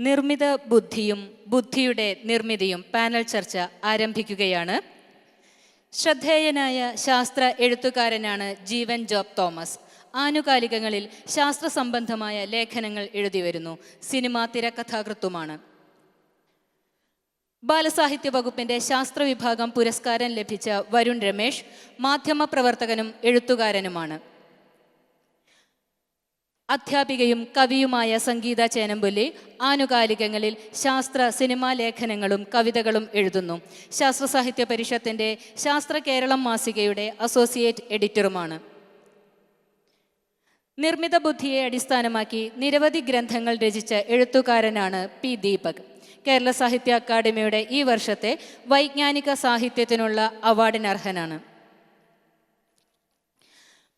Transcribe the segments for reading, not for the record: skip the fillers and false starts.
നിർമ്മിത ബുദ്ധിയും ബുദ്ധിയുടെ നിർമ്മിതിയും പാനൽ ചർച്ച ആരംഭിക്കുകയാണ്. ശ്രദ്ധേയനായ ശാസ്ത്ര എഴുത്തുകാരനാണ് ജീവൻ ജോബ് തോമസ്. ആനുകാലികങ്ങളിൽ ശാസ്ത്ര സംബന്ധമായ ലേഖനങ്ങൾ എഴുതിവരുന്നു. സിനിമാ തിരക്കഥാകൃത്തുമാണ്. ബാലസാഹിത്യ വകുപ്പിന്റെ ശാസ്ത്ര വിഭാഗം പുരസ്കാരം ലഭിച്ച വരുൺ രമേശ് മാധ്യമപ്രവർത്തകനും എഴുത്തുകാരനുമാണ്. അധ്യാപികയും കവിയുമായ സംഗീത ചേനമ്പുല്ലി ആനുകാലികങ്ങളിൽ ശാസ്ത്ര സിനിമാ ലേഖനങ്ങളും കവിതകളും എഴുതുന്നു. ശാസ്ത്ര സാഹിത്യ പരിഷത്തിന്റെ ശാസ്ത്ര കേരളം മാസികയുടെ അസോസിയേറ്റ് എഡിറ്ററുമാണ്. നിർമ്മിത ബുദ്ധിയെ അടിസ്ഥാനമാക്കി നിരവധി ഗ്രന്ഥങ്ങൾ രചിച്ച എഴുത്തുകാരനാണ് പി ദീപക്. കേരള സാഹിത്യ അക്കാദമിയുടെ ഈ വർഷത്തെ വൈജ്ഞാനിക സാഹിത്യത്തിനുള്ള അവാർഡിന് അർഹനാണ്.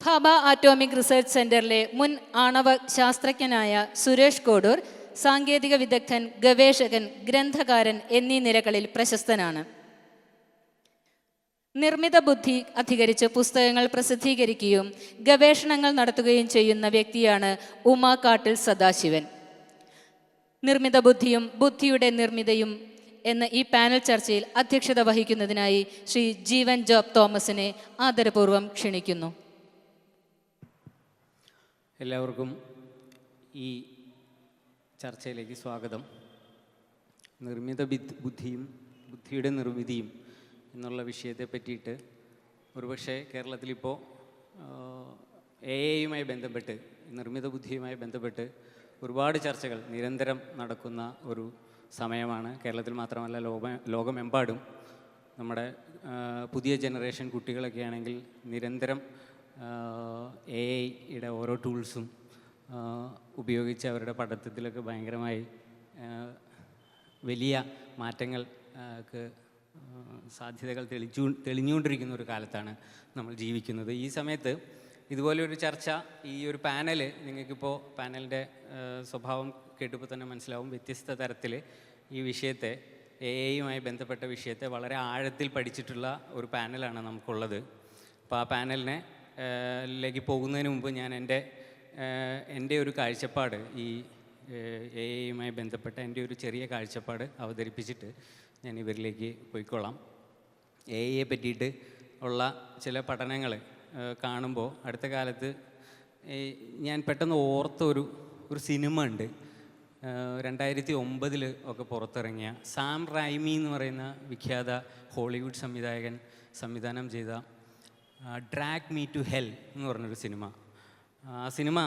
ഭാഭ ആറ്റോമിക് റിസർച്ച് സെന്ററിലെ മുൻ ആണവ ശാസ്ത്രജ്ഞനായ സുരേഷ് കോഡൂർ സാങ്കേതിക വിദഗ്ധൻ, ഗവേഷകൻ, ഗ്രന്ഥകാരൻ എന്നീ നിരകളിൽ പ്രശസ്തനാണ്. നിർമ്മിത ബുദ്ധി അധികരിച്ച് പുസ്തകങ്ങൾ പ്രസിദ്ധീകരിക്കുകയും ഗവേഷണങ്ങൾ നടത്തുകയും ചെയ്യുന്ന വ്യക്തിയാണ് ഉമാ കാട്ടിൽ സദാശിവൻ. നിർമ്മിത ബുദ്ധിയും ബുദ്ധിയുടെ നിർമ്മിതയും എന്ന ഈ പാനൽ ചർച്ചയിൽ അധ്യക്ഷത വഹിക്കുന്നതിനായി ശ്രീ ജീവൻ ജോബ് തോമസിനെ ആദരപൂർവ്വം ക്ഷണിക്കുന്നു. എല്ലാവർക്കും ഈ ചർച്ചയിലേക്ക് സ്വാഗതം. നിർമ്മിത ബുദ്ധിയും ബുദ്ധിയുടെ നിർമ്മിതിയും എന്നുള്ള വിഷയത്തെ പറ്റിയിട്ട് ഒരുപക്ഷെ കേരളത്തിലിപ്പോൾ AI ബന്ധപ്പെട്ട്, നിർമ്മിത ബുദ്ധിയുമായി ബന്ധപ്പെട്ട് ഒരുപാട് ചർച്ചകൾ നിരന്തരം നടക്കുന്ന ഒരു സമയമാണ്. കേരളത്തിൽ മാത്രമല്ല, ലോകമെമ്പാടും നമ്മുടെ പുതിയ ജനറേഷൻ കുട്ടികളൊക്കെ ആണെങ്കിൽ നിരന്തരം AI ഓരോ ടൂൾസും ഉപയോഗിച്ച് അവരുടെ പഠനത്തിലൊക്കെ ഭയങ്കരമായി വലിയ മാറ്റങ്ങൾക്ക് സാധ്യതകൾ തെളിഞ്ഞുകൊണ്ടിരിക്കുന്ന ഒരു കാലത്താണ് നമ്മൾ ജീവിക്കുന്നത്. ഈ സമയത്ത് ഇതുപോലെയൊരു ചർച്ച, ഈ ഒരു പാനൽ, നിങ്ങൾക്കിപ്പോൾ പാനലിൻ്റെ സ്വഭാവം കേട്ടപ്പോൾ തന്നെ മനസ്സിലാവും. വ്യത്യസ്ത തരത്തിൽ ഈ വിഷയത്തെ, AI ബന്ധപ്പെട്ട വിഷയത്തെ വളരെ ആഴത്തിൽ പഠിച്ചിട്ടുള്ള ഒരു പാനലാണ് നമുക്കുള്ളത്. അപ്പോൾ ആ പാനലിനെ ലേക്ക് പോകുന്നതിന് മുമ്പ് ഞാൻ എൻ്റെ ഒരു കാഴ്ചപ്പാട്, ഈ AI ബന്ധപ്പെട്ട എൻ്റെ ഒരു ചെറിയ കാഴ്ചപ്പാട് അവതരിപ്പിച്ചിട്ട് ഞാൻ ഇവരിലേക്ക് പോയിക്കൊള്ളാം. AI പറ്റിയിട്ട് ഉള്ള ചില പഠനങ്ങൾ കാണുമ്പോൾ അടുത്ത കാലത്ത് ഞാൻ പെട്ടെന്ന് ഓർത്ത ഒരു സിനിമ ഉണ്ട്. 2009 ഒക്കെ പുറത്തിറങ്ങിയ സാം റൈമി എന്ന് പറയുന്ന വിഖ്യാത ഹോളിവുഡ് സംവിധായകൻ സംവിധാനം ചെയ്ത ഡ്രാഗ് മീ ടു ഹെൽ എന്ന് പറഞ്ഞൊരു സിനിമ. ആ സിനിമ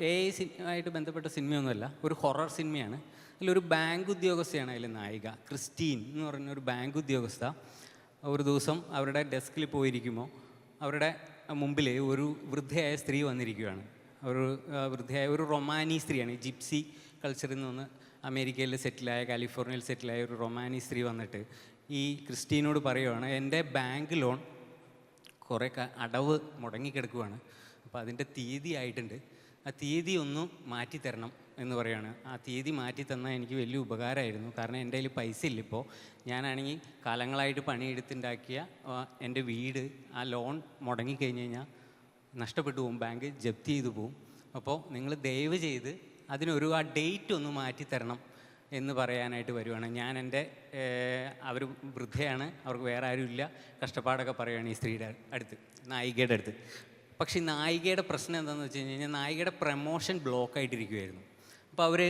AI ആയിട്ട് ബന്ധപ്പെട്ട സിനിമയൊന്നുമല്ല, ഒരു ഹൊറർ സിനിമയാണ്. അതിലൊരു ബാങ്ക് ഉദ്യോഗസ്ഥയാണ് അതിൽ നായിക. ക്രിസ്റ്റീൻ എന്ന് പറഞ്ഞൊരു ബാങ്ക് ഉദ്യോഗസ്ഥ ഒരു ദിവസം അവരുടെ ഡെസ്കിൽ പോയിരിക്കുമ്പോൾ അവരുടെ മുമ്പിൽ ഒരു വൃദ്ധയായ സ്ത്രീ വന്നിരിക്കുകയാണ്. വൃദ്ധയായ ഒരു റൊമാനി സ്ത്രീയാണ്. ജിപ്സി കൾച്ചറിൽ നിന്ന് അമേരിക്കയിൽ സെറ്റിലായ, കാലിഫോർണിയയിൽ സെറ്റിലായ ഒരു റൊമാനി സ്ത്രീ വന്നിട്ട് ഈ ക്രിസ്റ്റീനോട് പറയുവാണ്, എൻ്റെ ബാങ്ക് ലോൺ കുറേ അടവ് മുടങ്ങിക്കിടക്കുവാണ്, അപ്പോൾ അതിൻ്റെ തീയതി ആയിട്ടുണ്ട്, ആ തീയതി ഒന്ന് മാറ്റിത്തരണം എന്ന് പറയുകയാണ്. ആ തീയതി മാറ്റി തന്നാൽ എനിക്ക് വലിയ ഉപകാരമായിരുന്നു. കാരണം എൻ്റെ കയ്യിൽ പൈസ ഇല്ല. ഇപ്പോൾ ഞാനാണെങ്കിൽ കാലങ്ങളായിട്ട് പണിയെടുത്തുണ്ടാക്കിയ എൻ്റെ വീട്, ആ ലോൺ മുടങ്ങിക്കഴിഞ്ഞ് കഴിഞ്ഞാൽ നഷ്ടപ്പെട്ടു പോകും, ബാങ്ക് ജപ്തി ചെയ്തു പോകും. അപ്പോൾ നിങ്ങൾ ദയവ് ചെയ്ത് അതിനൊരു ആ ഡേറ്റ് ഒന്ന് മാറ്റിത്തരണം എന്ന് പറയാനായിട്ട് വരുവാണ്. ഞാൻ അവർ വൃദ്ധയാണ്, അവർക്ക് വേറെ ആരുമില്ല, കഷ്ടപ്പാടൊക്കെ പറയുകയാണ് ഈ സ്ത്രീയുടെ അടുത്ത്, നായികയുടെ അടുത്ത്. പക്ഷേ നായികയുടെ പ്രശ്നം എന്താണെന്ന് വെച്ച് കഴിഞ്ഞാൽ നായികയുടെ പ്രമോഷൻ ബ്ലോക്കായിട്ടിരിക്കുമായിരുന്നു. അപ്പോൾ അവർ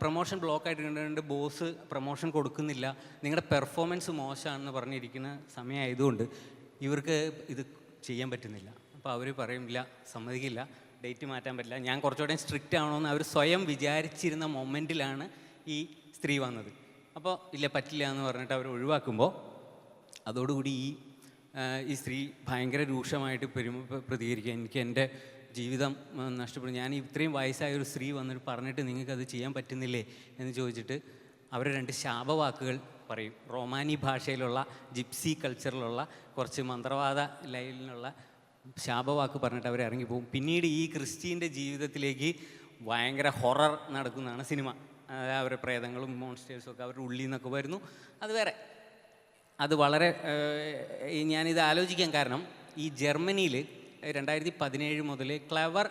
പ്രമോഷൻ ബ്ലോക്കായിട്ടിരിക്കുന്നുണ്ട്, ബോസ് പ്രമോഷൻ കൊടുക്കുന്നില്ല, നിങ്ങളുടെ പെർഫോമൻസ് മോശമാണെന്ന് പറഞ്ഞിരിക്കുന്ന സമയമായതുകൊണ്ട് ഇവർക്ക് ഇത് ചെയ്യാൻ പറ്റുന്നില്ല. അപ്പോൾ അവർ പറയില്ല, സമ്മതിക്കില്ല, ഡേറ്റ് മാറ്റാൻ പറ്റില്ല, ഞാൻ കുറച്ചുകൂടെ സ്ട്രിക്റ്റ് ആവണമെന്ന് അവർ സ്വയം വിചാരിച്ചിരുന്ന മൊമെൻറ്റിലാണ് ഈ സ്ത്രീ വന്നത്. അപ്പോൾ ഇല്ല, പറ്റില്ല എന്ന് പറഞ്ഞിട്ട് അവർ ഒഴിവാക്കുമ്പോൾ അതോടുകൂടി ഈ സ്ത്രീ ഭയങ്കര രൂക്ഷമായിട്ട് പ്രതികരിക്കുക. എനിക്ക് എൻ്റെ ജീവിതം നഷ്ടപ്പെടും, ഞാൻ ഇത്രയും വയസ്സായ ഒരു സ്ത്രീ വന്നിട്ട് പറഞ്ഞിട്ട് നിങ്ങൾക്കത് ചെയ്യാൻ പറ്റുന്നില്ലേ എന്ന് ചോദിച്ചിട്ട് അവർ 2 ശാപവാക്കുകൾ പറയും. റൊമാനി ഭാഷയിലുള്ള, ജിപ്സി കൾച്ചറിലുള്ള കുറച്ച് മന്ത്രവാദ ലൈനിലുള്ള ശാപവാക്ക് പറഞ്ഞിട്ട് അവർ ഇറങ്ങിപ്പോകും. പിന്നീട് ഈ ക്രിസ്റ്റീൻ്റെ ജീവിതത്തിലേക്ക് ഭയങ്കര ഹൊറർ നടക്കുന്നതാണ് സിനിമ. അവരുടെ പ്രേതങ്ങളും മോൺസ്റ്റേഴ്സും ഒക്കെ അവരുടെ ഉള്ളിൽ നിന്നൊക്കെ വരുന്നു. അത് വേറെ, അത് വളരെ ഞാനിത് ആലോചിക്കാൻ കാരണം, ഈ ജർമ്മനിയിൽ 2017 മുതൽ ക്ലെവർ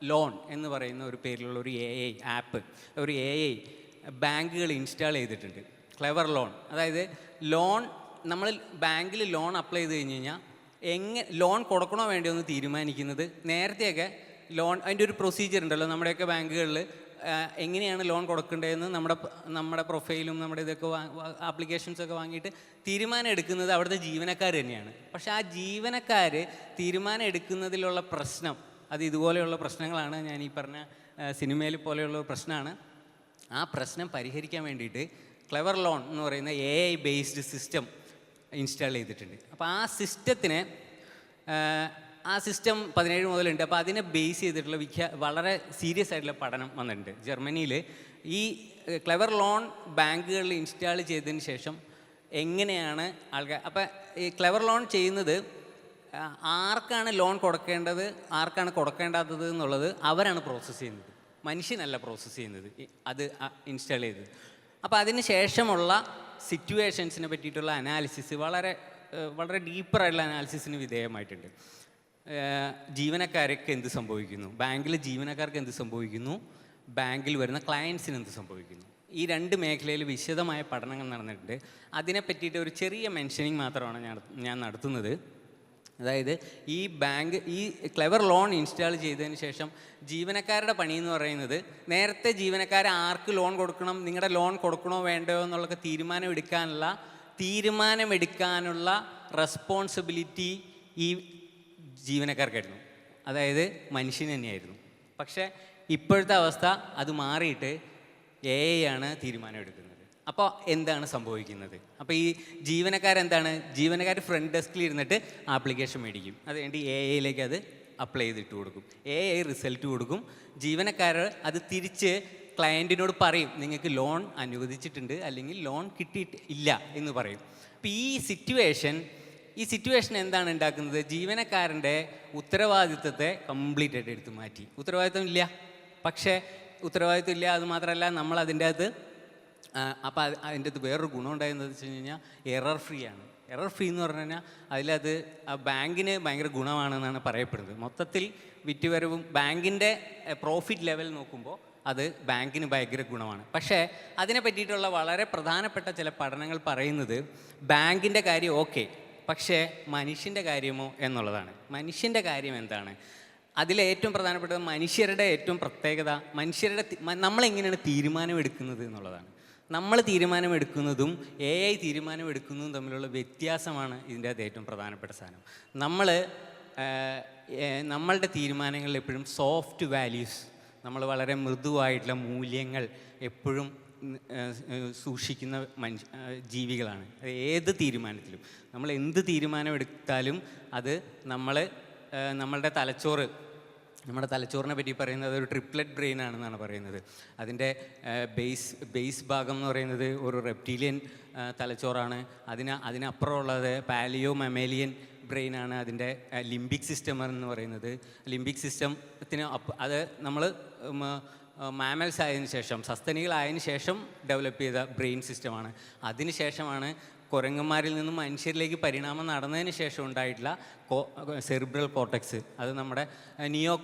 ലോൺ എന്ന് പറയുന്ന ഒരു പേരിലുള്ള ഒരു AI ആപ്പ്, ഒരു AI ബാങ്കുകൾ ഇൻസ്റ്റാൾ ചെയ്തിട്ടുണ്ട്. ക്ലെവർ ലോൺ, അതായത് ലോൺ നമ്മൾ ബാങ്കിൽ ലോൺ അപ്ലൈ ചെയ്ത് കഴിഞ്ഞ് കഴിഞ്ഞാൽ ലോൺ കൊടുക്കണോ വേണ്ടിയോ എന്ന് തീരുമാനിക്കുന്നത്. നേരത്തെയൊക്കെ ലോൺ അതിൻ്റെ ഒരു പ്രൊസീജിയർ ഉണ്ടല്ലോ നമ്മുടെയൊക്കെ ബാങ്കുകളിൽ, എങ്ങനെയാണ് ലോൺ കൊടുക്കേണ്ടതെന്ന് നമ്മുടെ പ്രൊഫൈലും നമ്മുടെ ഇതൊക്കെ ആപ്ലിക്കേഷൻസൊക്കെ വാങ്ങിയിട്ട് തീരുമാനം എടുക്കുന്നത് അവിടുത്തെ ജീവനക്കാർ തന്നെയാണ്. പക്ഷേ ആ ജീവനക്കാർ തീരുമാനം എടുക്കുന്നതിലുള്ള പ്രശ്നം, അത് ഇതുപോലെയുള്ള പ്രശ്നങ്ങളാണ്. ഞാൻ ഈ പറഞ്ഞ സിനിമയിൽ പോലെയുള്ള പ്രശ്നമാണ്. ആ പ്രശ്നം പരിഹരിക്കാൻ വേണ്ടിയിട്ട് ക്ലെവർ ലോൺ എന്ന് പറയുന്ന AI ബേസ്ഡ് സിസ്റ്റം ഇൻസ്റ്റാൾ ചെയ്തിട്ടുണ്ട്. അപ്പോൾ ആ സിസ്റ്റം 17 മുതലുണ്ട്. അപ്പോൾ അതിനെ ബേസ് ചെയ്തിട്ടുള്ള വളരെ സീരിയസ് ആയിട്ടുള്ള പഠനം വന്നിട്ടുണ്ട് ജർമ്മനിയിൽ. ഈ ക്ലെവർ ലോൺ ബാങ്കുകളിൽ ഇൻസ്റ്റാൾ ചെയ്തതിന് ശേഷം എങ്ങനെയാണ് ആൾക്കാർ, അപ്പോൾ ഈ ക്ലെവർ ലോൺ ചെയ്യുന്നത് ആർക്കാണ് ലോൺ കൊടുക്കേണ്ടത് ആർക്കാണ് കൊടുക്കേണ്ടാത്തത് എന്നുള്ളത് അവരാണ് പ്രോസസ്സ് ചെയ്യുന്നത്, മനുഷ്യനല്ല പ്രോസസ്സ് ചെയ്യുന്നത് അത് ഇൻസ്റ്റാൾ ചെയ്തത്. അപ്പോൾ അതിന് ശേഷമുള്ള സിറ്റുവേഷൻസിനെ പറ്റിയിട്ടുള്ള അനാലിസിസ് വളരെ ഡീപ്പറായിട്ടുള്ള അനാലിസിസിന് വിധേയമായിട്ടുണ്ട്. ജീവനക്കാർക്ക് എന്ത് സംഭവിക്കുന്നു, ബാങ്കിൽ ജീവനക്കാർക്ക് എന്ത് സംഭവിക്കുന്നു, ബാങ്കിൽ വരുന്ന ക്ലയൻസിന് എന്ത് സംഭവിക്കുന്നു, ഈ 2 മേഖലയിൽ വിശദമായ പഠനങ്ങൾ നടന്നിട്ടുണ്ട്. അതിനെ പറ്റിയിട്ട് ഒരു ചെറിയ മെൻഷനിങ് മാത്രമാണ് ഞാൻ നടത്തുന്നത്. അതായത് ഈ ക്ലെവർ ലോൺ ഇൻസ്റ്റാൾ ചെയ്തതിന് ശേഷം ജീവനക്കാരുടെ പണി എന്ന് പറയുന്നത്, നേരത്തെ ജീവനക്കാരെ ആർക്ക് ലോൺ കൊടുക്കണം, നിങ്ങളുടെ ലോൺ കൊടുക്കണോ വേണ്ടയോ എന്നുള്ളൊക്കെ തീരുമാനമെടുക്കാനുള്ള റെസ്പോൺസിബിലിറ്റി ഈ ജീവനക്കാർക്കായിരുന്നു, അതായത് മനുഷ്യന് തന്നെയായിരുന്നു. പക്ഷേ ഇപ്പോഴത്തെ അവസ്ഥ അത് മാറിയിട്ട് AI ആണ് തീരുമാനം എടുക്കുന്നത്. അപ്പോൾ എന്താണ് സംഭവിക്കുന്നത്? അപ്പോൾ ഈ ജീവനക്കാർ ഫ്രണ്ട് ഡെസ്കിൽ ഇരുന്നിട്ട് ആപ്ലിക്കേഷൻ മേടിക്കും, അത് വേണ്ടി AI അത് അപ്ലൈ ചെയ്തിട്ട് കൊടുക്കും, AI റിസൾട്ട് കൊടുക്കും. ജീവനക്കാർ അത് തിരിച്ച് ക്ലയൻറ്റിനോട് പറയും, നിങ്ങൾക്ക് ലോൺ അനുവദിച്ചിട്ടുണ്ട് അല്ലെങ്കിൽ ലോൺ കിട്ടിയിട്ടില്ല എന്ന് പറയും. അപ്പോൾ ഈ സിറ്റുവേഷൻ എന്താണ് ഉണ്ടാക്കുന്നത്? ജീവനക്കാരൻ്റെ ഉത്തരവാദിത്തത്തെ കംപ്ലീറ്റ് ആയിട്ട് എടുത്തു മാറ്റി. ഉത്തരവാദിത്തം ഇല്ല, അത് മാത്രമല്ല നമ്മൾ അതിൻ്റെ അകത്ത് അപ്പോൾ അതിൻ്റെ അകത്ത് വേറൊരു ഗുണം ഉണ്ടായെന്ന് വെച്ച് കഴിഞ്ഞാൽ എറർ ഫ്രീ ആണ്. എറർ ഫ്രീ എന്ന് പറഞ്ഞു കഴിഞ്ഞാൽ അതിലത് ബാങ്കിന് ഭയങ്കര ഗുണമാണെന്നാണ് പറയപ്പെടുന്നത്. മൊത്തത്തിൽ വിറ്റുവരവും ബാങ്കിൻ്റെ പ്രോഫിറ്റ് ലെവൽ നോക്കുമ്പോൾ അത് ബാങ്കിന് ഭയങ്കര ഗുണമാണ്. പക്ഷേ അതിനെ പറ്റിയിട്ടുള്ള വളരെ പ്രധാനപ്പെട്ട ചില പഠനങ്ങൾ പറയുന്നത് ബാങ്കിൻ്റെ കാര്യം ഓക്കെ, പക്ഷേ മനുഷ്യൻ്റെ കാര്യമോ എന്നുള്ളതാണ്. മനുഷ്യൻ്റെ കാര്യം എന്താണ്? അതിലേറ്റവും പ്രധാനപ്പെട്ടത് മനുഷ്യരുടെ ഏറ്റവും പ്രത്യേകത, നമ്മളെങ്ങനെയാണ് തീരുമാനമെടുക്കുന്നത് എന്നുള്ളതാണ്. നമ്മൾ തീരുമാനമെടുക്കുന്നതും AI തീരുമാനമെടുക്കുന്നതും തമ്മിലുള്ള വ്യത്യാസമാണ് ഇതിൻ്റെ അകത്ത് ഏറ്റവും പ്രധാനപ്പെട്ട സാധനം. നമ്മളുടെ തീരുമാനങ്ങളിൽ എപ്പോഴും സോഫ്റ്റ് വാല്യൂസ്, നമ്മൾ വളരെ മൃദുവായിട്ടുള്ള മൂല്യങ്ങൾ എപ്പോഴും സൂക്ഷിക്കുന്ന ജീവികളാണ്. ഏത് തീരുമാനത്തിലും നമ്മൾ എന്ത് തീരുമാനമെടുത്താലും അത് നമ്മളുടെ തലച്ചോറിനെ പറ്റി പറയുന്നത് ഒരു ട്രിപ്ലറ്റ് ബ്രെയിൻ ആണെന്നാണ് പറയുന്നത്. അതിൻ്റെ ബേസ് ഭാഗം എന്ന് പറയുന്നത് ഒരു റെപ്റ്റീലിയൻ തലച്ചോറാണ്. അതിനപ്പുറമുള്ളത് പാലിയോ മമേലിയൻ ബ്രെയിനാണ്. അതിൻ്റെ ലിംബിക് സിസ്റ്റം എന്ന് പറയുന്നത്, ലിംബിക് സിസ്റ്റത്തിന് അത് നമ്മൾ മാമൽസ് ആയതിനു ശേഷം, സസ്തനികളായതിനു ശേഷം ഡെവലപ്പ് ചെയ്ത ബ്രെയിൻ സിസ്റ്റമാണ്. അതിനുശേഷമാണ് കുരങ്ങന്മാരിൽ നിന്നും മനുഷ്യരിലേക്ക് പരിണാമം നടന്നതിന് ശേഷം ഉണ്ടായിട്ടുള്ള സെറിബ്രൽ കോർട്ടക്സ്, അത് നമ്മുടെ നിയോ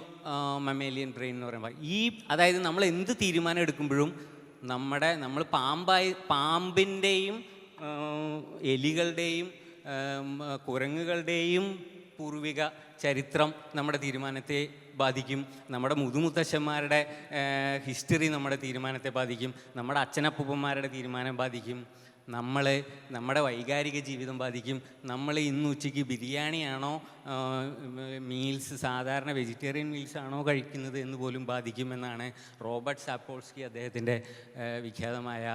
മമേലിയൻ ബ്രെയിൻ എന്ന് പറയുമ്പോൾ അതായത് നമ്മൾ എന്ത് തീരുമാനം എടുക്കുമ്പോഴും നമ്മൾ പാമ്പിൻ്റെയും എലികളുടെയും കുരങ്ങുകളുടെയും പൂർവിക ചരിത്രം നമ്മുടെ തീരുമാനത്തെ ബാധിക്കും. നമ്മുടെ മുതുമുത്തശ്ശന്മാരുടെ ഹിസ്റ്ററി നമ്മുടെ തീരുമാനത്തെ ബാധിക്കും. നമ്മുടെ അച്ഛനപ്പൂപ്പന്മാരുടെ തീരുമാനം ബാധിക്കും. നമ്മുടെ വൈകാരിക ജീവിതം ബാധിക്കും. നമ്മൾ ഇന്ന് ഉച്ചയ്ക്ക് ബിരിയാണിയാണോ സാധാരണ വെജിറ്റേറിയൻ മീൽസ് ആണോ കഴിക്കുന്നത് എന്ന് പോലും ബാധിക്കുമെന്നാണ് റോബർട്ട് സാപ്പോൾസ്കി അദ്ദേഹത്തിൻ്റെ വിഖ്യാതമായ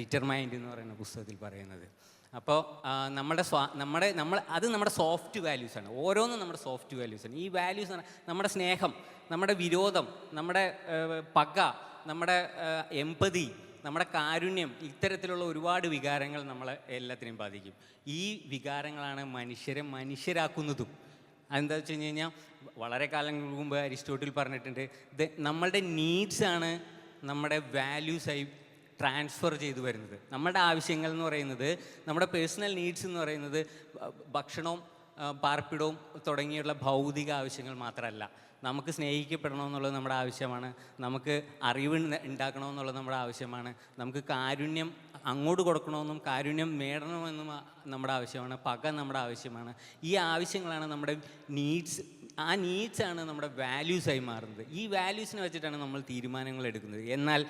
ഡിറ്റർമൈൻഡ് എന്ന് പറയുന്ന പുസ്തകത്തിൽ പറയുന്നത്. അപ്പോൾ നമ്മുടെ സോഫ്റ്റ് വാല്യൂസാണ്. ഓരോന്നും നമ്മുടെ സോഫ്റ്റ് വാല്യൂസാണ്. ഈ വാല്യൂസ് നമ്മുടെ സ്നേഹം, നമ്മുടെ വിരോധം, നമ്മുടെ പക, നമ്മുടെ എമ്പതി, നമ്മുടെ കാരുണ്യം, ഇത്തരത്തിലുള്ള ഒരുപാട് വികാരങ്ങൾ നമ്മളെ എല്ലാത്തിനെയും ബാധിക്കും. ഈ വികാരങ്ങളാണ് മനുഷ്യരെ മനുഷ്യരാക്കുന്നതും. അതെന്താ വെച്ച് കഴിഞ്ഞ് കഴിഞ്ഞാൽ വളരെ കാലങ്ങൾക്ക് മുമ്പ് അരിസ്റ്റോട്ടിൽ പറഞ്ഞിട്ടുണ്ട്, നമ്മളുടെ നീഡ്സാണ് നമ്മുടെ വാല്യൂസായി ട്രാൻസ്ഫർ ചെയ്തു വരുന്നത്. നമ്മുടെ ആവശ്യങ്ങൾ എന്ന് പറയുന്നത്, നമ്മുടെ പേഴ്സണൽ നീഡ്സ് എന്ന് പറയുന്നത് ഭക്ഷണവും പാർപ്പിടവും തുടങ്ങിയുള്ള ഭൗതിക ആവശ്യങ്ങൾ മാത്രമല്ല. നമുക്ക് സ്നേഹിക്കപ്പെടണമെന്നുള്ളത് നമ്മുടെ ആവശ്യമാണ്, നമുക്ക് അറിവ് ഉണ്ടാക്കണമെന്നുള്ളത് നമ്മുടെ ആവശ്യമാണ്, നമുക്ക് കാരുണ്യം അങ്ങോട്ട് കൊടുക്കണമെന്നും കാരുണ്യം നേടണമെന്നും നമ്മുടെ ആവശ്യമാണ്, പക നമ്മുടെ ആവശ്യമാണ്. ഈ ആവശ്യങ്ങളാണ് നമ്മുടെ നീഡ്സ്. ആ നീഡ്സാണ് നമ്മുടെ വാല്യൂസായി മാറുന്നത്. ഈ വാല്യൂസിനെ വെച്ചിട്ടാണ് നമ്മൾ തീരുമാനങ്ങൾ എടുക്കുന്നത്. എന്നാൽ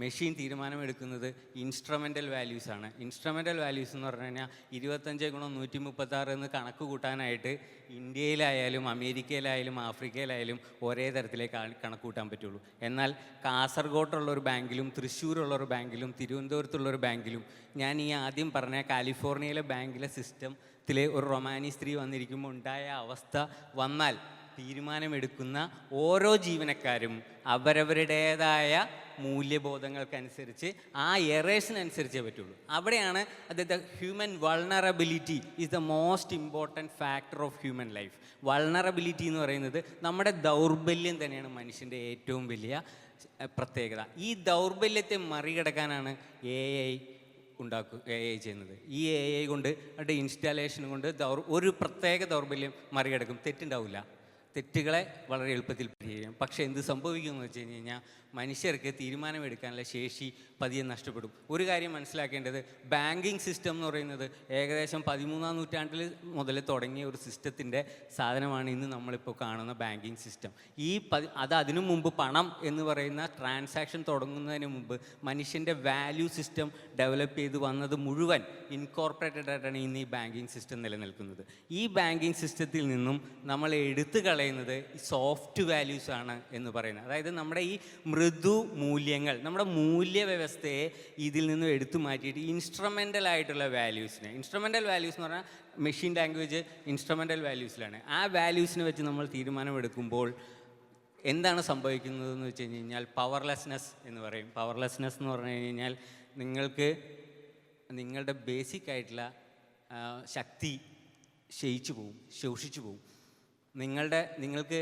മെഷീൻ തീരുമാനമെടുക്കുന്നത് ഇൻസ്ട്രുമെൻ്റൽ വാല്യൂസാണ്. ഇൻസ്ട്രുമെൻ്റൽ വാല്യൂസ് എന്ന് പറഞ്ഞു കഴിഞ്ഞാൽ 25 × 136 എന്ന് കണക്ക് കൂട്ടാനായിട്ട് ഇന്ത്യയിലായാലും അമേരിക്കയിലായാലും ആഫ്രിക്കയിലായാലും ഒരേ തരത്തിലേ കണക്ക് കൂട്ടാൻ പറ്റുള്ളൂ. എന്നാൽ കാസർഗോട്ടുള്ളൊരു ബാങ്കിലും തൃശ്ശൂരുള്ളൊരു ബാങ്കിലും തിരുവനന്തപുരത്തുള്ളൊരു ബാങ്കിലും ഞാൻ ഈ ആദ്യം പറഞ്ഞ കാലിഫോർണിയയിലെ ബാങ്കിലെ സിസ്റ്റത്തിലെ ഒരു റൊമാനി സ്ത്രീ വന്നിരിക്കുമ്പോൾ ഉണ്ടായ അവസ്ഥ വന്നാൽ തീരുമാനമെടുക്കുന്ന ഓരോ ജീവനക്കാരും അവരവരുടേതായ മൂല്യബോധങ്ങൾക്കനുസരിച്ച് ആ എറേഴ്സിനനുസരിച്ചേ പറ്റുള്ളൂ. അവിടെയാണ് the human vulnerability is the most important factor of human life. Vulnerability എന്ന് പറയുന്നത് നമ്മുടെ ദൗർബല്യം തന്നെയാണ് മനുഷ്യൻ്റെ ഏറ്റവും വലിയ പ്രത്യേകത. ഈ ദൗർബല്യത്തെ മറികടക്കാനാണ് AI ചെയ്യുന്നത്. ഈ AI കൊണ്ട് അവരുടെ ഇൻസ്റ്റാളേഷൻ കൊണ്ട് ഒരു പ്രത്യേക ദൗർബല്യം മറികടക്കും. തെറ്റുണ്ടാവില്ല, തെറ്റുകളെ വളരെ എളുപ്പത്തിൽ പരിഹരിക്കും. പക്ഷേ എന്ത് സംഭവിക്കുമെന്ന് വെച്ച് കഴിഞ്ഞാൽ മനുഷ്യർക്ക് തീരുമാനമെടുക്കാനുള്ള ശേഷി പതിയെ നഷ്ടപ്പെടും. ഒരു കാര്യം മനസ്സിലാക്കേണ്ടത്, ബാങ്കിങ് സിസ്റ്റം എന്ന് പറയുന്നത് ഏകദേശം 13-ാം നൂറ്റാണ്ടിൽ മുതൽ തുടങ്ങിയ ഒരു സിസ്റ്റത്തിൻ്റെ സാധനമാണ് ഇന്ന് നമ്മളിപ്പോൾ കാണുന്ന ബാങ്കിങ് സിസ്റ്റം. അതിനു മുമ്പ് പണം എന്ന് പറയുന്ന ട്രാൻസാക്ഷൻ തുടങ്ങുന്നതിന് മുമ്പ് മനുഷ്യൻ്റെ വാല്യൂ സിസ്റ്റം ഡെവലപ്പ് ചെയ്ത് വന്നത് മുഴുവൻ ഇൻകോർപ്പറേറ്റഡ് ആയിട്ടാണ് ഇന്ന് ഈ ബാങ്കിങ് സിസ്റ്റം നിലനിൽക്കുന്നത്. ഈ ബാങ്കിങ് സിസ്റ്റത്തിൽ നിന്നും നമ്മൾ എടുത്തു കളയുന്നത് സോഫ്റ്റ് വാല്യൂസ് ആണ് എന്ന് പറയുന്നത്. അതായത് നമ്മുടെ ഈ മൃദു മൂല്യങ്ങൾ, നമ്മുടെ മൂല്യവ്യവസ്ഥയെ ഇതിൽ നിന്നും എടുത്തു മാറ്റിയിട്ട് ഇൻസ്ട്രുമെൻ്റൽ ആയിട്ടുള്ള വാല്യൂസിനെ, ഇൻസ്ട്രുമെൻ്റൽ വാല്യൂസ് എന്ന് പറഞ്ഞാൽ മെഷീൻ ലാംഗ്വേജ് ഇൻസ്ട്രുമെൻ്റൽ വാല്യൂസിലാണ്. ആ വാല്യൂസിനെ വെച്ച് നമ്മൾ തീരുമാനമെടുക്കുമ്പോൾ എന്താണ് സംഭവിക്കുന്നതെന്ന് വെച്ച് കഴിഞ്ഞാൽ പവർലെസ്നെസ് എന്ന് പറയും. പവർലെസ്നെസ് എന്ന് പറഞ്ഞു കഴിഞ്ഞാൽ നിങ്ങൾക്ക് നിങ്ങളുടെ ബേസിക് ആയിട്ടുള്ള ശക്തി ശോഷിച്ചു പോവും. നിങ്ങൾക്ക്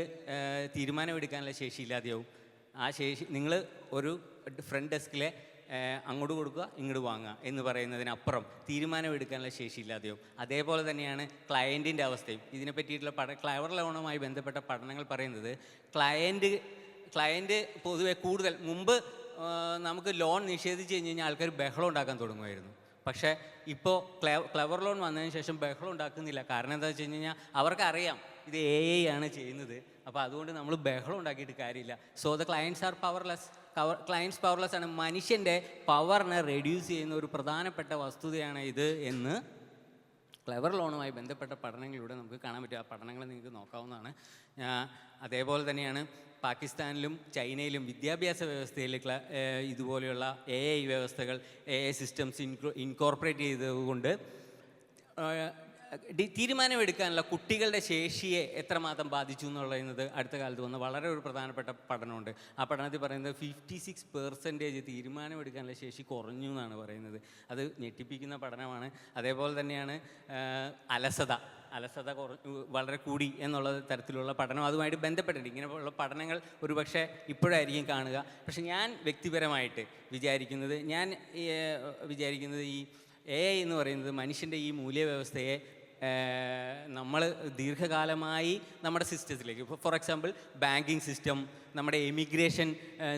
തീരുമാനമെടുക്കാനുള്ള ശേഷി ഇല്ലാതെയാവും. ആ ശേഷി നിങ്ങൾ ഒരു ഫ്രണ്ട് ഡെസ്കിലെ അങ്ങോട്ട് കൊടുക്കുക ഇങ്ങോട്ട് വാങ്ങുക എന്ന് പറയുന്നതിനപ്പുറം തീരുമാനമെടുക്കാനുള്ള ശേഷി ഇല്ലാതെയാവും. അതേപോലെ തന്നെയാണ് ക്ലയൻറ്റിൻ്റെ അവസ്ഥയും. ഇതിനെ പറ്റിയിട്ടുള്ള ക്ലവർ ലോണുമായി ബന്ധപ്പെട്ട പഠനങ്ങൾ പറയുന്നത് ക്ലയൻറ്റ് പൊതുവെ കൂടുതൽ മുമ്പ് നമുക്ക് ലോൺ നിഷേധിച്ച് കഴിഞ്ഞാൽ ആൾക്കാർ ബഹളം ഉണ്ടാക്കാൻ തുടങ്ങുമായിരുന്നു. പക്ഷേ ഇപ്പോൾ ക്ലവർ ലോൺ വന്നതിന് ശേഷം ബഹളം ഉണ്ടാക്കുന്നില്ല. കാരണം എന്താ വെച്ച് കഴിഞ്ഞാൽ അവർക്കറിയാം ഇത് AI ആണ് ചെയ്യുന്നത്. അപ്പോൾ അതുകൊണ്ട് നമ്മൾ ബഹളം ഉണ്ടാക്കിയിട്ട് കാര്യമില്ല. So the clients are powerless ആണ്. മനുഷ്യൻ്റെ പവറിനെ റെഡ്യൂസ് ചെയ്യുന്ന ഒരു പ്രധാനപ്പെട്ട വസ്തുതയാണ് ഇത് എന്ന് ക്ലവർ ലോണുമായി ബന്ധപ്പെട്ട പഠനങ്ങളിലൂടെ നമുക്ക് കാണാൻ പറ്റും. ആ പഠനങ്ങൾ നിങ്ങൾക്ക് നോക്കാവുന്നതാണ്. അതേപോലെ തന്നെയാണ് പാകിസ്ഥാനിലും ചൈനയിലും വിദ്യാഭ്യാസ വ്യവസ്ഥയിൽ ഇതുപോലെയുള്ള AI വ്യവസ്ഥകൾ, AI സിസ്റ്റംസ് ഇൻകോർപ്പറേറ്റ് ചെയ്തതുകൊണ്ട് തീരുമാനമെടുക്കാനുള്ള കുട്ടികളുടെ ശേഷിയെ എത്രമാത്രം ബാധിച്ചു എന്നുള്ളത് അടുത്ത കാലത്ത് വന്ന വളരെ ഒരു പ്രധാനപ്പെട്ട പഠനമുണ്ട്. ആ പഠനത്തിൽ പറയുന്നത് 56% തീരുമാനമെടുക്കാനുള്ള ശേഷി കുറഞ്ഞു എന്നാണ് പറയുന്നത്. അത് ഞെട്ടിപ്പിക്കുന്ന പഠനമാണ്. അതേപോലെ തന്നെയാണ് അലസത വളരെ കൂടി എന്നുള്ള തരത്തിലുള്ള പഠനം അതുമായിട്ട് ബന്ധപ്പെട്ടിട്ടുണ്ട്. ഇങ്ങനെയുള്ള പഠനങ്ങൾ ഒരുപക്ഷെ ഇപ്പോഴായിരിക്കും കാണുക. പക്ഷെ ഞാൻ വ്യക്തിപരമായിട്ട് വിചാരിക്കുന്നത് ഈ AI എന്ന് പറയുന്നത് മനുഷ്യൻ്റെ ഈ മൂല്യവ്യവസ്ഥയെ നമ്മൾ ദീർഘകാലമായി നമ്മുടെ സിസ്റ്റത്തിലേക്ക്, ഇപ്പോൾ ഫോർ എക്സാമ്പിൾ ബാങ്കിങ് സിസ്റ്റം, നമ്മുടെ എമിഗ്രേഷൻ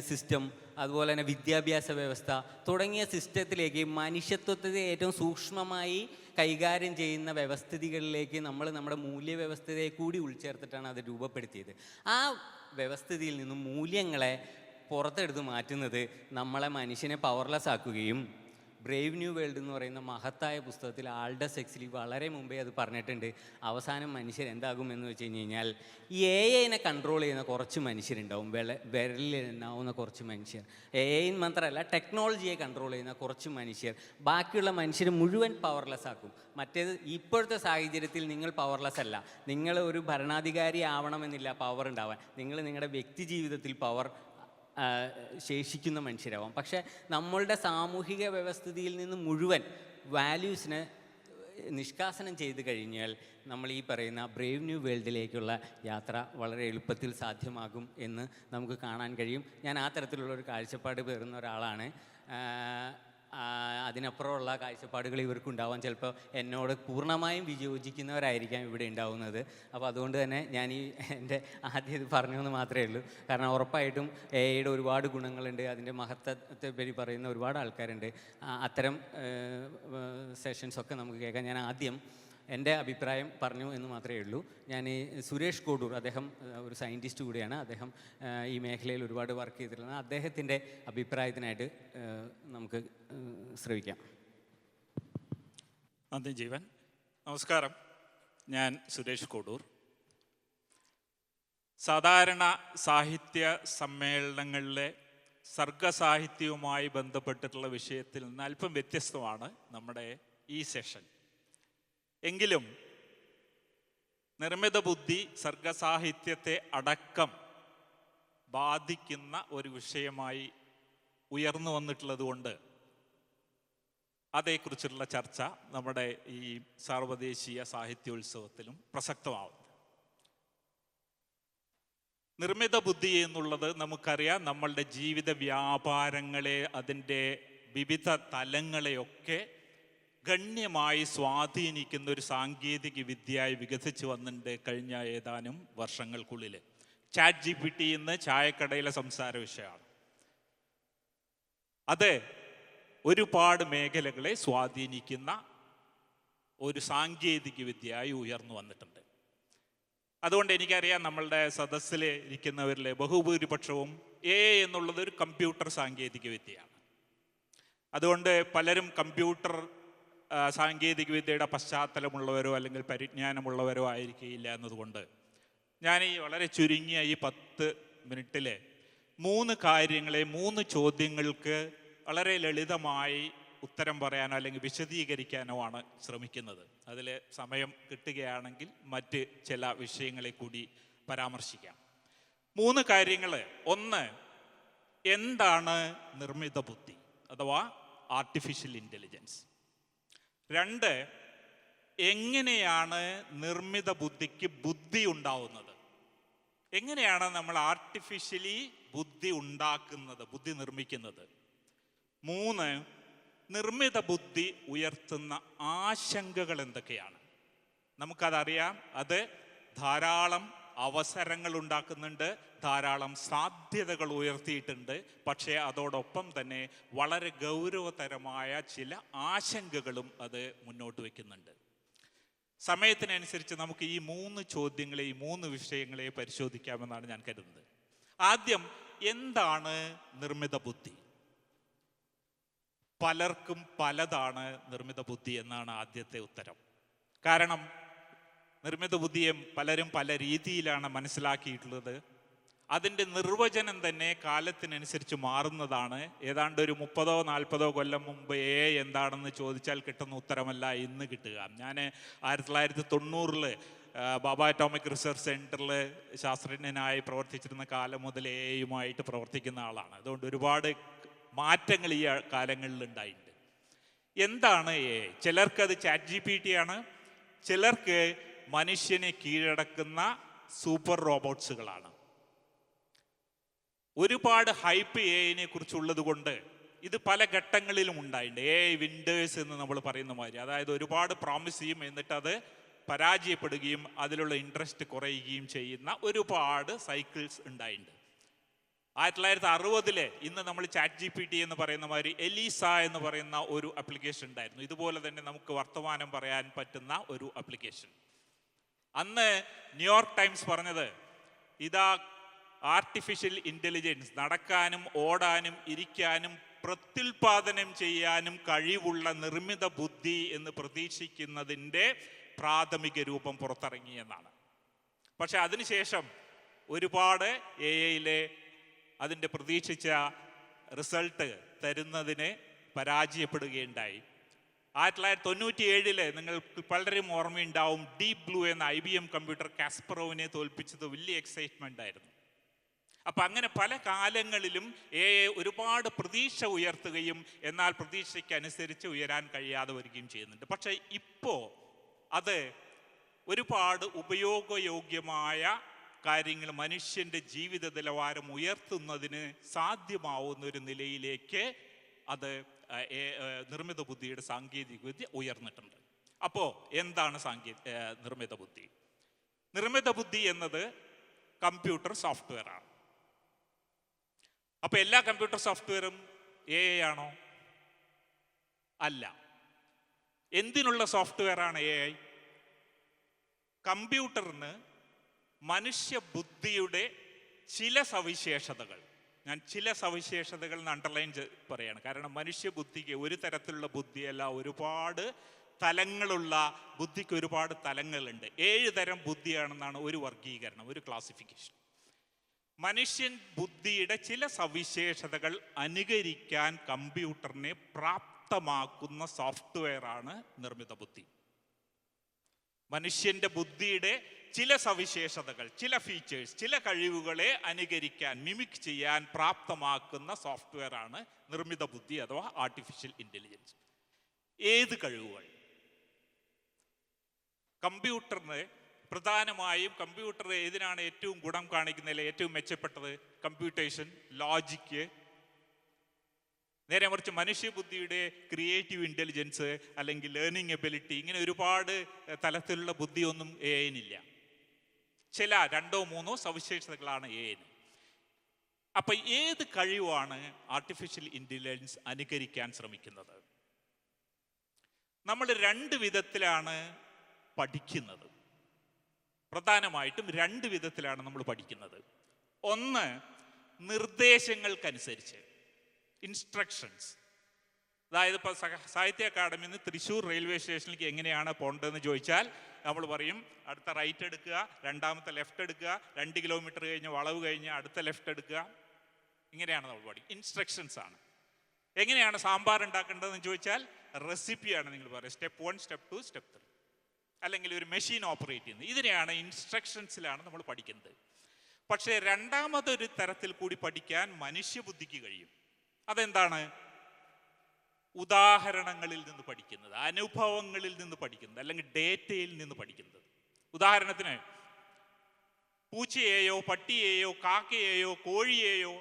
സിസ്റ്റം, അതുപോലെ തന്നെ വിദ്യാഭ്യാസ വ്യവസ്ഥ തുടങ്ങിയ സിസ്റ്റത്തിലേക്ക് മനുഷ്യത്വത്തെ ഏറ്റവും സൂക്ഷ്മമായി കൈകാര്യം ചെയ്യുന്ന വ്യവസ്ഥിതികളിലേക്ക് നമ്മൾ നമ്മുടെ മൂല്യവ്യവസ്ഥയെ കൂടി ഉൾച്ചേർത്തിട്ടാണ് അത് രൂപപ്പെടുത്തിയത്. ആ വ്യവസ്ഥിതിയിൽ നിന്നും മൂല്യങ്ങളെ പുറത്തെടുത്ത് മാറ്റുന്നത് മനുഷ്യനെ പവർലെസ് ആക്കുകയും ബ്രേവ് ന്യൂ വേൾഡ് എന്ന് പറയുന്ന മഹത്തായ പുസ്തകത്തിൽ ആൾഡസ് എക്സ്ലി വളരെ മുമ്പേ അത് പറഞ്ഞിട്ടുണ്ട്. അവസാനം മനുഷ്യർ എന്താകുമെന്ന് വെച്ച് കഴിഞ്ഞാൽ ഈ AI കൺട്രോൾ ചെയ്യുന്ന കുറച്ച് മനുഷ്യരുണ്ടാവും, വിരലിലെണ്ണാവുന്ന കുറച്ച് മനുഷ്യർ. AI മാത്രമല്ല, ടെക്നോളജിയെ കൺട്രോൾ ചെയ്യുന്ന കുറച്ച് മനുഷ്യർ. ബാക്കിയുള്ള മനുഷ്യർ മുഴുവൻ പവർലെസ് ആക്കും. മറ്റേത് ഇപ്പോഴത്തെ സാഹചര്യത്തിൽ നിങ്ങൾ പവർലെസ് അല്ല. നിങ്ങൾ ഒരു ഭരണാധികാരി ആവണമെന്നില്ല പവർ ഉണ്ടാവാൻ. നിങ്ങൾ നിങ്ങളുടെ വ്യക്തി ജീവിതത്തിൽ പവർ ശേഷിക്കുന്ന മനുഷ്യരാവാം. പക്ഷേ നമ്മളുടെ സാമൂഹിക വ്യവസ്ഥിതിയിൽ നിന്ന് മുഴുവൻ വാല്യൂസിനെ നിഷ്കാസനം ചെയ്ത് കഴിഞ്ഞാൽ നമ്മൾ ഈ പറയുന്ന ബ്രേവ് ന്യൂ വേൾഡിലേക്കുള്ള യാത്ര വളരെ എളുപ്പത്തിൽ സാധ്യമാകും എന്ന് നമുക്ക് കാണാൻ കഴിയും. ഞാൻ ആ തരത്തിലുള്ളൊരു കാഴ്ചപ്പാട് പേറുന്ന ഒരാളാണ്. അതിനപ്പുറമുള്ള കാഴ്ചപ്പാടുകൾ ഇവർക്കുണ്ടാവാൻ ചിലപ്പോൾ എന്നോട് പൂർണ്ണമായും വിയോജിക്കുന്നവരായിരിക്കാം ഇവിടെ ഉണ്ടാവുന്നത്. അപ്പോൾ അതുകൊണ്ട് തന്നെ ഞാൻ എൻ്റെ ആദ്യം ഇത് പറഞ്ഞു എന്ന് മാത്രമേ ഉള്ളൂ. കാരണം ഉറപ്പായിട്ടും എയുടെ ഒരുപാട് ഗുണങ്ങളുണ്ട്, അതിൻ്റെ മഹത്വത്തെ പറ്റി പറയുന്ന ഒരുപാട് ആൾക്കാരുണ്ട്. അത്തരം സെഷൻസൊക്കെ നമുക്ക് കേൾക്കാം. ഞാൻ ആദ്യം എൻ്റെ അഭിപ്രായം പറഞ്ഞു എന്ന് മാത്രമേ ഉള്ളൂ. ഞാൻ സുരേഷ് കോഡൂർ, അദ്ദേഹം ഒരു സയൻറ്റിസ്റ്റ് കൂടിയാണ്, അദ്ദേഹം ഈ മേഖലയിൽ ഒരുപാട് വർക്ക് ചെയ്തിട്ടുള്ള അദ്ദേഹത്തിൻ്റെ അഭിപ്രായത്തിനായിട്ട് നമുക്ക് ശ്രവിക്കാം. നന്ദി ജീവൻ. നമസ്കാരം, ഞാൻ സുരേഷ് കോഡൂർ. സാധാരണ സാഹിത്യ സമ്മേളനങ്ങളിലെ സർഗസാഹിത്യവുമായി ബന്ധപ്പെട്ടിട്ടുള്ള വിഷയത്തിൽ നിന്ന് അല്പം വ്യത്യസ്തമാണ് നമ്മുടെ ഈ സെഷൻ. എങ്കിലും നിർമ്മിത ബുദ്ധി സർഗസാഹിത്യത്തെ അടക്കം ബാധിക്കുന്ന ഒരു വിഷയമായി ഉയർന്നു വന്നിട്ടുള്ളത് കൊണ്ട് അതേക്കുറിച്ചുള്ള ചർച്ച നമ്മുടെ ഈ സാർവദേശീയ സാഹിത്യോത്സവത്തിലും പ്രസക്തമാവുന്നു. നിർമ്മിത ബുദ്ധി എന്നുള്ളത് നമുക്കറിയാം, നമ്മളുടെ ജീവിത വ്യാപാരങ്ങളെ, അതിൻ്റെ വിവിധ തലങ്ങളെയൊക്കെ ഗണ്യമായി സ്വാധീനിക്കുന്ന ഒരു സാങ്കേതിക വിദ്യയായി വികസിച്ച് വന്നിട്ടുണ്ട് കഴിഞ്ഞ ഏതാനും വർഷങ്ങൾക്കുള്ളിൽ. ChatGPT ഇന്ന് ചായക്കടയിലെ സംസാര വിഷയമാണ്. അത് ഒരുപാട് മേഖലകളെ സ്വാധീനിക്കുന്ന ഒരു സാങ്കേതിക വിദ്യയായി ഉയർന്നു വന്നിട്ടുണ്ട്. അതുകൊണ്ട് എനിക്കറിയാം, നമ്മളുടെ സദസ്സിൽ ഇരിക്കുന്നവരിലെ ബഹുഭൂരിപക്ഷവും എന്നുള്ളത് ഒരു കമ്പ്യൂട്ടർ സാങ്കേതിക വിദ്യയാണ്. അതുകൊണ്ട് പലരും കമ്പ്യൂട്ടർ സാങ്കേതിക വിദ്യയുടെ പശ്ചാത്തലമുള്ളവരോ അല്ലെങ്കിൽ പരിജ്ഞാനമുള്ളവരോ ആയിരിക്കില്ല എന്നതുകൊണ്ട് ഞാൻ ഈ വളരെ ചുരുങ്ങിയ ഈ 10 മിനിറ്റിൽ 3 കാര്യങ്ങളെ 3 ചോദ്യങ്ങൾക്ക് വളരെ ലളിതമായി ഉത്തരം പറയാനോ അല്ലെങ്കിൽ വിശദീകരിക്കാനോ ആണ് ശ്രമിക്കുന്നത്. അതിൽ സമയം കിട്ടുകയാണെങ്കിൽ മറ്റ് ചില വിഷയങ്ങളെ കൂടി പരാമർശിക്കാം. 3 കാര്യങ്ങൾ. 1, എന്താണ് നിർമ്മിത ബുദ്ധി അഥവാ ആർട്ടിഫിഷ്യൽ ഇൻ്റലിജൻസ്? 2, എങ്ങനെയാണ് നിർമ്മിത ബുദ്ധിക്ക് ബുദ്ധി ഉണ്ടാവുന്നത്? എങ്ങനെയാണ് നമ്മൾ ആർട്ടിഫിഷ്യലി ബുദ്ധി ഉണ്ടാക്കുന്നത്, ബുദ്ധി നിർമ്മിക്കുന്നത്? 3, നിർമ്മിത ബുദ്ധി ഉയർത്തുന്ന ആശങ്കകൾ എന്തൊക്കെയാണ്? നമുക്കതറിയാം, അത് ധാരാളം അവസരങ്ങൾ ഉണ്ടാക്കുന്നുണ്ട്, ധാരാളം സാധ്യതകൾ ഉയർത്തിയിട്ടുണ്ട്. പക്ഷേ അതോടൊപ്പം തന്നെ വളരെ ഗൗരവതരമായ ചില ആശങ്കകളും അത് മുന്നോട്ട് വയ്ക്കുന്നുണ്ട്. സമയത്തിനനുസരിച്ച് നമുക്ക് ഈ 3 ചോദ്യങ്ങളെ, ഈ 3 വിഷയങ്ങളെ പരിശോധിക്കാമെന്നാണ് ഞാൻ കരുതുന്നത്. ആദ്യം, എന്താണ് നിർമ്മിത ബുദ്ധി? പലർക്കും പലതാണ് നിർമ്മിത ബുദ്ധി എന്നാണ് ആദ്യത്തെ ഉത്തരം. കാരണം നിർമ്മിത ബുദ്ധിയെ പലരും പല രീതിയിലാണ് മനസ്സിലാക്കിയിട്ടുള്ളത്. അതിൻ്റെ നിർവചനം തന്നെ കാലത്തിനനുസരിച്ച് മാറുന്നതാണ്. ഏതാണ്ട് ഒരു 30-40 കൊല്ലം മുമ്പ് എന്താണെന്ന് ചോദിച്ചാൽ കിട്ടുന്ന ഉത്തരമല്ല ഇന്ന് കിട്ടുക. ഞാൻ 1990 ബാബ അറ്റോമിക് റിസർച്ച് സെൻറ്ററിൽ ശാസ്ത്രജ്ഞനായി പ്രവർത്തിച്ചിരുന്ന കാലം മുതൽ എയുമായിട്ട് പ്രവർത്തിക്കുന്ന ആളാണ്. അതുകൊണ്ട് ഒരുപാട് മാറ്റങ്ങൾ ഈ കാലങ്ങളിൽ ഉണ്ടായിട്ടുണ്ട്. എന്താണ് ചിലർക്കത് ChatGPT ആണ്, ചിലർക്ക് മനുഷ്യനെ കീഴടക്കുന്ന സൂപ്പർ റോബോട്ട്സുകളാണ്. ഒരുപാട് ഹൈപ്പ് എനെ കുറിച്ചുള്ളത് കൊണ്ട് ഇത് പല ഘട്ടങ്ങളിലും ഉണ്ടായിട്ടുണ്ട്. വിൻഡേഴ്സ് എന്ന് നമ്മൾ പറയുന്ന മാതിരി, അതായത് ഒരുപാട് പ്രോമിസ് ചെയ്യും, എന്നിട്ട് അത് പരാജയപ്പെടുകയും അതിലുള്ള ഇൻട്രസ്റ്റ് കുറയുകയും ചെയ്യുന്ന ഒരുപാട് സൈക്കിൾസ് ഉണ്ടായിട്ടുണ്ട്. 1960 ഇന്ന് നമ്മൾ ChatGPT എന്ന് പറയുന്ന മാതിരി എലീസ എന്ന് പറയുന്ന ഒരു ആപ്ലിക്കേഷൻ ഉണ്ടായിരുന്നു. ഇതുപോലെ തന്നെ നമുക്ക് വർത്തമാനം പറയാൻ പറ്റുന്ന ഒരു ആപ്ലിക്കേഷൻ. അന്ന് ന്യൂയോർക്ക് ടൈംസ് പറഞ്ഞത്, ഇതാ ആർട്ടിഫിഷ്യൽ ഇൻ്റലിജൻസ് നടക്കാനും ഓടാനും ഇരിക്കാനും പ്രത്യുൽപാദനം ചെയ്യാനും കഴിവുള്ള നിർമ്മിത ബുദ്ധി എന്ന് പ്രതീക്ഷിക്കുന്നതിൻ്റെ പ്രാഥമിക രൂപം പുറത്തിറങ്ങി എന്നാണ്. പക്ഷെ അതിനുശേഷം ഒരുപാട് എഐയിലെ അതിൻ്റെ പ്രതീക്ഷിച്ച റിസൾട്ട് തരുന്നതിന് പരാജയപ്പെടുകയുണ്ടായി. 1997 നിങ്ങൾക്ക് പലരും ഓർമ്മയുണ്ടാവും, ഡീപ് ബ്ലൂ എന്ന IBM കമ്പ്യൂട്ടർ കാസ്പറോവിനെ തോൽപ്പിച്ചത് വലിയ എക്സൈറ്റ്മെൻ്റ് ആയിരുന്നു. അപ്പം അങ്ങനെ പല കാലങ്ങളിലും ഒരുപാട് പ്രതീക്ഷ ഉയർത്തുകയും എന്നാൽ പ്രതീക്ഷയ്ക്കനുസരിച്ച് ഉയരാൻ കഴിയാതെ വരികയും ചെയ്യുന്നുണ്ട്. പക്ഷേ ഇപ്പോൾ അത് ഒരുപാട് ഉപയോഗയോഗ്യമായ കാര്യങ്ങൾ മനുഷ്യൻ്റെ ജീവിത നിലവാരം ഉയർത്തുന്നതിന് സാധ്യമാവുന്ന ഒരു നിലയിലേക്ക് അത് നിർമ്മിത ബുദ്ധിയുടെ സാങ്കേതിക വിദ്യ ഉയർന്നിട്ടുണ്ട്. അപ്പോൾ എന്താണ് നിർമ്മിത ബുദ്ധി? നിർമ്മിത ബുദ്ധി എന്നത് കമ്പ്യൂട്ടർ സോഫ്റ്റ്വെയർ ആണ്. അപ്പോൾ എല്ലാ കമ്പ്യൂട്ടർ സോഫ്റ്റ്വെയറും AI ആണോ? അല്ല. എന്തിനുള്ള സോഫ്റ്റ്വെയർ ആണ് AI? കമ്പ്യൂട്ടറിന് മനുഷ്യ ബുദ്ധിയുടെ ചില സവിശേഷതകൾ, ഞാൻ ചില സവിശേഷതകൾ അണ്ടർലൈൻ പറയാണ്. കാരണം മനുഷ്യ ബുദ്ധിക്ക് ഒരു തരത്തിലുള്ള ബുദ്ധിയല്ല, ഒരുപാട് തലങ്ങളുള്ള ബുദ്ധിക്ക് ഒരുപാട് തലങ്ങളുണ്ട്. 7 തരം ബുദ്ധിയാണെന്നാണ് ഒരു വർഗീകരണം, ഒരു ക്ലാസിഫിക്കേഷൻ. മനുഷ്യൻ ബുദ്ധിയുടെ ചില സവിശേഷതകൾ അനുകരിക്കാൻ കമ്പ്യൂട്ടറിനെ പ്രാപ്തമാക്കുന്ന സോഫ്റ്റ്വെയർ ആണ് നിർമ്മിത ബുദ്ധി. മനുഷ്യന്റെ ബുദ്ധിയുടെ ചില സവിശേഷതകൾ, ചില ഫീച്ചേഴ്സ്, ചില കഴിവുകളെ അനുകരിക്കാൻ, മിമിക് ചെയ്യാൻ പ്രാപ്തമാക്കുന്ന സോഫ്റ്റ്വെയർ ആണ് നിർമ്മിത ബുദ്ധി അഥവാ ആർട്ടിഫിഷ്യൽ ഇന്റലിജൻസ്. ഏത് കഴിവുകൾ? കമ്പ്യൂട്ടറിന് പ്രധാനമായും കമ്പ്യൂട്ടർ ഏതിനാണ് ഏറ്റവും ഗുണം കാണിക്കുന്നതിൽ ഏറ്റവും മെച്ചപ്പെട്ടത്? Computation, logic. നേരെ മറിച്ച് മനുഷ്യബുദ്ധിയുടെ ക്രിയേറ്റീവ് ഇൻ്റലിജൻസ് അല്ലെങ്കിൽ ലേണിംഗ് എബിലിറ്റി, ഇങ്ങനെ ഒരുപാട് തലത്തിലുള്ള ബുദ്ധിയൊന്നും AI-നില്ല. ചില 2-3 സവിശേഷതകളാണ് AI-ന്. അപ്പൊ ഏത് കഴിവാണ് ആർട്ടിഫിഷ്യൽ ഇന്റലിജൻസ് അനുകരിക്കാൻ ശ്രമിക്കുന്നത്? നമ്മൾ 2 വിധത്തിലാണ് പഠിക്കുന്നത്. പ്രധാനമായിട്ടും 2 വിധത്തിലാണ് നമ്മൾ പഠിക്കുന്നത്. ഒന്ന്, നിർദ്ദേശങ്ങൾക്കനുസരിച്ച്, ഇൻസ്ട്രക്ഷൻസ്. അതായത് ഇപ്പോൾ സാഹിത്യ അക്കാദമിയിൽ നിന്ന് തൃശ്ശൂർ റെയിൽവേ സ്റ്റേഷനിലേക്ക് എങ്ങനെയാണ് പോകേണ്ടതെന്ന് ചോദിച്ചാൽ നമ്മൾ പറയും അടുത്ത റൈറ്റ് എടുക്കുക, രണ്ടാമത്തെ ലെഫ്റ്റ് എടുക്കുക, 2 കിലോമീറ്റർ കഴിഞ്ഞ് വളവ് കഴിഞ്ഞ് അടുത്ത ലെഫ്റ്റ് എടുക്കുക. ഇങ്ങനെയാണ് നമ്മൾ പഠിക്കും. ഇൻസ്ട്രക്ഷൻസ് ആണ്. എങ്ങനെയാണ് സാമ്പാർ ഉണ്ടാക്കേണ്ടതെന്ന് ചോദിച്ചാൽ റെസിപ്പിയാണ് നിങ്ങൾ പറയുക. Step 1, step 2, step 3. അല്ലെങ്കിൽ ഒരു മെഷീൻ ഓപ്പറേറ്റ് ചെയ്യുന്നത്. ഇതിനെയാണ് ഇൻസ്ട്രക്ഷൻസിലാണ് നമ്മൾ പഠിക്കുന്നത്. പക്ഷേ രണ്ടാമതൊരു തരത്തിൽ കൂടി പഠിക്കാൻ മനുഷ്യബുദ്ധിക്ക് കഴിയും. അതെന്താണ്? ഉദാഹരണങ്ങളിൽ നിന്ന് പഠിക്കുന്നത്, അനുഭവങ്ങളിൽ നിന്ന് പഠിക്കുന്നത്, അല്ലെങ്കിൽ ഡേറ്റയിൽ നിന്ന് പഠിക്കുന്നത്. ഉദാഹരണത്തിന് പൂച്ചയെയോ പട്ടിയെയോ കാക്കയെയോ കോഴിയെയോ,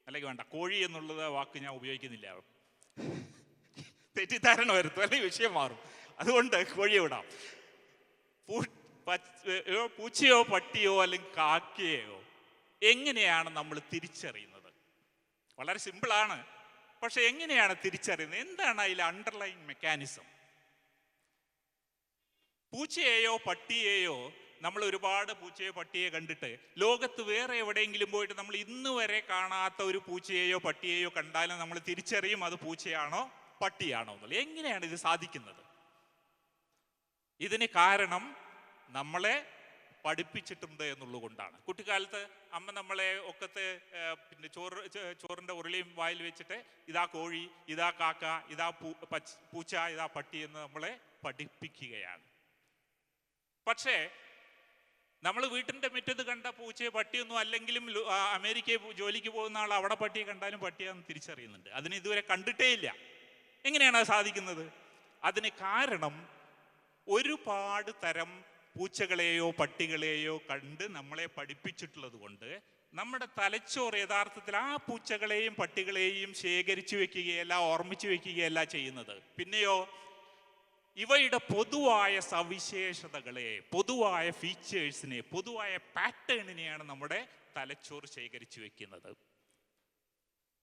അല്ലെങ്കിൽ വേണ്ട, കോഴി എന്നുള്ളത് വാക്ക് ഞാൻ ഉപയോഗിക്കുന്നില്ല, തെറ്റിദ്ധാരണ വരുത്തും, അല്ലെങ്കിൽ വിഷയം മാറും. അതുകൊണ്ട് കോഴിയെ വിടാം. പൂച്ചയോ പട്ടിയോ അല്ലെങ്കിൽ കാക്കയെയോ എങ്ങനെയാണ് നമ്മൾ തിരിച്ചറിയുന്നത്? വളരെ സിമ്പിളാണ്. പക്ഷെ എങ്ങനെയാണ് തിരിച്ചറിയുന്നത്? എന്താണ് അതിലെ അണ്ടർലൈൻ മെക്കാനിസം? പൂച്ചയെയോ പട്ടിയെയോ നമ്മൾ ഒരുപാട് പൂച്ചയോ പട്ടിയെ കണ്ടിട്ട് ലോകത്ത് വേറെ എവിടെയെങ്കിലും പോയിട്ട് നമ്മൾ ഇന്ന് വരെ കാണാത്ത ഒരു പൂച്ചയെയോ പട്ടിയെയോ കണ്ടാലും നമ്മൾ തിരിച്ചറിയും അത് പൂച്ചയാണോ പട്ടിയാണോ എന്നുള്ളത്. എങ്ങനെയാണ് ഇത് സാധിക്കുന്നത്? ഇതിന് കാരണം നമ്മളെ പഠിപ്പിച്ചിട്ടുണ്ട് എന്നുള്ളത് കൊണ്ടാണ്. കുട്ടിക്കാലത്ത് അമ്മ നമ്മളെ ഒക്കത്ത് പിന്നെ ചോറിൻ്റെ ഉരുളിയും വായിൽ വെച്ചിട്ട് ഇതാ കോഴി, ഇതാ കാക്ക, ഇതാ പൂച്ച, ഇതാ പട്ടി എന്ന് നമ്മളെ പഠിപ്പിക്കുകയാണ്. പക്ഷേ നമ്മൾ വീട്ടിൻ്റെ മുറ്റത്ത് കണ്ട പൂച്ചയെ പട്ടിയൊന്നും അല്ലെങ്കിലും അമേരിക്കയിൽ ജോലിക്ക് പോകുന്ന ആൾ അവിടെ പട്ടിയെ കണ്ടാലും പട്ടിയാന്ന് തിരിച്ചറിയുന്നുണ്ട്. അതിന് ഇതുവരെ കണ്ടിട്ടേ ഇല്ല. എങ്ങനെയാണ് അത് സാധിക്കുന്നത്? അതിന് കാരണം ഒരുപാട് തരം പൂച്ചകളെയോ പട്ടികളെയോ കണ്ട് നമ്മളെ പഠിപ്പിച്ചിട്ടുള്ളത് കൊണ്ട് നമ്മുടെ തലച്ചോറ് യഥാർത്ഥത്തിൽ ആ പൂച്ചകളെയും പട്ടികളെയും ശേഖരിച്ചു വെക്കുകയല്ല, ഓർമ്മിച്ചു വെക്കുകയല്ല ചെയ്യുന്നത്. പിന്നെയോ ഇവയുടെ പൊതുവായ സവിശേഷതകളെ, പൊതുവായ ഫീച്ചേഴ്സിനെ, പൊതുവായ പാറ്റേണിനെയാണ് നമ്മുടെ തലച്ചോറ് ശേഖരിച്ചു വെക്കുന്നത്.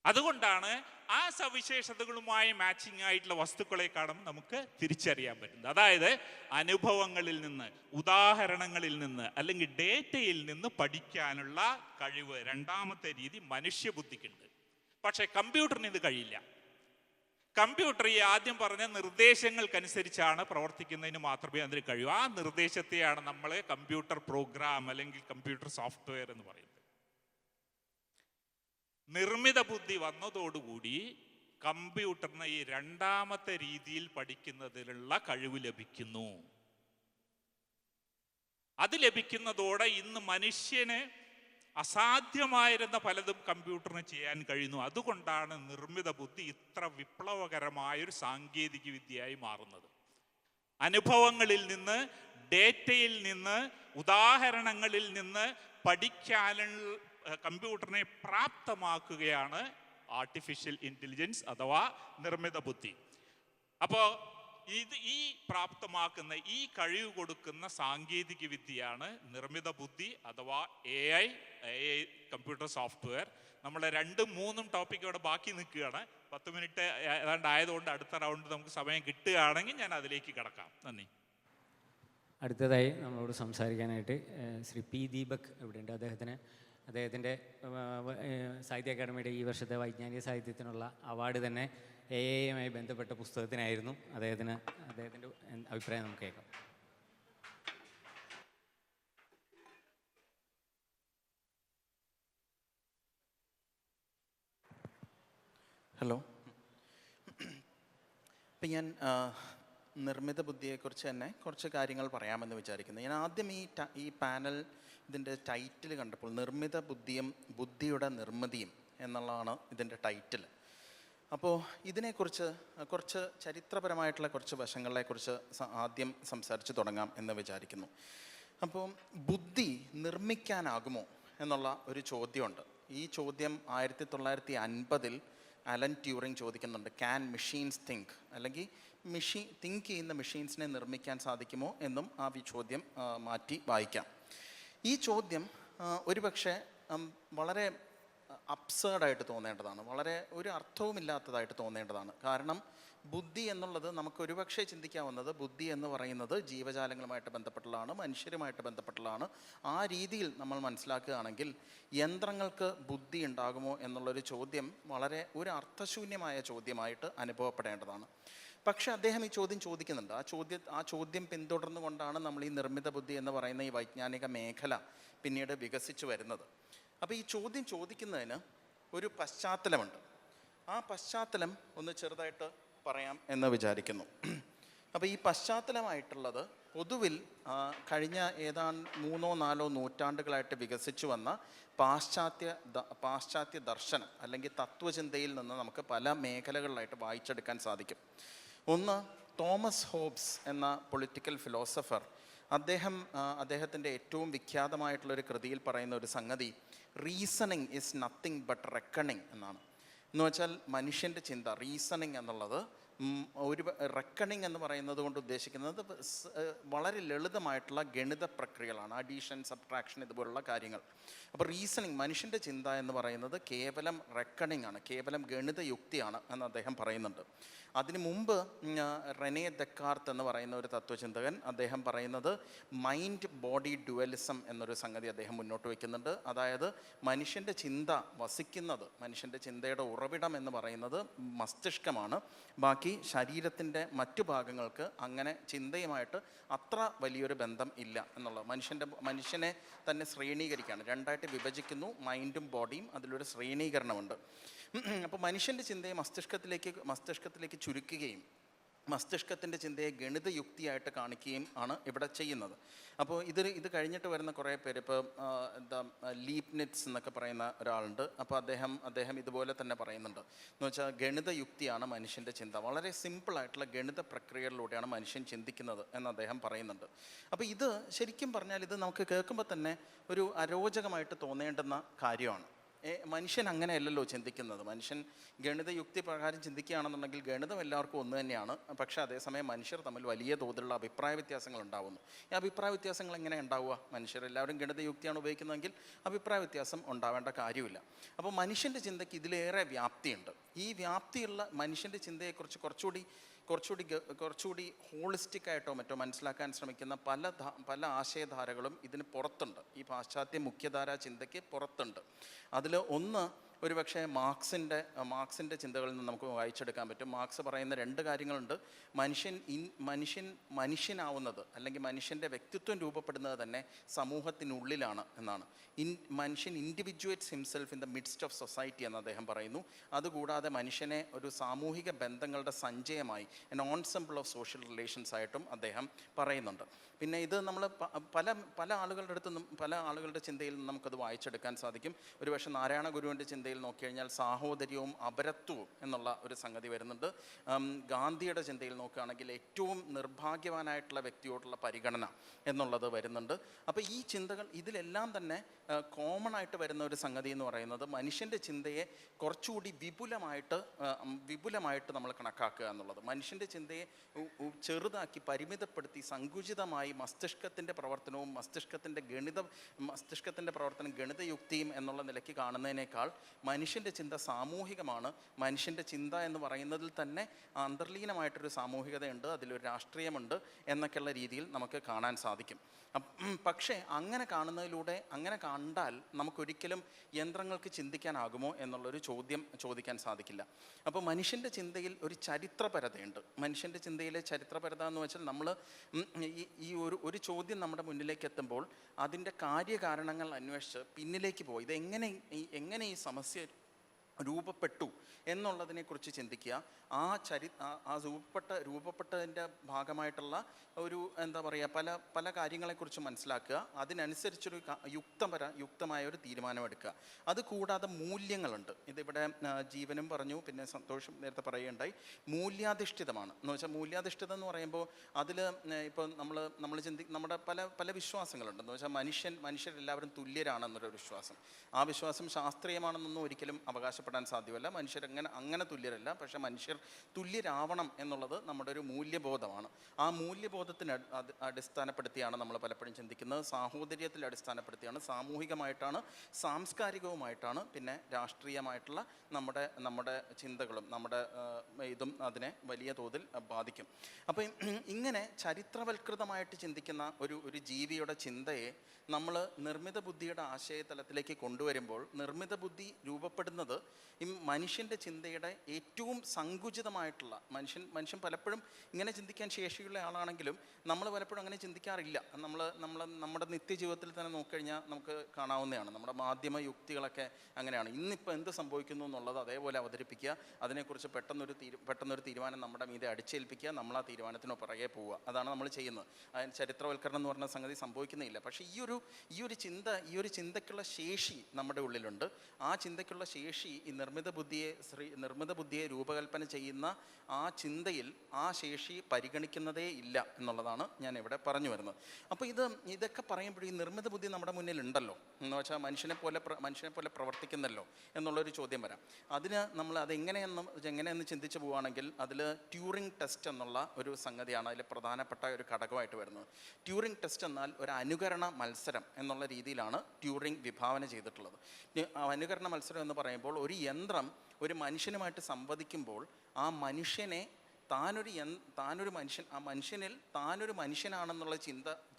അതുകൊണ്ടാണ് ആ സവിശേഷതകളുമായി മാച്ചിങ് ആയിട്ടുള്ള വസ്തുക്കളെ കാണുമ്പോൾ നമുക്ക് തിരിച്ചറിയാൻ പറ്റുന്നത്. അതായത് അനുഭവങ്ങളിൽ നിന്ന്, ഉദാഹരണങ്ങളിൽ നിന്ന്, അല്ലെങ്കിൽ ഡേറ്റയിൽ നിന്ന് പഠിക്കാനുള്ള കഴിവ് രണ്ടാമത്തെ രീതി മനുഷ്യബുദ്ധിക്കുണ്ട്. പക്ഷെ കമ്പ്യൂട്ടറിന് ഇത് കഴിയില്ല. കമ്പ്യൂട്ടർ ഈ ആദ്യം പറഞ്ഞ നിർദ്ദേശങ്ങൾക്കനുസരിച്ചാണ് പ്രവർത്തിക്കുന്നതിന് മാത്രമേ അതിന് കഴിയൂ. ആ നിർദ്ദേശത്തെയാണ് നമ്മൾ കമ്പ്യൂട്ടർ പ്രോഗ്രാം അല്ലെങ്കിൽ കമ്പ്യൂട്ടർ സോഫ്റ്റ്വെയർ എന്ന് പറയുന്നത്. നിർമ്മിത ബുദ്ധി വന്നതോടുകൂടി കമ്പ്യൂട്ടറിന് ഈ രണ്ടാമത്തെ രീതിയിൽ പഠിക്കുന്നതിലുള്ള കഴിവ് ലഭിക്കുന്നു. അത് ലഭിക്കുന്നതോടെ ഇന്ന് മനുഷ്യന് അസാധ്യമായിരുന്ന പലതും കമ്പ്യൂട്ടറിന് ചെയ്യാൻ കഴിയുന്നു. അതുകൊണ്ടാണ് നിർമ്മിത ബുദ്ധി ഇത്ര വിപ്ലവകരമായൊരു സാങ്കേതിക വിദ്യയായി മാറുന്നത്. അനുഭവങ്ങളിൽ നിന്ന്, ഡേറ്റയിൽ നിന്ന്, ഉദാഹരണങ്ങളിൽ നിന്ന് പഠിക്കാനുള്ള കമ്പ്യൂട്ടറിനെ പ്രാപ്തമാക്കുകയാണ് ആർട്ടിഫിഷ്യൽ ഇൻ്റലിജൻസ് അഥവാ നിർമ്മിത ബുദ്ധി. അപ്പോൾ ഈ പ്രാപ്തമാക്കുന്ന, ഈ കഴിവ് കൊടുക്കുന്ന സാങ്കേതിക വിദ്യയാണ് നിർമ്മിത ബുദ്ധി അഥവാ AI കമ്പ്യൂട്ടർ സോഫ്റ്റ്വെയർ. നമ്മളെ 2-3 ടോപ്പിക് ഇവിടെ ബാക്കി നിൽക്കുകയാണ്. 10 മിനിറ്റ് ഏതാണ്ട് ആയതുകൊണ്ട് അടുത്ത റൗണ്ട് നമുക്ക് സമയം കിട്ടുകയാണെങ്കിൽ ഞാൻ അതിലേക്ക് കിടക്കാം. നന്ദി. അടുത്തതായി നമ്മളോട് സംസാരിക്കാനായിട്ട് ശ്രീ പി ദീപക് ഇവിടെയുണ്ട്. അദ്ദേഹത്തിൻ്റെ സാഹിത്യ അക്കാദമിയുടെ ഈ വർഷത്തെ വൈജ്ഞാനിക സാഹിത്യത്തിനുള്ള അവാർഡ് തന്നെ AI ബന്ധപ്പെട്ട പുസ്തകത്തിനായിരുന്നു. അദ്ദേഹത്തിൻ്റെ അഭിപ്രായം നമുക്ക് കേൾക്കാം. ഹലോ. ഇപ്പം ഞാൻ നിർമ്മിത ബുദ്ധിയെക്കുറിച്ച് തന്നെ കുറച്ച് കാര്യങ്ങൾ പറയാമെന്ന് വിചാരിക്കുന്നു. ഞാൻ ആദ്യം ഈ പാനൽ ഇതിൻ്റെ ടൈറ്റിൽ കണ്ടപ്പോൾ നിർമ്മിത ബുദ്ധിയും ബുദ്ധിയുടെ നിർമ്മിതിയും എന്നുള്ളതാണ് ഇതിൻ്റെ ടൈറ്റിൽ. അപ്പോൾ ഇതിനെക്കുറിച്ച് കുറച്ച് ചരിത്രപരമായിട്ടുള്ള കുറച്ച് വശങ്ങളെക്കുറിച്ച് ആദ്യം സംസാരിച്ച് തുടങ്ങാം എന്ന് വിചാരിക്കുന്നു. അപ്പോൾ ബുദ്ധി നിർമ്മിക്കാനാകുമോ എന്നുള്ള ഒരു ചോദ്യമുണ്ട്. ഈ ചോദ്യം 1950 അലൻ ട്യൂറിങ് ചോദിക്കുന്നുണ്ട്. ക്യാൻ മെഷീൻസ് തിങ്ക്, അല്ലെങ്കിൽ തിങ്ക് ചെയ്യുന്ന മെഷീൻസിനെ നിർമ്മിക്കാൻ സാധിക്കുമോ എന്നും ആ ചോദ്യം മാറ്റി വായിക്കാം. ഈ ചോദ്യം ഒരുപക്ഷെ വളരെ അബ്സേർഡായിട്ട് തോന്നേണ്ടതാണ്, വളരെ ഒരു അർത്ഥവുമില്ലാത്തതായിട്ട് തോന്നേണ്ടതാണ്. കാരണം ബുദ്ധി എന്നുള്ളത് നമുക്ക് ഒരുപക്ഷെ ചിന്തിക്കാവുന്നത്, ബുദ്ധി എന്ന് പറയുന്നത് ജീവജാലങ്ങളുമായിട്ട് ബന്ധപ്പെട്ടുള്ളതാണ്, മനുഷ്യരുമായിട്ട് ബന്ധപ്പെട്ടുള്ളതാണ്. ആ രീതിയിൽ നമ്മൾ മനസ്സിലാക്കുകയാണെങ്കിൽ യന്ത്രങ്ങൾക്ക് ബുദ്ധി ഉണ്ടാകുമോ എന്നുള്ളൊരു ചോദ്യം വളരെ ഒരു അർത്ഥശൂന്യമായ ചോദ്യമായിട്ട് അനുഭവപ്പെടേണ്ടതാണ്. പക്ഷെ അദ്ദേഹം ഈ ചോദ്യം ചോദിക്കുന്നുണ്ട്. ആ ചോദ്യം പിന്തുടർന്നുകൊണ്ടാണ് നമ്മൾ ഈ നിർമ്മിത ബുദ്ധി എന്ന് പറയുന്ന ഈ വൈജ്ഞാനിക മേഖല പിന്നീട് വികസിച്ചു വരുന്നത്. അപ്പോൾ ഈ ചോദ്യം ചോദിക്കുന്നതിന് ഒരു പശ്ചാത്തലമുണ്ട്. ആ പശ്ചാത്തലം ഒന്ന് ചെറുതായിട്ട് പറയാം എന്ന് വിചാരിക്കുന്നു. അപ്പോൾ ഈ പശ്ചാത്തലമായിട്ടുള്ളത് പൊതുവിൽ കഴിഞ്ഞ ഏതാണ്ട് 3-4 നൂറ്റാണ്ടുകളായിട്ട് വികസിച്ചു വന്ന പാശ്ചാത്യ ദർശനം അല്ലെങ്കിൽ തത്വചിന്തയിൽ നിന്ന് നമുക്ക് പല മേഖലകളിലായിട്ട് വായിച്ചെടുക്കാൻ സാധിക്കും. ഒന്ന്, തോമസ് ഹോബ്സ് എന്ന പൊളിറ്റിക്കൽ ഫിലോസഫർ, അദ്ദേഹത്തിൻ്റെ ഏറ്റവും വിഖ്യാതമായിട്ടുള്ളൊരു കൃതിയിൽ പറയുന്ന ഒരു സംഗതി reasoning is nothing but reckoning എന്നാണ്. എന്ന് വെച്ചാൽ മനുഷ്യൻ്റെ ചിന്ത, റീസണിങ് എന്നുള്ളത് ഒരു റെക്കണിങ് എന്ന് പറയുന്നത് കൊണ്ട് ഉദ്ദേശിക്കുന്നത് വളരെ ലളിതമായിട്ടുള്ള ഗണിത പ്രക്രിയകളാണ്, അഡീഷൻ, സബ്ട്രാക്ഷൻ, ഇതുപോലുള്ള കാര്യങ്ങൾ. അപ്പോൾ റീസണിങ്, മനുഷ്യൻ്റെ ചിന്ത എന്ന് പറയുന്നത് കേവലം റെക്കണിങ് ആണ്, കേവലം ഗണിത യുക്തിയാണ് എന്ന് അദ്ദേഹം പറയുന്നുണ്ട്. അതിനു മുമ്പ് റെനെ ദെക്കാർത്ത് എന്ന് പറയുന്ന ഒരു തത്വചിന്തകൻ, അദ്ദേഹം പറയുന്നത് മൈൻഡ് ബോഡി ഡ്യുവലിസം എന്നൊരു സംഗതി അദ്ദേഹം മുന്നോട്ട് വയ്ക്കുന്നുണ്ട്. അതായത് മനുഷ്യൻ്റെ ചിന്ത വസിക്കുന്നത്, മനുഷ്യൻ്റെ ചിന്തയുടെ ഉറവിടം എന്ന് പറയുന്നത് മസ്തിഷ്കമാണ്. ബാക്കി ശരീരത്തിൻ്റെ മറ്റു ഭാഗങ്ങൾക്ക് അങ്ങനെ ചിന്തയുമായിട്ട് അത്ര വലിയൊരു ബന്ധം ഇല്ല എന്നുള്ളത്. മനുഷ്യനെ തന്നെ ശ്രേണീകരിക്കുകയാണ്, രണ്ടായിട്ട് വിഭജിക്കുന്നു, മൈൻഡും ബോഡിയും, അതിലൊരു ശ്രേണീകരണമുണ്ട്. അപ്പോൾ മനുഷ്യൻ്റെ ചിന്തയെ മസ്തിഷ്കത്തിലേക്ക് ചുരുക്കുകയും മസ്തിഷ്കത്തിൻ്റെ ചിന്തയെ ഗണിതയുക്തിയായിട്ട് കാണിക്കുകയും ആണ് ഇവിടെ ചെയ്യുന്നത്. അപ്പോൾ ഇത് കഴിഞ്ഞിട്ട് വരുന്ന കുറേ പേര്, ഇപ്പോൾ ലീപ്നിറ്റ്സ് എന്നൊക്കെ പറയുന്ന ഒരാളുണ്ട്. അപ്പോൾ അദ്ദേഹം ഇതുപോലെ തന്നെ പറയുന്നുണ്ട്. എന്ന് വെച്ചാൽ ഗണിതയുക്തിയാണ് മനുഷ്യൻ്റെ ചിന്ത, വളരെ സിമ്പിളായിട്ടുള്ള ഗണിത പ്രക്രിയകളിലൂടെയാണ് മനുഷ്യൻ ചിന്തിക്കുന്നത് എന്ന് അദ്ദേഹം പറയുന്നുണ്ട്. അപ്പോൾ ഇത് ശരിക്കും പറഞ്ഞാൽ ഇത് നമുക്ക് കേൾക്കുമ്പോൾ തന്നെ ഒരു അരോചകമായിട്ട് തോന്നേണ്ടുന്ന കാര്യമാണ്. മനുഷ്യൻ അങ്ങനെയല്ലല്ലോ ചിന്തിക്കുന്നത്. മനുഷ്യൻ ഗണിതയുക്തി പ്രകാരം ചിന്തിക്കുകയാണെന്നുണ്ടെങ്കിൽ ഗണിതം എല്ലാവർക്കും ഒന്ന് തന്നെയാണ്. പക്ഷേ അതേസമയം മനുഷ്യർ തമ്മിൽ വലിയ തോതിലുള്ള അഭിപ്രായ വ്യത്യാസങ്ങൾ ഉണ്ടാകുന്നു. ഈ അഭിപ്രായ വ്യത്യാസങ്ങൾ എങ്ങനെ ഉണ്ടാവുക? മനുഷ്യരെല്ലാവരും ഗണിതയുക്തിയാണ് ഉപയോഗിക്കുന്നതെങ്കിൽ അഭിപ്രായ വ്യത്യാസം ഉണ്ടാവേണ്ട കാര്യമില്ല. അപ്പോൾ മനുഷ്യൻ്റെ ചിന്തയ്ക്ക് ഇതിലേറെ വ്യാപ്തിയുണ്ട്. ഈ വ്യാപ്തിയുള്ള മനുഷ്യൻ്റെ ചിന്തയെക്കുറിച്ച് കുറച്ചുകൂടി ഹോളിസ്റ്റിക് ആയിട്ടോ മറ്റോ മനസ്സിലാക്കാൻ ശ്രമിക്കുന്ന പല ആശയധാരകളും ഇതിന് പുറത്തുണ്ട്. ഈ പാശ്ചാത്യ മുഖ്യധാരാ ചിന്തയ്ക്ക് പുറത്തുണ്ട്. അതിൽ ഒന്ന് ഒരുപക്ഷെ മാർക്സിൻ്റെ ചിന്തകളിൽ നിന്ന് നമുക്ക് വായിച്ചെടുക്കാൻ പറ്റും. മാർക്സ് പറയുന്ന 2 കാര്യങ്ങളുണ്ട്. മനുഷ്യനാവുന്നത് അല്ലെങ്കിൽ മനുഷ്യൻ്റെ വ്യക്തിത്വം രൂപപ്പെടുന്നത് തന്നെ സമൂഹത്തിനുള്ളിലാണ് എന്നാണ്. മനുഷ്യൻ individuates himself in the midst of society എന്ന് അദ്ദേഹം പറയുന്നു. അതുകൂടാതെ മനുഷ്യനെ ഒരു സാമൂഹിക ബന്ധങ്ങളുടെ സഞ്ചയമായി, an ensemble of social relations ആയിട്ടും അദ്ദേഹം പറയുന്നുണ്ട്. പിന്നെ ഇത് നമ്മൾ പല ആളുകളുടെ ചിന്തയിൽ നിന്ന് നമുക്കത് വായിച്ചെടുക്കാൻ സാധിക്കും. ഒരുപക്ഷെ നാരായണ ഗുരുവിൻ്റെ ചിന്തയിൽ ചിന്തയിൽ നോക്കിക്കഴിഞ്ഞാൽ സാഹോദര്യവും അപരത്വവും എന്നുള്ള ഒരു സംഗതി വരുന്നുണ്ട്. ഗാന്ധിയുടെ ചിന്തയിൽ നോക്കുകയാണെങ്കിൽ ഏറ്റവും നിർഭാഗ്യവാനായിട്ടുള്ള വ്യക്തിയോടുള്ള പരിഗണന എന്നുള്ളത് വരുന്നുണ്ട്. അപ്പോൾ ഈ ചിന്തകൾ ഇതിലെല്ലാം തന്നെ കോമൺ ആയിട്ട് വരുന്ന ഒരു സംഗതി എന്ന് പറയുന്നത് മനുഷ്യൻ്റെ ചിന്തയെ കുറച്ചുകൂടി വിപുലമായിട്ട് നമ്മൾ കണക്കാക്കുക എന്നുള്ളത്. മനുഷ്യൻ്റെ ചിന്തയെ ചെറുതാക്കി പരിമിതപ്പെടുത്തി സങ്കുചിതമായി മസ്തിഷ്കത്തിൻ്റെ പ്രവർത്തനവും മസ്തിഷ്കത്തിൻ്റെ പ്രവർത്തനം ഗണിതയുക്തിയും എന്നുള്ള നിലയ്ക്ക് കാണുന്നതിനേക്കാൾ മനുഷ്യൻ്റെ ചിന്ത സാമൂഹികമാണ്. മനുഷ്യൻ്റെ ചിന്ത എന്ന് പറയുന്നതിൽ തന്നെ അന്തർലീനമായിട്ടൊരു സാമൂഹികതയുണ്ട്, അതിലൊരു രാഷ്ട്രീയമുണ്ട് എന്നൊക്കെയുള്ള രീതിയിൽ നമുക്ക് കാണാൻ സാധിക്കും. പക്ഷേ അങ്ങനെ കാണുന്നതിലൂടെ, അങ്ങനെ കണ്ടാൽ നമുക്കൊരിക്കലും യന്ത്രങ്ങൾക്ക് ചിന്തിക്കാനാകുമോ എന്നുള്ളൊരു ചോദ്യം ചോദിക്കാൻ സാധിക്കില്ല. അപ്പോൾ മനുഷ്യൻ്റെ ചിന്തയിൽ ഒരു ചരിത്രപരതയുണ്ട്. മനുഷ്യൻ്റെ ചിന്തയിലെ ചരിത്രപരത എന്ന് വെച്ചാൽ നമ്മൾ ഈ ഒരു ചോദ്യം നമ്മുടെ മുന്നിലേക്ക് എത്തുമ്പോൾ അതിൻ്റെ കാര്യകാരണങ്ങൾ അന്വേഷിച്ച് പിന്നിലേക്ക് പോയി ഇതെങ്ങനെ ഈ സമസ്യ രൂപപ്പെട്ടു എന്നുള്ളതിനെക്കുറിച്ച് ചിന്തിക്കുക. ആ രൂപപ്പെട്ടതിൻ്റെ ഭാഗമായിട്ടുള്ള ഒരു എന്താ പറയുക പല കാര്യങ്ങളെക്കുറിച്ച് മനസ്സിലാക്കുക. അതിനനുസരിച്ചൊരു യുക്തമായ ഒരു തീരുമാനമെടുക്കുക. അതുകൂടാതെ മൂല്യങ്ങളുണ്ട്. ഇതിവിടെ ജീവനും പറഞ്ഞു, പിന്നെ സന്തോഷം നേരത്തെ പറയുകയുണ്ടായി. മൂല്യാധിഷ്ഠിതമാണ് എന്ന് വെച്ചാൽ മൂല്യാധിഷ്ഠിതം എന്ന് പറയുമ്പോൾ അതിൽ ഇപ്പോൾ നമ്മൾ നമ്മുടെ പല വിശ്വാസങ്ങളുണ്ട്. എന്ന് വെച്ചാൽ മനുഷ്യരെല്ലാവരും തുല്യരാണെന്നൊരു വിശ്വാസം. ആ വിശ്വാസം ശാസ്ത്രീയമാണെന്നൊന്നും ഒരിക്കലും അവകാശപ്പെടാൻ സാധ്യമല്ല. അങ്ങനെ തുല്യരല്ല. പക്ഷേ മനുഷ്യർ തുല്യരാവണം എന്നുള്ളത് നമ്മുടെ ഒരു മൂല്യബോധമാണ്. ആ മൂല്യബോധത്തിന് അടിസ്ഥാനപ്പെടുത്തിയാണ് നമ്മൾ പലപ്പോഴും ചിന്തിക്കുന്നത്. സാഹോദര്യത്തിൽ അടിസ്ഥാനപ്പെടുത്തിയാണ്, സാമൂഹികമായിട്ടാണ്, സാംസ്കാരികവുമായിട്ടാണ്, പിന്നെ രാഷ്ട്രീയമായിട്ടുള്ള നമ്മുടെ ചിന്തകളും നമ്മുടെ ഇതും അതിനെ വലിയ തോതിൽ ബാധിക്കും. അപ്പം ഇങ്ങനെ ചരിത്രവൽകൃതമായിട്ട് ചിന്തിക്കുന്ന ഒരു ജീവിയുടെ ചിന്തയെ നമ്മൾ നിർമ്മിത ബുദ്ധിയുടെ ആശയതലത്തിലേക്ക് കൊണ്ടുവരുമ്പോൾ നിർമ്മിത ബുദ്ധി രൂപപ്പെടുന്നത് ഈ മനുഷ്യൻ്റെ ചിന്തയുടെ ഏറ്റവും സങ്കുചിതമായിട്ടുള്ള മനുഷ്യൻ പലപ്പോഴും ഇങ്ങനെ ചിന്തിക്കാൻ ശേഷിയുള്ള ആളാണെങ്കിലും നമ്മൾ പലപ്പോഴും അങ്ങനെ ചിന്തിക്കാറില്ല. നമ്മുടെ നിത്യജീവിതത്തിൽ തന്നെ നോക്കിക്കഴിഞ്ഞാൽ നമുക്ക് കാണാവുന്നതാണ്. നമ്മുടെ മാധ്യമ യുക്തികളൊക്കെ അങ്ങനെയാണ്. ഇന്നിപ്പോൾ എന്ത് സംഭവിക്കുന്നു എന്നുള്ളത് അതേപോലെ അവതരിപ്പിക്കുക, അതിനെക്കുറിച്ച് പെട്ടെന്നൊരു തീരുമാനം നമ്മുടെ മീതെ അടിച്ചേൽപ്പിക്കുക, നമ്മൾ ആ തീരുമാനത്തിന് പുറകെ പോവുക. അതാണ് നമ്മൾ ചെയ്യുന്നത്. അതിന് ചരിത്രവൽക്കരണം എന്ന് പറഞ്ഞ സംഗതി സംഭവിക്കുന്നില്ല. പക്ഷേ ഈ ഒരു ചിന്തയ്ക്കുള്ള ശേഷി നമ്മുടെ ഉള്ളിലുണ്ട്. ആ ചിന്തയ്ക്കുള്ള ശേഷി ഈ നിർമ്മിത ബുദ്ധിയെ രൂപകൽപ്പന ചെയ്യുന്ന ആ ചിന്തയിൽ ആ ശേഷി പരിഗണിക്കുന്നതേ ഇല്ല എന്നുള്ളതാണ് ഞാൻ ഇവിടെ പറഞ്ഞു വരുന്നത്. അപ്പോൾ ഇതൊക്കെ പറയുമ്പോൾ ഈ നിർമ്മിത ബുദ്ധി നമ്മുടെ മുന്നിൽ ഉണ്ടല്ലോ എന്ന് വെച്ചാൽ മനുഷ്യനെ പോലെ പ്രവർത്തിക്കുന്നല്ലോ എന്നുള്ളൊരു ചോദ്യം വരാം. അതിന് നമ്മൾ എങ്ങനെയെന്ന് ചിന്തിച്ചു പോവുകയാണെങ്കിൽ അതിൽ ട്യൂറിംഗ് ടെസ്റ്റ് എന്നുള്ള ഒരു സംഗതിയാണ് അതിൽ പ്രധാനപ്പെട്ട ഒരു ഘടകമായിട്ട് വരുന്നത്. ട്യൂറിംഗ് ടെസ്റ്റ് എന്നാൽ ഒരു അനുകരണ മത്സരം എന്നുള്ള രീതിയിലാണ് ട്യൂറിംഗ് വിഭാവന ചെയ്തിട്ടുള്ളത്. അനുകരണ മത്സരം എന്ന് പറയുമ്പോൾ ഒരു യന്ത്രം ഒരു മനുഷ്യനുമായിട്ട് സംവദിക്കുമ്പോൾ ആ മനുഷ്യനെ മനുഷ്യനിൽ താനൊരു മനുഷ്യനാണെന്നുള്ള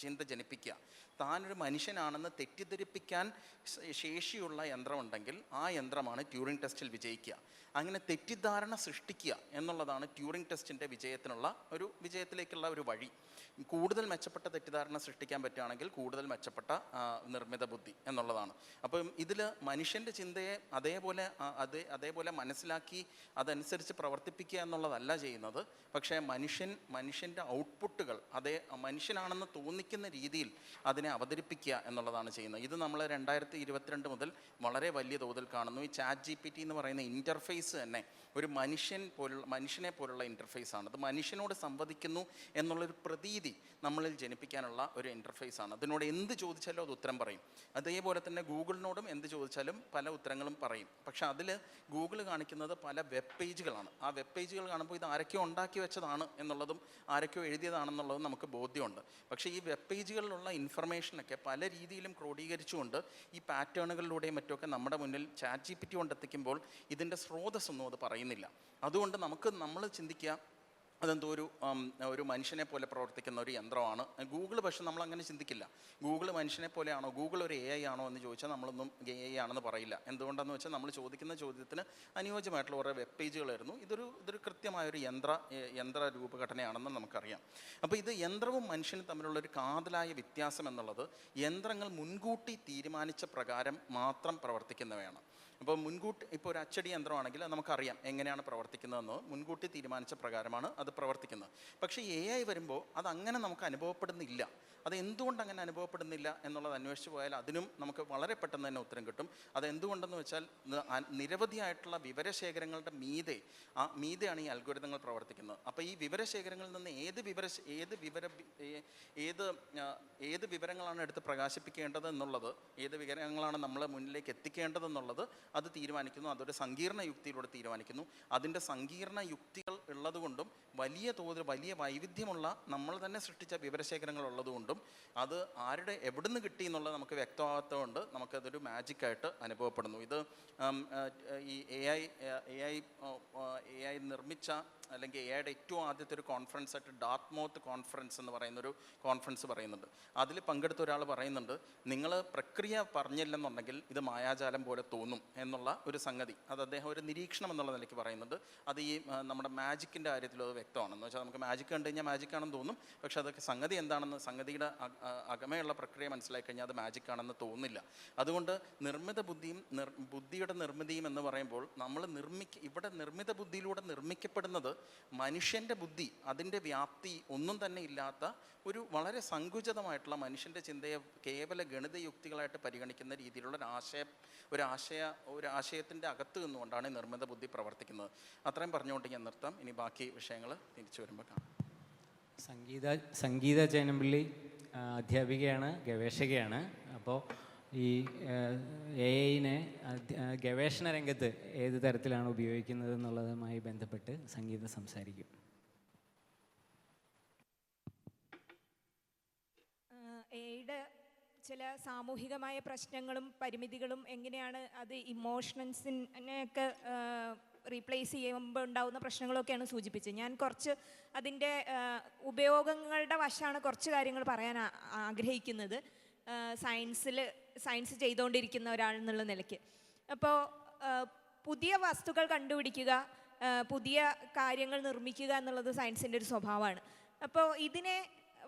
ചിന്ത ജനിപ്പിക്കുക, താനൊരു മനുഷ്യനാണെന്ന് തെറ്റിദ്ധരിപ്പിക്കാൻ ശേഷിയുള്ള യന്ത്രമുണ്ടെങ്കിൽ ആ യന്ത്രമാണ് ട്യൂറിംഗ് ടെസ്റ്റിൽ വിജയിക്കുക. അങ്ങനെ തെറ്റിദ്ധാരണ സൃഷ്ടിക്കുക എന്നുള്ളതാണ് ട്യൂറിംഗ് ടെസ്റ്റിൻ്റെ വിജയത്തിലേക്കുള്ള ഒരു വഴി. കൂടുതൽ മെച്ചപ്പെട്ട തെറ്റിദ്ധാരണ സൃഷ്ടിക്കാൻ പറ്റുകയാണെങ്കിൽ കൂടുതൽ മെച്ചപ്പെട്ട നിർമ്മിത ബുദ്ധി എന്നുള്ളതാണ്. അപ്പം ഇതിൽ മനുഷ്യൻ്റെ ചിന്തയെ അതേപോലെ മനസ്സിലാക്കി അതനുസരിച്ച് പ്രവർത്തിപ്പിക്കുക എന്നുള്ളതല്ല ചെയ്യുന്നത്. പക്ഷേ മനുഷ്യൻ്റെ ഔട്ട്പുട്ടുകൾ മനുഷ്യനാണെന്ന് തോന്നിക്കുന്ന രീതിയിൽ അതിനെ അവതരിപ്പിക്കുക എന്നുള്ളതാണ് ചെയ്യുന്നത്. ഇത് നമ്മൾ 2022 മുതൽ വളരെ വലിയ തോതിൽ കാണുന്നു. ഈ ChatGPT എന്ന് പറയുന്ന ഇൻ്റർഫേസ് തന്നെ ഒരു മനുഷ്യനെ പോലുള്ള ഇൻ്റർഫേസാണ്. അത് മനുഷ്യനോട് സംവദിക്കുന്നു എന്നുള്ളൊരു പ്രതീതി നമ്മളിൽ ജനിപ്പിക്കാനുള്ള ഒരു ഇൻ്റർഫേസാണ്. അതിനോട് എന്ത് ചോദിച്ചാലും അത് ഉത്തരം പറയും. അതേപോലെ തന്നെ ഗൂഗിളിനോടും എന്ത് ചോദിച്ചാലും പല ഉത്തരങ്ങളും പറയും. പക്ഷേ അതിൽ ഗൂഗിൾ കാണിക്കുന്നത് പല വെബ് പേജുകളാണ്. ആ വെബ് പേജുകൾ കാണുമ്പോൾ ഇത് ആരൊക്കെയോ ഉണ്ടാക്കി വെച്ചതാണ് എന്നുള്ളതും ആരൊക്കെയോ എഴുതിയതാണെന്നുള്ളതും നമുക്ക് ബോധ്യമുണ്ട്. പക്ഷേ ഈ വെബ് പേജുകളിലുള്ള ഇൻഫർമേഷനൊക്കെ പല രീതിയിലും ക്രോഡീകരിച്ചുകൊണ്ട് ഈ പാറ്റേണുകളിലൂടെയും മറ്റുമൊക്കെ നമ്മുടെ മുന്നിൽ ChatGPT കൊണ്ടെത്തിക്കുമ്പോൾ ഇതിൻ്റെ സ്രോതസ്സൊന്നും അത് പറയുന്നില്ല. അതുകൊണ്ട് നമ്മൾ ചിന്തിക്കുക അതെന്തോ ഒരു മനുഷ്യനെ പോലെ പ്രവർത്തിക്കുന്ന ഒരു യന്ത്രമാണ് ഗൂഗിൾ. പക്ഷെ നമ്മളങ്ങനെ ചിന്തിക്കില്ല. ഗൂഗിൾ മനുഷ്യനെ പോലെയാണോ, ഗൂഗിൾ ഒരു AI ആണോ എന്ന് ചോദിച്ചാൽ നമ്മളൊന്നും AI ആണെന്ന് പറയില്ല. എന്തുകൊണ്ടാണെന്ന് വെച്ചാൽ നമ്മൾ ചോദിക്കുന്ന ചോദ്യത്തിന് അനുയോജ്യമായിട്ടുള്ള കുറേ വെബ് പേജുകളായിരുന്നു. ഇതൊരു കൃത്യമായൊരു യന്ത്ര രൂപഘടനയാണെന്ന് നമുക്കറിയാം. അപ്പോൾ ഇത് യന്ത്രവും മനുഷ്യനും തമ്മിലുള്ളൊരു കാതലായ വ്യത്യാസം എന്നുള്ളത് യന്ത്രങ്ങൾ മുൻകൂട്ടി തീരുമാനിച്ച പ്രകാരം മാത്രം പ്രവർത്തിക്കുന്നവയാണ്. ഇപ്പോൾ മുൻകൂട്ടി ഇപ്പോൾ ഒരു അച്ചടി യന്ത്രമാണെങ്കിൽ അത് നമുക്കറിയാം എങ്ങനെയാണ് പ്രവർത്തിക്കുന്നതെന്ന് മുൻകൂട്ടി തീരുമാനിച്ച പ്രകാരമാണ് അത് പ്രവർത്തിക്കുന്നത്. പക്ഷേ AI വരുമ്പോൾ അതങ്ങനെ നമുക്ക് അനുഭവപ്പെടുന്നില്ല. അത് എന്തുകൊണ്ട് അങ്ങനെ അനുഭവപ്പെടുന്നില്ല എന്നുള്ളത് അന്വേഷിച്ച് പോയാൽ അതിനും നമുക്ക് വളരെ പെട്ടെന്ന് തന്നെ ഉത്തരം കിട്ടും. അതെന്തുകൊണ്ടെന്ന് വെച്ചാൽ നിരവധിയായിട്ടുള്ള വിവരശേഖരങ്ങളുടെ മീതെയാണ് ഈ അൽഗോരിതങ്ങൾ പ്രവർത്തിക്കുന്നത്. അപ്പോൾ ഈ വിവരശേഖരങ്ങളിൽ നിന്ന് ഏത് വിവരങ്ങളാണ് എടുത്ത് പ്രകാശിപ്പിക്കേണ്ടത് എന്നുള്ളത്, ഏത് വിവരങ്ങളാണ് നമ്മളെ മുന്നിലേക്ക് എത്തിക്കേണ്ടതെന്നുള്ളത് അത് തീരുമാനിക്കുന്നു. അതൊരു സങ്കീർണ്ണ യുക്തിയിലൂടെ തീരുമാനിക്കുന്നു. അതിൻ്റെ സങ്കീർണ്ണ യുക്തികൾ ഉള്ളതുകൊണ്ടും വലിയ തോതിൽ വലിയ വൈവിധ്യമുള്ള നമ്മൾ തന്നെ സൃഷ്ടിച്ച വിവരശേഖരങ്ങൾ ഉള്ളതുകൊണ്ടും അത് എവിടുന്ന് കിട്ടി എന്നുള്ളത് നമുക്ക് വ്യക്തമാകാത്തതുകൊണ്ട് നമുക്കതൊരു മാജിക്കായിട്ട് അനുഭവപ്പെടുന്നു. ഇത് ഈ AI നിർമ്മിച്ച അല്ലെങ്കിൽ എയുടെ ഏറ്റവും ആദ്യത്തെ ഒരു കോൺഫറൻസ് ആയിട്ട് ഡാർട്ട്മൗത്ത് കോൺഫറൻസ് എന്ന് പറയുന്നൊരു കോൺഫറൻസ് പറയുന്നുണ്ട്. അതിൽ പങ്കെടുത്ത ഒരാൾ പറയുന്നുണ്ട്, നിങ്ങൾ പ്രക്രിയ പറഞ്ഞില്ലെന്നുണ്ടെങ്കിൽ ഇത് മായാജാലം പോലെ തോന്നും എന്നുള്ള ഒരു സംഗതി. അത് അദ്ദേഹം ഒരു നിരീക്ഷണം എന്നുള്ള നിലയ്ക്ക് പറയുന്നുണ്ട്. അത് ഈ നമ്മുടെ മാജിക്കിൻ്റെ കാര്യത്തിൽ അത് വ്യക്തമാണെന്ന് വെച്ചാൽ നമുക്ക് മാജിക് കണ്ടു കഴിഞ്ഞാൽ മാജിക്കാണെന്ന് തോന്നും. പക്ഷെ അതൊക്കെ സംഗതി എന്താണെന്ന്, സംഗതിയുടെ അകമയുള്ള പ്രക്രിയ മനസ്സിലാക്കി കഴിഞ്ഞാൽ അത് മാജിക്കാണെന്ന് തോന്നില്ല. അതുകൊണ്ട് നിർമ്മിത ബുദ്ധിയുടെ നിർമ്മിതിയും എന്ന് പറയുമ്പോൾ നമ്മൾ ഇവിടെ നിർമ്മിത ബുദ്ധിയിലൂടെ നിർമ്മിക്കപ്പെടുന്നത് മനുഷ്യൻ്റെ ബുദ്ധി, അതിൻ്റെ വ്യാപ്തി ഒന്നും തന്നെ ഇല്ലാത്ത ഒരു വളരെ സങ്കുചിതമായിട്ടുള്ള മനുഷ്യൻ്റെ ചിന്തയെ കേവല ഗണിത യുക്തികളായിട്ട് പരിഗണിക്കുന്ന രീതിയിലുള്ള ഒരു ആശയത്തിൻ്റെ അകത്ത് നിന്നുകൊണ്ടാണ് നിർമ്മിത ബുദ്ധി പ്രവർത്തിക്കുന്നത്. അത്രയും പറഞ്ഞുകൊണ്ട് ഞാൻ നിർത്താം. ഇനി ബാക്കി വിഷയങ്ങൾ തിരിച്ചു വരുമ്പോൾ കാണാം. സംഗീത ചേനമ്പിള്ളി അധ്യാപികയാണ്, ഗവേഷകയാണ്. അപ്പോൾ ഈ AI-നെ ഗവേഷണ രംഗത്ത് ഏത് തരത്തിലാണ് ഉപയോഗിക്കുന്നത് എന്നുള്ളതുമായി ബന്ധപ്പെട്ട് സംഗീത സംസാരിക്കും. AI-യുടെ ചില സാമൂഹികമായ പ്രശ്നങ്ങളും പരിമിതികളും എങ്ങനെയാണ് അത് ഇമോഷൻസിനെയൊക്കെ റീപ്ലേസ് ചെയ്യുമ്പോൾ ഉണ്ടാകുന്ന പ്രശ്നങ്ങളൊക്കെയാണ് സൂചിപ്പിച്ചത്. ഞാൻ കുറച്ച് അതിൻ്റെ ഉപയോഗങ്ങളുടെ വശമാണ് കുറച്ച് കാര്യങ്ങൾ പറയാൻ ആഗ്രഹിക്കുന്നത്, സയൻസ് ചെയ്തുകൊണ്ടിരിക്കുന്ന ഒരാളെന്നുള്ള നിലയ്ക്ക്. അപ്പോൾ പുതിയ വസ്തുക്കൾ കണ്ടുപിടിക്കുക, പുതിയ കാര്യങ്ങൾ നിർമ്മിക്കുക എന്നുള്ളത് സയൻസിൻ്റെ ഒരു സ്വഭാവമാണ്. അപ്പോൾ ഇതിനെ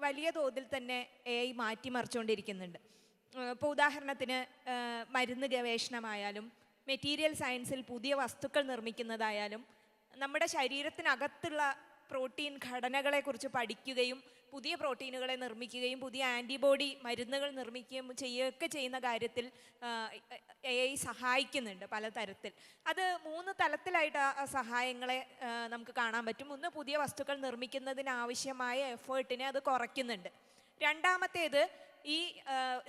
വലിയ തോതിൽ തന്നെ AI മാറ്റിമറിച്ചുകൊണ്ടിരിക്കുന്നുണ്ട്. ഇപ്പോൾ ഉദാഹരണത്തിന് മരുന്ന് ഗവേഷണമായാലും മെറ്റീരിയൽ സയൻസിൽ പുതിയ വസ്തുക്കൾ നിർമ്മിക്കുന്നതായാലും നമ്മുടെ ശരീരത്തിനകത്തുള്ള പ്രോട്ടീൻ ഘടനകളെക്കുറിച്ച് പഠിക്കുകയും പുതിയ പ്രോട്ടീനുകളെ നിർമ്മിക്കുകയും പുതിയ ആൻറ്റിബോഡി മരുന്നുകൾ നിർമ്മിക്കുകയും ചെയ്യുന്ന കാര്യത്തിൽ AI സഹായിക്കുന്നുണ്ട് പലതരത്തിൽ. അത് 3 തലത്തിലായിട്ട് ആ സഹായങ്ങളെ നമുക്ക് കാണാൻ പറ്റും. ഒന്ന്, പുതിയ വസ്തുക്കൾ നിർമ്മിക്കുന്നതിനാവശ്യമായ എഫേർട്ടിനെ അത് കുറയ്ക്കുന്നുണ്ട്. രണ്ടാമത്തേത്, ഈ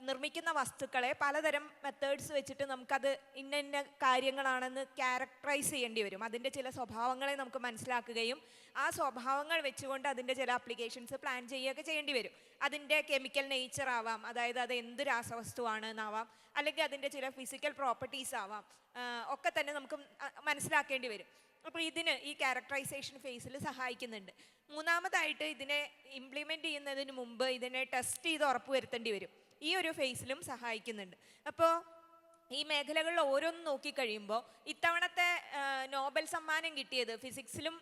നിർമ്മിക്കുന്ന വസ്തുക്കളെ പലതരം മെത്തേഡ്സ് വെച്ചിട്ട് നമുക്കത് ഇന്ന കാര്യങ്ങളാണെന്ന് ക്യാരക്ടറൈസ് ചെയ്യേണ്ടി വരും. അതിൻ്റെ ചില സ്വഭാവങ്ങളെ നമുക്ക് മനസ്സിലാക്കുകയും ആ സ്വഭാവങ്ങൾ വെച്ചുകൊണ്ട് അതിൻ്റെ ചില ആപ്ലിക്കേഷൻസ് പ്ലാൻ ചെയ്യുകയൊക്കെ ചെയ്യേണ്ടി വരും. അതിൻ്റെ കെമിക്കൽ നേച്ചർ ആവാം, അതായത് അത് എന്ത് രാസവസ്തുവാണ് എന്നാവാം, അല്ലെങ്കിൽ അതിൻ്റെ ചില ഫിസിക്കൽ പ്രോപ്പർട്ടീസ് ആവാം, ഒക്കെ തന്നെ നമുക്ക് മനസ്സിലാക്കേണ്ടി വരും. അപ്പോൾ ഇതിന് ഈ ക്യാരക്ടറൈസേഷൻ ഫേസിൽ സഹായിക്കുന്നുണ്ട്. മൂന്നാമതായിട്ട്, ഇതിനെ ഇംപ്ലിമെൻ്റ് ചെയ്യുന്നതിന് മുമ്പ് ഇതിനെ ടെസ്റ്റ് ചെയ്ത് ഉറപ്പുവരുത്തേണ്ടി വരും. ഈ ഒരു ഫേസിലും സഹായിക്കുന്നുണ്ട്. അപ്പോൾ ഈ മേഖലകളിൽ ഓരോന്നും നോക്കിക്കഴിയുമ്പോൾ ഇത്തവണത്തെ നോബൽ സമ്മാനം കിട്ടിയത് ഫിസിക്സിലും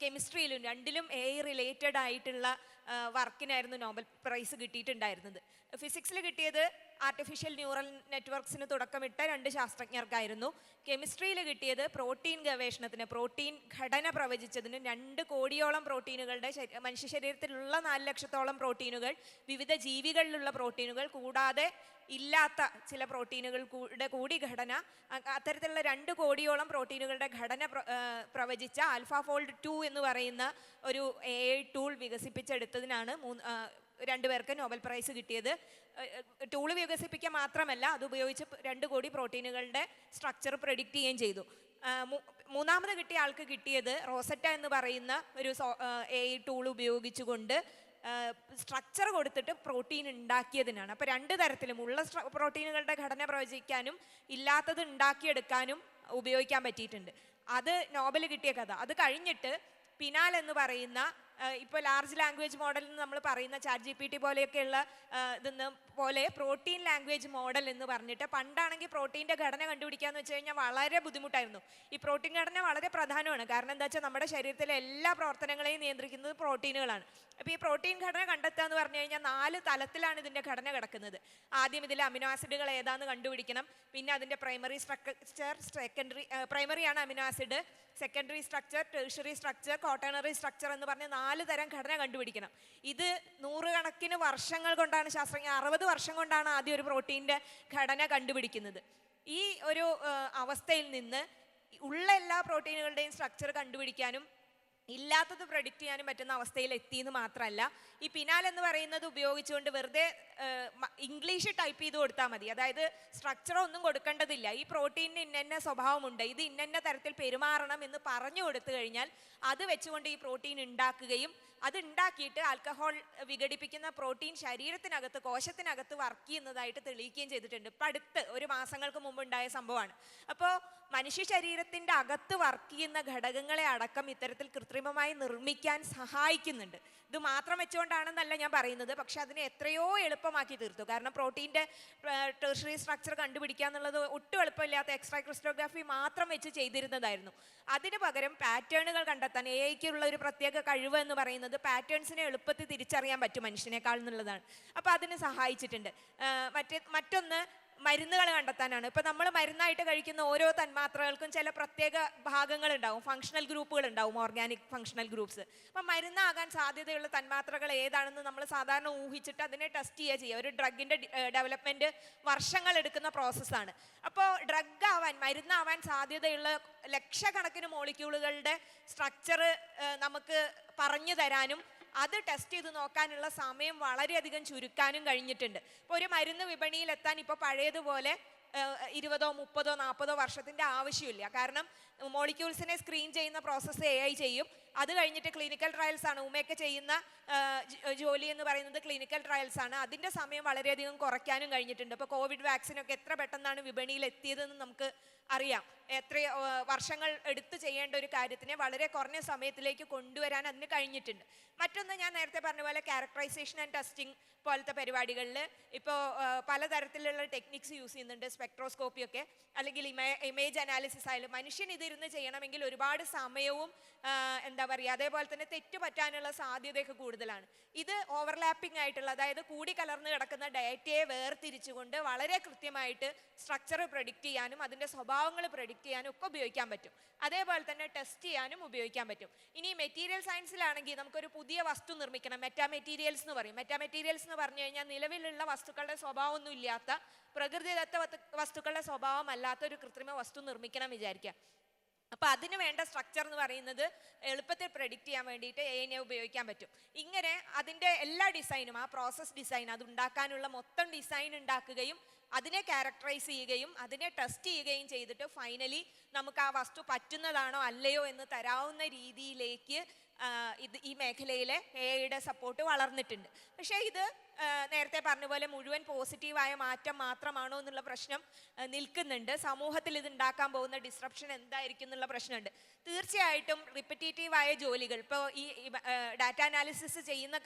കെമിസ്ട്രിയിലും രണ്ടിലും AI റിലേറ്റഡ് ആയിട്ടുള്ള വർക്കിനായിരുന്നു നോബൽ പ്രൈസ് കിട്ടിയിട്ടുണ്ടായിരുന്നത്. ഫിസിക്സിൽ കിട്ടിയത് ആർട്ടിഫിഷ്യൽ ന്യൂറൽ നെറ്റ്വർക്ക്സിന് തുടക്കമിട്ട 2 ശാസ്ത്രജ്ഞർക്കായിരുന്നു. കെമിസ്ട്രിയിൽ കിട്ടിയത് പ്രോട്ടീൻ ഗവേഷണത്തിന്, പ്രോട്ടീൻ ഘടന പ്രവചിച്ചതിന് 2 കോടിയോളം പ്രോട്ടീനുകളുടെ മനുഷ്യ ശരീരത്തിലുള്ള 4 ലക്ഷത്തോളം പ്രോട്ടീനുകൾ, വിവിധ ജീവികളിലുള്ള പ്രോട്ടീനുകൾ കൂടാതെ ഇല്ലാത്ത ചില പ്രോട്ടീനുകളുടെ കൂടി ഘടന, അത്തരത്തിലുള്ള 2 കോടിയോളം പ്രോട്ടീനുകളുടെ ഘടന പ്രവചിച്ച AlphaFold 2 എന്ന് പറയുന്ന ഒരു AI ടൂൾ വികസിപ്പിച്ചെടുത്തതിനാണ് 2 പേർക്ക് നോബൽ പ്രൈസ് കിട്ടിയത്. ടൂള് വികസിപ്പിക്കുക മാത്രമല്ല, അതുപയോഗിച്ച് 2 കോടി പ്രോട്ടീനുകളുടെ സ്ട്രക്ചർ പ്രെഡിക്റ്റ് ചെയ്യുകയും ചെയ്തു. മൂന്നാമത് കിട്ടിയ ആൾക്ക് കിട്ടിയത് റോസറ്റ എന്ന് പറയുന്ന ഒരു AI ടൂൾ ഉപയോഗിച്ചുകൊണ്ട് സ്ട്രക്ചർ കൊടുത്തിട്ട് പ്രോട്ടീൻ ഉണ്ടാക്കിയതിനാണ്. അപ്പോൾ 2 തരത്തിലും ഉള്ള പ്രോട്ടീനുകളുടെ ഘടന പ്രവചിക്കാനും ഇല്ലാത്തത് ഉണ്ടാക്കിയെടുക്കാനും ഉപയോഗിക്കാൻ പറ്റിയിട്ടുണ്ട്. അത് നോബൽ കിട്ടിയ കഥ. അത് കഴിഞ്ഞിട്ട് പിനാൽ എന്ന് പറയുന്ന ഇപ്പോൾ ലാർജ് ലാംഗ്വേജ് മോഡൽ എന്ന് നമ്മൾ പറയുന്ന ChatGPT പോലെയൊക്കെയുള്ള ഇതെന്ന് പോലെ പ്രോട്ടീൻ ലാംഗ്വേജ് മോഡൽ എന്ന് പറഞ്ഞിട്ട്, പണ്ടാണെങ്കിൽ പ്രോട്ടീൻ്റെ ഘടന കണ്ടുപിടിക്കാന്ന് വെച്ച് കഴിഞ്ഞാൽ വളരെ ബുദ്ധിമുട്ടായിരുന്നു. ഈ പ്രോട്ടീൻ ഘടന വളരെ പ്രധാനമാണ്. കാരണം എന്താ വെച്ചാൽ നമ്മുടെ ശരീരത്തിലെ എല്ലാ പ്രവർത്തനങ്ങളെയും നിയന്ത്രിക്കുന്നത് പ്രോട്ടീനുകളാണ്. അപ്പോൾ ഈ പ്രോട്ടീൻ ഘടന കണ്ടെത്തുക എന്ന് പറഞ്ഞു കഴിഞ്ഞാൽ 4 തലത്തിലാണ് ഇതിൻ്റെ ഘടന കിടക്കുന്നത്. ആദ്യം ഇതിലെ അമിനോ ആസിഡുകൾ ഏതാണെന്ന് കണ്ടുപിടിക്കണം. പിന്നെ അതിൻ്റെ പ്രൈമറി സ്ട്രക്ചർ, പ്രൈമറിയാണ് amino acid, secondary structure, tertiary structure, quaternary structure എന്ന് പറഞ്ഞ് 4 തരം ഘടന കണ്ടുപിടിക്കണം. ഇത് 100 കണക്കിന് വർഷങ്ങൾ കൊണ്ടാണ് ശാസ്ത്രജ്ഞർ, 60 വർഷം കൊണ്ടാണ് ആദ്യം ഒരു പ്രോട്ടീൻ്റെ ഘടന കണ്ടുപിടിക്കുന്നത്. ഈ ഒരു അവസ്ഥയിൽ നിന്ന് ഉള്ള എല്ലാ പ്രോട്ടീനുകളുടെയും സ്ട്രക്ചർ കണ്ടുപിടിക്കാനും ഇല്ലാത്തത് പ്രൊഡിക്റ്റ് ചെയ്യാനും പറ്റുന്ന അവസ്ഥയിൽ എത്തിയെന്ന് മാത്രമല്ല, ഈ പിനാൽ എന്ന് പറയുന്നത് ഉപയോഗിച്ചുകൊണ്ട് വെറുതെ ഇംഗ്ലീഷ് ടൈപ്പ് ചെയ്ത് കൊടുത്താൽ മതി. അതായത് സ്ട്രക്ചർ ഒന്നും കൊടുക്കേണ്ടതില്ല. ഈ പ്രോട്ടീനിന് ഇന്ന സ്വഭാവമുണ്ട്, ഇത് ഇന്ന തരത്തിൽ പെരുമാറണം എന്ന് പറഞ്ഞു കൊടുത്തു കഴിഞ്ഞാൽ അത് വെച്ചുകൊണ്ട് ഈ പ്രോട്ടീൻ ഉണ്ടാക്കുകയും അത് ഉണ്ടാക്കിയിട്ട് ആൽക്കഹോൾ വിഘടിപ്പിക്കുന്ന പ്രോട്ടീൻ ശരീരത്തിനകത്ത്, കോശത്തിനകത്ത് വർക്ക് ചെയ്യുന്നതായിട്ട് തെളിയിക്കുകയും ചെയ്തിട്ടുണ്ട്. ഇപ്പം അടുത്ത് ഒരു മാസങ്ങൾക്ക് മുമ്പ് ഉണ്ടായ സംഭവമാണ്. അപ്പോൾ മനുഷ്യ ശരീരത്തിൻ്റെ അകത്ത് വർക്ക് ചെയ്യുന്ന ഘടകങ്ങളെ അടക്കം ഇത്തരത്തിൽ കൃത്രിമമായി നിർമ്മിക്കാൻ സഹായിക്കുന്നുണ്ട്. ഇത് മാത്രം വെച്ചുകൊണ്ടാണെന്നല്ല ഞാൻ പറയുന്നത്, പക്ഷെ അതിനെ എത്രയോ എളുപ്പമാക്കി തീർത്തു. കാരണം പ്രോട്ടീൻ്റെ ടെർഷ്യറി സ്ട്രക്ചർ കണ്ടുപിടിക്കുക എന്നുള്ളത് ഒട്ടും എളുപ്പമില്ലാത്ത എക്സ്ട്രാ ക്രിസ്റ്റോഗ്രാഫി മാത്രം വെച്ച് ചെയ്തിരുന്നതായിരുന്നു. അതിന് പകരം പാറ്റേണുകൾ കണ്ടെത്താൻ AI-ക്കുള്ള ഒരു പ്രത്യേക കഴിവ് എന്ന് പറയുന്നത് പാറ്റേൺസിനെ എളുപ്പത്തിൽ തിരിച്ചറിയാൻ പറ്റും മനുഷ്യനേക്കാൾ എന്നുള്ളതാണ്. അപ്പോൾ അതിന് സഹായിച്ചിട്ടുണ്ട്. മറ്റൊന്ന് മരുന്നുകൾ കണ്ടെത്താനാണ്. ഇപ്പം നമ്മൾ മരുന്നായിട്ട് കഴിക്കുന്ന ഓരോ തന്മാത്രകൾക്കും ചില പ്രത്യേക ഭാഗങ്ങളുണ്ടാവും, ഫങ്ഷണൽ ഗ്രൂപ്പുകൾ ഉണ്ടാവും, ഓർഗാനിക് ഫങ്ഷണൽ ഗ്രൂപ്പ്സ്. അപ്പം മരുന്നാകാൻ സാധ്യതയുള്ള തന്മാത്രകൾ ഏതാണെന്ന് നമ്മൾ സാധാരണ ഊഹിച്ചിട്ട് അതിനെ ടെസ്റ്റ് ചെയ്യുക. ഒരു ഡ്രഗിൻ്റെ ഡെവലപ്മെൻറ്റ് വർഷങ്ങൾ എടുക്കുന്ന പ്രോസസ്സാണ്. അപ്പോൾ ഡ്രഗ് ആവാൻ, മരുന്നാവാൻ സാധ്യതയുള്ള ലക്ഷക്കണക്കിന് മോളിക്യൂളുകളുടെ സ്ട്രക്ചർ നമുക്ക് പറഞ്ഞു തരാനും അത് ടെസ്റ്റ് ചെയ്ത് നോക്കാനുള്ള സമയം വളരെയധികം ചുരുക്കാനും കഴിഞ്ഞിട്ടുണ്ട്. ഇപ്പോൾ ഒരു മരുന്ന് വിപണിയിലെത്താൻ ഇപ്പോൾ പഴയതുപോലെ 20, 30, 40 വർഷത്തിൻ്റെ ആവശ്യമില്ല. കാരണം മോളിക്യൂൾസിനെ സ്ക്രീൻ ചെയ്യുന്ന പ്രോസസ്സ് AI ചെയ്യും. അത് കഴിഞ്ഞിട്ട് ക്ലിനിക്കൽ ട്രയൽസ് ആണ്. ഉമയൊക്കെ ചെയ്യുന്ന ജോലി എന്ന് പറയുന്നത് ക്ലിനിക്കൽ ട്രയൽസ് ആണ്. അതിൻ്റെ സമയം വളരെയധികം കുറയ്ക്കാനും കഴിഞ്ഞിട്ടുണ്ട്. ഇപ്പോൾ കോവിഡ് വാക്സിനൊക്കെ എത്ര പെട്ടെന്നാണ് വിപണിയിൽ എത്തിയതെന്ന് നമുക്ക് അറിയാം. എത്ര വർഷങ്ങൾ എടുത്ത് ചെയ്യേണ്ട ഒരു കാര്യത്തിനെ വളരെ കുറഞ്ഞ സമയത്തിലേക്ക് കൊണ്ടുവരാൻ അതിന് കഴിഞ്ഞിട്ടുണ്ട്. മറ്റൊന്ന്, ഞാൻ നേരത്തെ പറഞ്ഞ പോലെ ക്യാരക്ടറൈസേഷൻ ആൻഡ് ടെസ്റ്റിംഗ് പോലത്തെ പരിപാടികളിൽ ഇപ്പോൾ പലതരത്തിലുള്ള ടെക്നിക്സ് യൂസ് ചെയ്യുന്നുണ്ട്. സ്പെക്ട്രോസ്കോപ്പിയൊക്കെ, അല്ലെങ്കിൽ ഇമേജ് അനാലിസിസ് ആയാലും. മനുഷ്യൻ ഇതിരുന്ന് ചെയ്യണമെങ്കിൽ ഒരുപാട് സമയവും എന്താ പറയുക, അതേപോലെ തന്നെ തെറ്റ് പറ്റാനുള്ള സാധ്യതയൊക്കെ കൂടുതലാണ്. ഇത് ഓവർലാപ്പിംഗ് ആയിട്ടുള്ള, അതായത് കൂടി കലർന്ന് കിടക്കുന്ന ഡയറ്റയെ വേർതിരിച്ചുകൊണ്ട് വളരെ കൃത്യമായിട്ട് സ്ട്രക്ചർ പ്രഡിക്റ്റ് ചെയ്യാനും അതിൻ്റെ സ്വഭാവങ്ങൾ പ്രഡിക്റ്റ് ചെയ്യാനും ഒക്കെ ഉപയോഗിക്കാൻ പറ്റും. അതേപോലെ തന്നെ ടെസ്റ്റ് ചെയ്യാനും ഉപയോഗിക്കാൻ പറ്റും. ഇനി മെറ്റീരിയൽ സയൻസിലാണെങ്കിൽ നമുക്കൊരു പുതിയ വസ്തു നിർമ്മിക്കണം, മെറ്റാമെറ്റീരിയൽസ് എന്ന് പറയും. മെറ്റാമെറ്റീരിയൽസ് എന്ന് പറഞ്ഞു കഴിഞ്ഞാൽ നിലവിലുള്ള വസ്തുക്കളുടെ സ്വഭാവമൊന്നും ഇല്ലാത്ത, പ്രകൃതിദത്ത വസ്തുക്കളുടെ സ്വഭാവമല്ലാത്ത ഒരു കൃത്രിമ വസ്തു നിർമ്മിക്കണം വിചാരിക്കാം. അപ്പോൾ അതിന് വേണ്ട സ്ട്രക്ചർ എന്ന് പറയുന്നത് എളുപ്പത്തിൽ പ്രെഡിക്റ്റ് ചെയ്യാൻ വേണ്ടിയിട്ട് AI ഉപയോഗിക്കാൻ പറ്റും. ഇങ്ങനെ അതിൻ്റെ എല്ലാ ഡിസൈനും, ആ പ്രോസസ് ഡിസൈൻ, അത് ഉണ്ടാക്കാനുള്ള മൊത്തം ഡിസൈൻ ഉണ്ടാക്കുകയും അതിനെ ക്യാരക്ടറൈസ് ചെയ്യുകയും അതിനെ ടെസ്റ്റ് ചെയ്യുകയും ചെയ്തിട്ട് ഫൈനലി നമുക്ക് ആ വസ്തു പറ്റുന്നതാണോ അല്ലയോ എന്ന് തരാവുന്ന രീതിയിലേക്ക് ഈ മേഖലയിലെ AI-യുടെ സപ്പോർട്ട് വളർന്നിട്ടുണ്ട്. പക്ഷേ ഇത് നേരത്തെ പറഞ്ഞ പോലെ മുഴുവൻ പോസിറ്റീവായ മാറ്റം മാത്രമാണോ എന്നുള്ള പ്രശ്നം നിൽക്കുന്നുണ്ട്. സമൂഹത്തിൽ ഇത് ഉണ്ടാക്കാൻ പോകുന്ന ഡിസ്റപ്ഷൻ എന്തായിരിക്കും എന്നുള്ള പ്രശ്നമുണ്ട്. തീർച്ചയായിട്ടും റിപ്പറ്റേറ്റീവായ ജോലികൾ, ഇപ്പോൾ ഈ ഡാറ്റ അനാലിസിസ് ചെയ്യുന്ന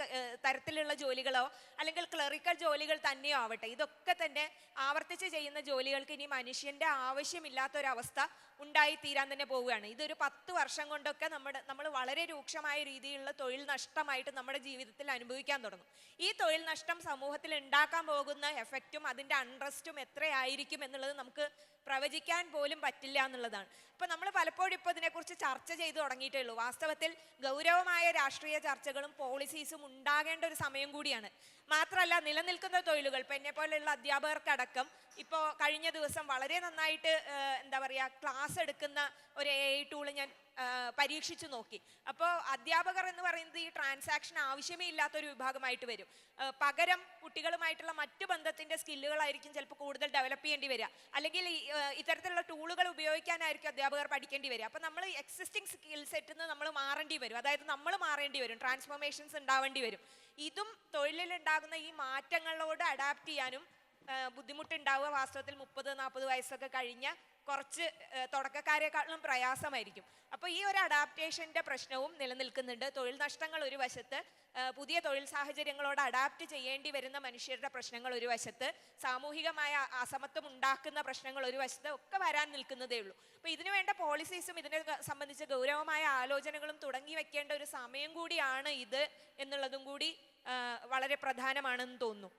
തരത്തിലുള്ള ജോലികളോ അല്ലെങ്കിൽ ക്ലറിക്കൽ ജോലികൾ തന്നെയോ ആവട്ടെ, ഇതൊക്കെ തന്നെ ആവർത്തിച്ച് ചെയ്യുന്ന ജോലികൾക്ക് ഇനി മനുഷ്യൻ്റെ ആവശ്യമില്ലാത്തൊരവസ്ഥ ഉണ്ടായിത്തീരാൻ തന്നെ പോവുകയാണ്. ഇതൊരു 10 വർഷം കൊണ്ടൊക്കെ നമ്മൾ വളരെ രൂക്ഷമായ രീതിയിലുള്ള തൊഴിൽ നഷ്ടമായിട്ട് നമ്മുടെ ജീവിതത്തിൽ അനുഭവിക്കാൻ തുടങ്ങും. ഈ തൊഴിൽ നഷ്ടം സമൂഹത്തിൽ ഉണ്ടാക്കാൻ പോകുന്ന എഫക്റ്റും അതിൻ്റെ അൺറസ്റ്റും എത്രയായിരിക്കും എന്നുള്ളത് നമുക്ക് പ്രവചിക്കാൻ പോലും പറ്റില്ല എന്നുള്ളതാണ്. അപ്പോൾ നമ്മൾ പലപ്പോഴും ഇപ്പോൾ ഇതിനെക്കുറിച്ച് ചർച്ച ചെയ്തു തുടങ്ങിയിട്ടേ ഉള്ളൂ. വാസ്തവത്തിൽ ഗൗരവമായ രാഷ്ട്രീയ ചർച്ചകളും പോളിസീസും ഉണ്ടാകേണ്ട ഒരു സമയം കൂടിയാണ്. മാത്രമല്ല, നിലനിൽക്കുന്ന തൊഴിലുകൾ, ഇപ്പോൾ എന്നെ പോലെയുള്ള അധ്യാപകർക്കടക്കം ഇപ്പോൾ കഴിഞ്ഞ ദിവസം വളരെ നന്നായിട്ട് എന്താ പറയുക, ക്ലാസ് എടുക്കുന്ന ഒരു AI ടൂള് ഞാൻ പരീക്ഷിച്ചു നോക്കി. അപ്പോൾ അധ്യാപകർ എന്ന് പറയുന്നത് ഈ ട്രാൻസാക്ഷൻ ആവശ്യമേ ഇല്ലാത്തൊരു വിഭാഗമായിട്ട് വരും. പകരം കുട്ടികളുമായിട്ടുള്ള മറ്റു ബന്ധത്തിൻ്റെ സ്കില്ലുകളായിരിക്കും ചിലപ്പോൾ കൂടുതൽ ഡെവലപ്പ് ചെയ്യേണ്ടി വരിക, അല്ലെങ്കിൽ ഇത്തരത്തിലുള്ള ടൂളുകൾ ഉപയോഗിക്കാനായിരിക്കും അധ്യാപകർ പഠിക്കേണ്ടി വരിക. അപ്പോൾ നമ്മൾ എക്സിസ്റ്റിംഗ് സ്കിൽ സെറ്റിൽ നിന്ന് നമ്മൾ മാറേണ്ടി വരും, അതായത് നമ്മൾ മാറേണ്ടി വരും, ട്രാൻസ്ഫോർമേഷൻസ് ഉണ്ടാവേണ്ടി വരും. ഇതും തൊഴിലിലുണ്ടാകുന്ന ഈ മാറ്റങ്ങളോട് അഡാപ്റ്റ് ചെയ്യാനും ബുദ്ധിമുട്ടുണ്ടാവുക വാസ്തവത്തിൽ 30-40 വയസ്സൊക്കെ കഴിഞ്ഞ കുറച്ച് തുടക്കക്കാരെക്കാളും പ്രയാസമായിരിക്കും. അപ്പോൾ ഈ ഒരു അഡാപ്റ്റേഷൻ്റെ പ്രശ്നവും നിലനിൽക്കുന്നുണ്ട്. തൊഴിൽ നഷ്ടങ്ങൾ ഒരു വശത്ത്, പുതിയ തൊഴിൽ സാഹചര്യങ്ങളോട് അഡാപ്റ്റ് ചെയ്യേണ്ടി വരുന്ന മനുഷ്യരുടെ പ്രശ്നങ്ങൾ ഒരു വശത്ത്, സാമൂഹികമായ അസമത്വം ഉണ്ടാക്കുന്ന പ്രശ്നങ്ങൾ ഒരു വശത്ത് ഒക്കെ വരാൻ നിൽക്കുന്നതേ ഉള്ളൂ. അപ്പോൾ ഇതിനു വേണ്ട പോളിസീസും ഇതിനെ സംബന്ധിച്ച് ഗൗരവമായ ആലോചനകളും തുടങ്ങി വെക്കേണ്ട ഒരു സമയം കൂടിയാണ് ഇത് എന്നുള്ളതും കൂടി വളരെ പ്രധാനമാണെന്ന് തോന്നുന്നു.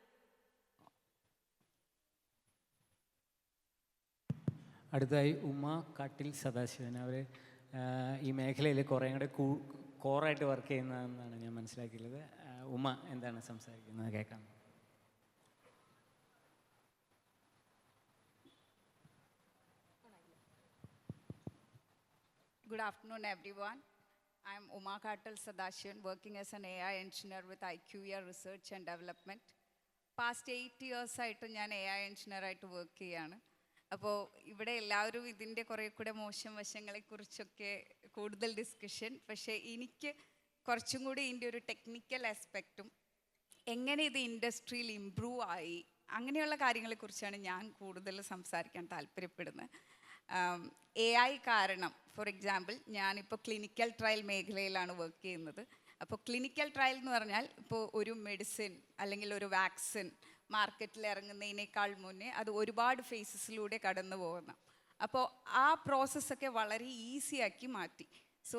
അടുത്തതായി ഉമ കാട്ടിൽ സദാശിവൻ. അവർ ഈ മേഖലയിൽ കുറേ കൂടെ കോറായിട്ട് വർക്ക് ചെയ്യുന്നതെന്നാണ് ഞാൻ മനസ്സിലാക്കിയത്. ഉമ എന്താണ് സംസാരിക്കുന്നത് കേൾക്കാം. Good afternoon, everyone. I'm Uma Kattal Sadashivan, working as an AI engineer with IQVIA Research and Development. Past 8 years ആയിട്ട് ഞാൻ AI engineer ആയിട്ട് വർക്ക് ചെയ്യാണ്. അപ്പോൾ ഇവിടെ എല്ലാവരും ഇതിൻ്റെ കുറേ കൂടെ മോശം വശങ്ങളെക്കുറിച്ചൊക്കെ കൂടുതൽ ഡിസ്കഷൻ, പക്ഷേ എനിക്ക് കുറച്ചും കൂടി ഇതിൻ്റെ ഒരു ടെക്നിക്കൽ ആസ്പെക്റ്റും എങ്ങനെ ഇത് ഇൻഡസ്ട്രിയിൽ ഇമ്പ്രൂവ് ആയി അങ്ങനെയുള്ള കാര്യങ്ങളെക്കുറിച്ചാണ് ഞാൻ കൂടുതൽ സംസാരിക്കാൻ താല്പര്യപ്പെടുന്നത്. AI കാരണം, ഫോർ എക്സാമ്പിൾ ഞാനിപ്പോൾ ക്ലിനിക്കൽ ട്രയൽ മേഖലയിലാണ് വർക്ക് ചെയ്യുന്നത്. അപ്പോൾ ക്ലിനിക്കൽ ട്രയൽ എന്ന് പറഞ്ഞാൽ ഇപ്പോൾ ഒരു മെഡിസിൻ അല്ലെങ്കിൽ ഒരു വാക്സിൻ മാർക്കറ്റിൽ ഇറങ്ങുന്നതിനേക്കാൾ മുന്നേ അത് ഒരുപാട് ഫേസസിലൂടെ കടന്നു പോകുന്ന, അപ്പോൾ ആ പ്രോസസ്സൊക്കെ വളരെ ഈസി ആക്കി മാറ്റി. സോ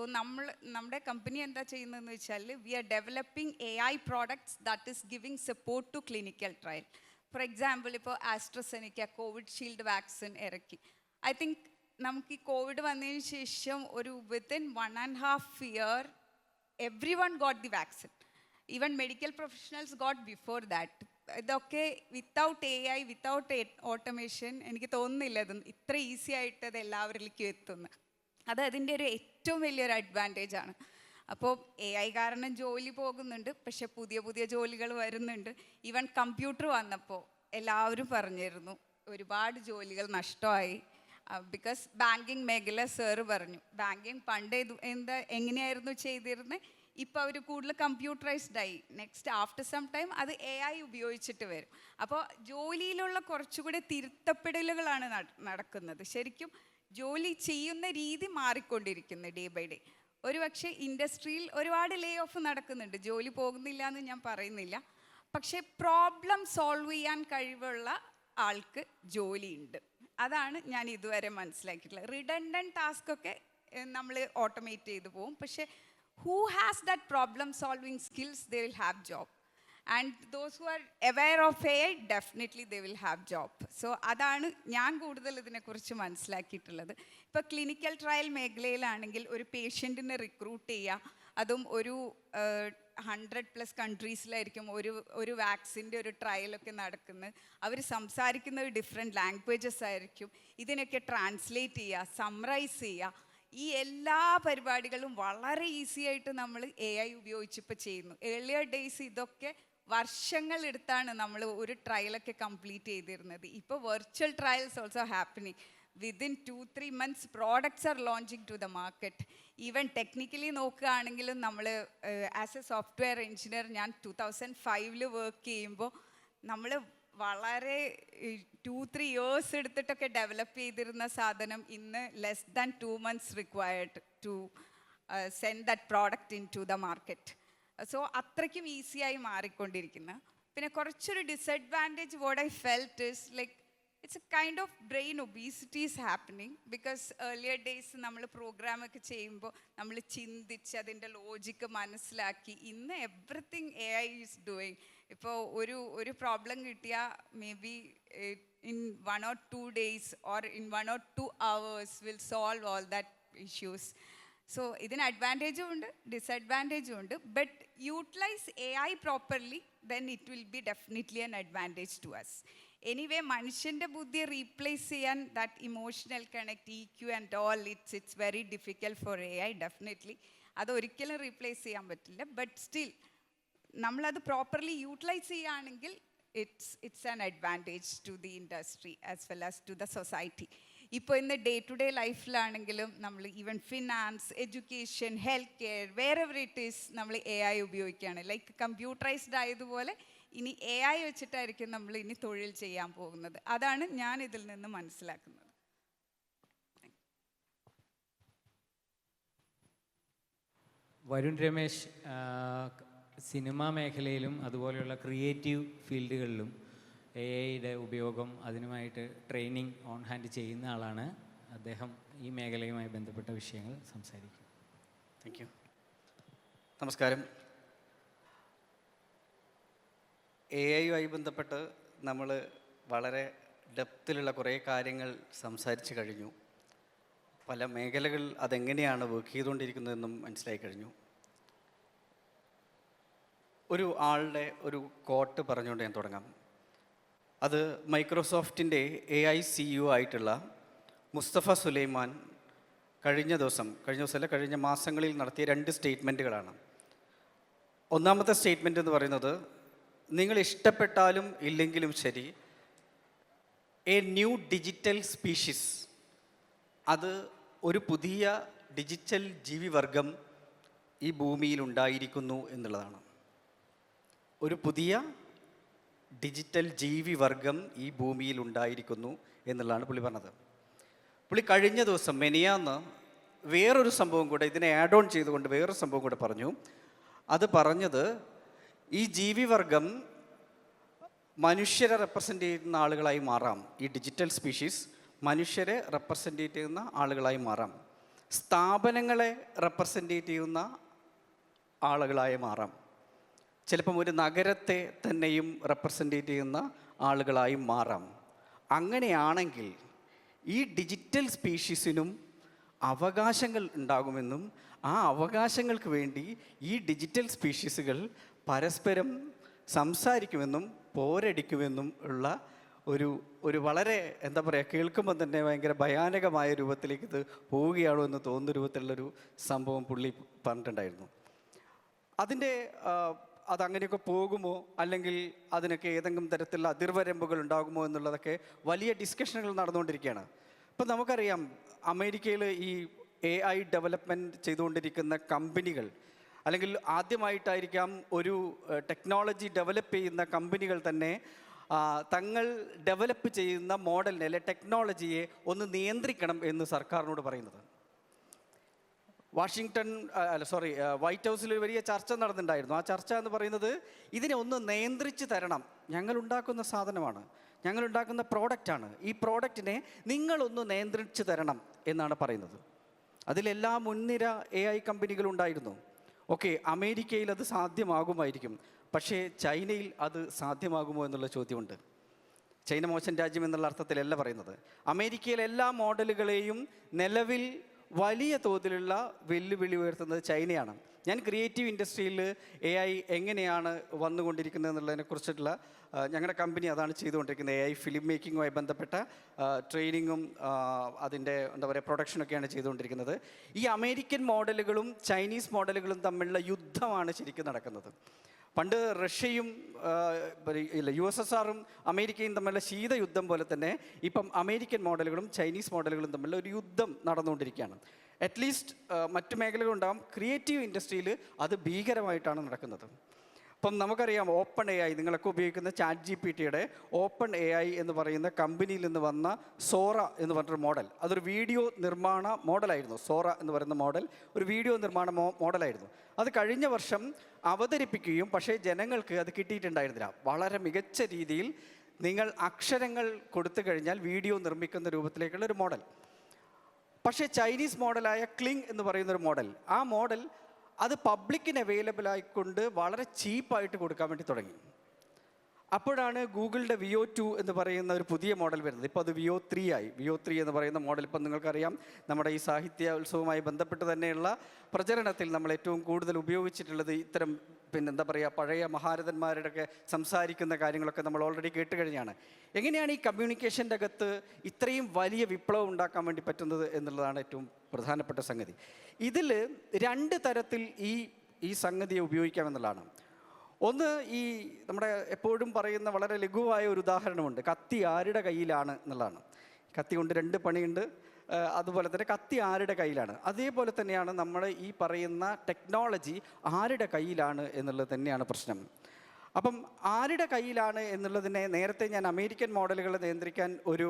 നമ്മുടെ കമ്പനി എന്താ ചെയ്യുന്നതെന്ന് വെച്ചാൽ we are developing AI products that is giving support to clinical trial. For example ഇപ്പോൾ ആസ്ട്രസെനിക്ക കോവിഡ് വാക്സിൻ ഇറക്കി. ഐ തിങ്ക് നമുക്ക് ഈ കോവിഡ് വന്നതിന് ശേഷം ഒരു within 1.5 year everyone got the vaccine. Even medical professionals got before that. ഇതൊക്കെ without AI, without automation എനിക്ക് തോന്നുന്നില്ല ഇത് ഇത്ര ഈസി ആയിട്ട് അത് എല്ലാവരിലേക്കും എത്തുന്നു. അത് അതിൻ്റെ ഒരു ഏറ്റവും വലിയൊരു അഡ്വാൻറ്റേജ് ആണ്. അപ്പോൾ AI കാരണം ജോലി പോകുന്നുണ്ട്, പക്ഷെ പുതിയ പുതിയ ജോലികൾ വരുന്നുണ്ട്. ഈവൻ കമ്പ്യൂട്ടർ വന്നപ്പോൾ എല്ലാവരും പറഞ്ഞിരുന്നു ഒരുപാട് ജോലികൾ നഷ്ടമായി. ബിക്കോസ് ബാങ്കിങ് മേഖല സാറ് പറഞ്ഞു, ബാങ്കിങ് പണ്ട് എങ്ങനെയായിരുന്നു ചെയ്തിരുന്നത്, ഇപ്പോൾ അവർ കൂടുതൽ കമ്പ്യൂട്ടറൈസ്ഡായി. നെക്സ്റ്റ് ആഫ്റ്റർ സം ടൈം അത് AI ഉപയോഗിച്ചിട്ട് വരും. അപ്പോൾ ജോലിയിലുള്ള കുറച്ചുകൂടി തിരുത്തപ്പെടലുകളാണ് നടക്കുന്നത്. ശരിക്കും ജോലി ചെയ്യുന്ന രീതി മാറിക്കൊണ്ടിരിക്കുന്നു ഡേ ബൈ ഡേ. ഒരുപക്ഷെ ഇൻഡസ്ട്രിയിൽ ഒരുപാട് ലേ ഓഫ് നടക്കുന്നുണ്ട്, ജോലി പോകുന്നില്ല എന്ന് ഞാൻ പറയുന്നില്ല. പക്ഷേ പ്രോബ്ലം സോൾവ് ചെയ്യാൻ കഴിവുള്ള ആൾക്ക് ജോലിയുണ്ട്. അതാണ് ഞാൻ ഇതുവരെ മനസ്സിലാക്കിയിട്ടുള്ളത്. റിഡൻഡൻറ്റ് ടാസ്കൊക്കെ നമ്മൾ ഓട്ടോമേറ്റ് ചെയ്തു പോകും, പക്ഷേ who has that problem solving skills, they will have job, and those who are aware of AI definitely they will have job. So അതാണ് ഞാൻ കൂടുതൽ ഇതിനെക്കുറിച്ച് മനസ്സിലാക്കിയിട്ടുള്ളത്. ഇപ്പോൾ ക്ലിനിക്കൽ ട്രയൽ മേഖലയിലാണെങ്കിൽ ഒരു പേഷ്യൻറ്റിനെ റിക്രൂട്ട് ചെയ്യുക, അതും ഒരു 100+ കൺട്രീസിലായിരിക്കും ഒരു വാക്സിൻ്റെ ഒരു ട്രയലൊക്കെ നടക്കുന്നത്. അവർ സംസാരിക്കുന്നത് ഡിഫറെൻറ്റ് ലാംഗ്വേജസ് ആയിരിക്കും. ഇതിനൊക്കെ ട്രാൻസ്ലേറ്റ് ചെയ്യുക, സമ്മറൈസ് ചെയ്യുക, ഈ എല്ലാ പരിപാടികളും വളരെ ഈസി ആയിട്ട് നമ്മൾ AI ഉപയോഗിച്ചിപ്പോൾ ചെയ്യുന്നു. ഏർലിയർ ഡേയ്സ് ഇതൊക്കെ വർഷങ്ങളെടുത്താണ് നമ്മൾ ഒരു ട്രയലൊക്കെ കംപ്ലീറ്റ് ചെയ്തിരുന്നത്. ഇപ്പോൾ virtual trials also happening. Within 2-3 months products are launching to the market. Even technically നോക്കുകയാണെങ്കിലും നമ്മൾ ആസ് എ സോഫ്റ്റ്വെയർ എഞ്ചിനീയർ ഞാൻ 2005 വർക്ക് ചെയ്യുമ്പോൾ നമ്മൾ വളരെ 2-3 years എടുത്തിട്ടൊക്കെ ഡെവലപ്പ് ചെയ്തിരുന്ന സാധനം ഇന്ന് less than 2 months required to send that product into the market. So അത്രയ്ക്കും ഈസിയായി മാറിക്കൊണ്ടിരിക്കുന്ന. പിന്നെ കുറച്ചൊരു disadvantage what I felt is like it's a kind of brain obesity is happening, because earlier days നമ്മൾ പ്രോഗ്രാമൊക്കെ ചെയ്യുമ്പോൾ നമ്മൾ ചിന്തിച്ച് അതിൻ്റെ ലോജിക്ക് മനസ്സിലാക്കി. ഇന്ന് എവറിത്തിങ് AI ഈസ് ഡൂയിങ്. ഇപ്പോൾ ഒരു പ്രോബ്ലം കിട്ടിയാൽ may be in 1 or 2 days or in 1 or 2 hours will solve all that issues. So ഇതിന് അഡ്വാൻറ്റേജും ഉണ്ട് ഡിസഡ്വാൻറ്റേജും ഉണ്ട്. But utilise AI properly then it will be definitely an advantage to us. Anyway മനുഷ്യൻ്റെ ബുദ്ധിയെ റീപ്ലേസ് ചെയ്യാൻ that emotional connect EQ and all it's very difficult for AI definitely. അതൊരിക്കലും replace ചെയ്യാൻ പറ്റില്ല. ബട്ട് സ്റ്റിൽ നമ്മളത് പ്രോപ്പർലി യൂട്ടിലൈസ് ചെയ്യുകയാണെങ്കിൽ it's an advantage to the industry as well as to the society. ഇപ്പോൾ ഇന്ന് ഡേ ടു ഡേ ലൈഫിലാണെങ്കിലും നമ്മൾ even finance, education, health care, wherever it is നമ്മൾ AI ഉപയോഗിക്കുകയാണ്. ലൈക്ക് കമ്പ്യൂട്ടറൈസ്ഡ് ആയതുപോലെ ഇനി AI വെച്ചിട്ടായിരിക്കും നമ്മൾ ഇനി തൊഴിൽ ചെയ്യാൻ പോകുന്നത്. അതാണ് ഞാൻ ഇതിൽ നിന്ന് മനസ്സിലാക്കുന്നത്. വരുൺ രമേശ് സിനിമാ മേഖലയിലും അതുപോലെയുള്ള ക്രിയേറ്റീവ് ഫീൽഡുകളിലും AI-യുടെ ഉപയോഗം അതിനുമായിട്ട് ട്രെയിനിങ് ഓൺ ഹാൻഡ് ചെയ്യുന്ന ആളാണ്. അദ്ദേഹം ഈ മേഖലയുമായി ബന്ധപ്പെട്ട വിഷയങ്ങൾ സംസാരിക്കും. Thank you. നമസ്കാരം. AI-യുമായി ബന്ധപ്പെട്ട് നമ്മൾ വളരെ ഡെപ്തിലുള്ള കുറേ കാര്യങ്ങൾ സംസാരിച്ച് കഴിഞ്ഞു. പല മേഖലകൾ അതെങ്ങനെയാണ് വർക്ക് ചെയ്തുകൊണ്ടിരിക്കുന്നതെന്നും മനസ്സിലായി കഴിഞ്ഞു. ഒരു ആളുടെ ഒരു കോട്ട് പറഞ്ഞുകൊണ്ട് ഞാൻ തുടങ്ങാം. അത് മൈക്രോസോഫ്റ്റിൻ്റെ AI CEO ആയിട്ടുള്ള മുസ്തഫ സുലൈമാൻ കഴിഞ്ഞ മാസങ്ങളിൽ നടത്തിയ 2 സ്റ്റേറ്റ്മെൻറ്റുകളാണ്. ഒന്നാമത്തെ സ്റ്റേറ്റ്മെൻറ്റ് എന്ന് പറയുന്നത്, നിങ്ങൾ ഇഷ്ടപ്പെട്ടാലും ഇല്ലെങ്കിലും ശരി, എ ന്യൂ ഡിജിറ്റൽ സ്പീഷീസ്, അത് ഒരു പുതിയ ഡിജിറ്റൽ ജീവിവർഗം ഈ ഭൂമിയിൽ ഉണ്ടായിരിക്കുന്നു എന്നുള്ളതാണ്. ഒരു പുതിയ ഡിജിറ്റൽ ജീവിവർഗം ഈ ഭൂമിയിൽ ഉണ്ടായിരിക്കുന്നു എന്നുള്ളതാണ് പുള്ളി പറഞ്ഞത്. പുള്ളി കഴിഞ്ഞ ദിവസം മെനിയാന്ന് വേറൊരു സംഭവം കൂടെ ഇതിനെ ആഡ് ഓൺ ചെയ്തുകൊണ്ട് വേറൊരു സംഭവം കൂടെ പറഞ്ഞു. അത് പറഞ്ഞത്, ഈ ജീവിവർഗം മനുഷ്യരെ റെപ്രസെൻ്റ് ചെയ്യുന്ന ആളുകളായി മാറാം. ഈ ഡിജിറ്റൽ സ്പീഷീസ് മനുഷ്യരെ റെപ്രസെൻ്റ് ചെയ്യുന്ന ആളുകളായി മാറാം, സ്ഥാപനങ്ങളെ റെപ്രസെൻ്റ് ചെയ്യുന്ന ആളുകളായി മാറാം, ചിലപ്പം ഒരു നഗരത്തെ തന്നെയും റെപ്രസെൻ്റ് ചെയ്യുന്ന ആളുകളായി മാറാം. അങ്ങനെയാണെങ്കിൽ ഈ ഡിജിറ്റൽ സ്പീഷീസിനും അവകാശങ്ങൾ ഉണ്ടാകുമെന്നും ആ അവകാശങ്ങൾക്ക് വേണ്ടി ഈ ഡിജിറ്റൽ സ്പീഷീസുകൾ പരസ്പരം സംസാരിക്കുമെന്നും പോരടിക്കുമെന്നും ഉള്ള ഒരു വളരെ എന്താ പറയുക, കേൾക്കുമ്പോൾ തന്നെ ഭയങ്കര ഭയാനകമായ രൂപത്തിലേക്ക് ഇത് പോവുകയാണോ എന്ന് തോന്നുന്ന രൂപത്തിലുള്ളൊരു സംഭവം പുള്ളി പറഞ്ഞിട്ടുണ്ടായിരുന്നു. അതങ്ങനെയൊക്കെ പോകുമോ, അല്ലെങ്കിൽ അതിനൊക്കെ ഏതെങ്കിലും തരത്തിലുള്ള അതിർവരമ്പുകൾ ഉണ്ടാകുമോ എന്നുള്ളതൊക്കെ വലിയ ഡിസ്കഷനുകൾ നടന്നുകൊണ്ടിരിക്കുകയാണ്. ഇപ്പം നമുക്കറിയാം, അമേരിക്കയിൽ ഈ AI ഡെവലപ്മെൻറ്റ് ചെയ്തുകൊണ്ടിരിക്കുന്ന കമ്പനികൾ, അല്ലെങ്കിൽ ആദ്യമായിട്ടായിരിക്കാം ഒരു ടെക്നോളജി ഡെവലപ്പ് ചെയ്യുന്ന കമ്പനികൾ തന്നെ തങ്ങൾ ഡെവലപ്പ് ചെയ്യുന്ന മോഡലിനെ അല്ലെ ടെക്നോളജിയെ ഒന്ന് നിയന്ത്രിക്കണം എന്ന് സർക്കാരിനോട് പറയുന്നത്. വൈറ്റ് ഹൗസിൽ ഒരു വലിയ ചർച്ച നടന്നിട്ടുണ്ടായിരുന്നു. ആ ചർച്ച എന്ന് പറയുന്നത്, ഇതിനെ ഒന്ന് നിയന്ത്രിച്ച് തരണം, ഞങ്ങളുണ്ടാക്കുന്ന സാധനമാണ്, ഞങ്ങളുണ്ടാക്കുന്ന പ്രോഡക്റ്റാണ്, ഈ പ്രോഡക്റ്റിനെ നിങ്ങളൊന്ന് നിയന്ത്രിച്ച് തരണം എന്നാണ് പറയുന്നത്. അതിലെല്ലാ മുൻനിര AI കമ്പനികളുണ്ടായിരുന്നു. ഓക്കെ, അമേരിക്കയിൽ അത് സാധ്യമാകുമായിരിക്കും, പക്ഷേ ചൈനയിൽ അത് സാധ്യമാകുമോ എന്നുള്ള ചോദ്യമുണ്ട്. ചൈന മോശം രാജ്യം എന്നുള്ള അർത്ഥത്തിലല്ല പറയുന്നത്. അമേരിക്കയിലെ എല്ലാ മോഡലുകളെയും നിലവിൽ വലിയ തോതിലുള്ള വെല്ലുവിളി ഉയർത്തുന്നത് ചൈനയാണ്. ഞാൻ ക്രിയേറ്റീവ് ഇൻഡസ്ട്രിയിൽ AI എങ്ങനെയാണ് വന്നുകൊണ്ടിരിക്കുന്നത് എന്നുള്ളതിനെക്കുറിച്ചിട്ടുള്ള ഞങ്ങളുടെ കമ്പനി അതാണ് ചെയ്തുകൊണ്ടിരിക്കുന്നത്. AI ഫിലിം മേക്കിങ്ങുമായി ബന്ധപ്പെട്ട ട്രെയിനിങ്ങും അതിൻ്റെ എന്താ പറയുക പ്രൊഡക്ഷനൊക്കെയാണ് ചെയ്തുകൊണ്ടിരിക്കുന്നത്. ഈ അമേരിക്കൻ മോഡലുകളും ചൈനീസ് മോഡലുകളും തമ്മിലുള്ള യുദ്ധമാണ് ശരിക്കും നടക്കുന്നത്. പണ്ട് റഷ്യയും USSRും അമേരിക്കയും തമ്മിലുള്ള ശീതയുദ്ധം പോലെ തന്നെ ഇപ്പം അമേരിക്കൻ മോഡലുകളും ചൈനീസ് മോഡലുകളും തമ്മിലുള്ള ഒരു യുദ്ധം നടന്നുകൊണ്ടിരിക്കുകയാണ്. അറ്റ്ലീസ്റ്റ് മറ്റു മേഖലകളുണ്ടാകും, ക്രിയേറ്റീവ് ഇൻഡസ്ട്രിയിൽ അത് ഭീകരമായിട്ടാണ് നടക്കുന്നത്. അപ്പം നമുക്കറിയാം, ഓപ്പൺ AI, നിങ്ങളൊക്കെ ഉപയോഗിക്കുന്ന ChatGPTയുടെ ഓപ്പൺ AI എന്ന് പറയുന്ന കമ്പനിയിൽ നിന്ന് വന്ന സോറ എന്ന് പറഞ്ഞൊരു മോഡൽ, അതൊരു വീഡിയോ നിർമ്മാണ മോഡലായിരുന്നു. സോറ എന്ന് പറയുന്ന മോഡൽ ഒരു വീഡിയോ നിർമ്മാണ മോഡലായിരുന്നു. അത് കഴിഞ്ഞ വർഷം അവതരിപ്പിക്കുകയും പക്ഷേ ജനങ്ങൾക്ക് അത് കിട്ടിയിട്ടുണ്ടായിരുന്നില്ല. വളരെ മികച്ച രീതിയിൽ നിങ്ങൾ അക്ഷരങ്ങൾ കൊടുത്തു കഴിഞ്ഞാൽ വീഡിയോ നിർമ്മിക്കുന്ന രൂപത്തിലേക്കുള്ള ഒരു മോഡൽ. പക്ഷേ ചൈനീസ് മോഡലായ ക്ലിങ് എന്ന് പറയുന്നൊരു മോഡൽ, ആ മോഡൽ അത് പബ്ലിക്കിന് അവൈലബിൾ ആയിക്കൊണ്ട് വളരെ ചീപ്പായിട്ട് കൊടുക്കാൻ വേണ്ടി തുടങ്ങി. അപ്പോഴാണ് ഗൂഗിളിൻ്റെ Veo 2 എന്ന് പറയുന്ന ഒരു പുതിയ മോഡൽ വരുന്നത്. ഇപ്പോൾ അത് Veo 3 ആയി. Veo 3 എന്ന് പറയുന്ന മോഡൽ ഇപ്പം നിങ്ങൾക്കറിയാം, നമ്മുടെ ഈ സാഹിത്യോത്സവവുമായി ബന്ധപ്പെട്ട് തന്നെയുള്ള പ്രചരണത്തിൽ നമ്മൾ ഏറ്റവും കൂടുതൽ ഉപയോഗിച്ചിട്ടുള്ളത് ഇത്തരം എന്താ പറയുക, പഴയ മഹാരഥന്മാരുടെയൊക്കെ സംസാരിക്കുന്ന കാര്യങ്ങളൊക്കെ നമ്മൾ ഓൾറെഡി കേട്ട് കഴിഞ്ഞാണ്. എങ്ങനെയാണ് ഈ കമ്മ്യൂണിക്കേഷൻ്റെ അകത്ത് ഇത്രയും വലിയ വിപ്ലവം ഉണ്ടാക്കാൻ വേണ്ടി പറ്റുന്നത് എന്നുള്ളതാണ് ഏറ്റവും പ്രധാനപ്പെട്ട സംഗതി. ഇതിൽ 2 തരത്തിൽ ഈ സംഗതിയെ ഉപയോഗിക്കാമെന്നുള്ളതാണ്. ഒന്ന്, ഈ നമ്മുടെ എപ്പോഴും പറയുന്ന വളരെ ലഘുവായ ഒരു ഉദാഹരണമുണ്ട്, കത്തി ആരുടെ കയ്യിലാണ് എന്നുള്ളതാണ്. കത്തി കൊണ്ട് 2 പണിയുണ്ട്. അതുപോലെ തന്നെ കത്തി ആരുടെ കയ്യിലാണ്, അതേപോലെ തന്നെയാണ് നമ്മൾ ഈ പറയുന്ന ടെക്നോളജി ആരുടെ കയ്യിലാണ് എന്നുള്ളത് തന്നെയാണ് പ്രശ്നം. അപ്പം ആരുടെ കയ്യിലാണ് എന്നുള്ളതിനെ നേരത്തെ ഞാൻ അമേരിക്കൻ മോഡലുകളെ നിയന്ത്രിക്കാൻ ഒരു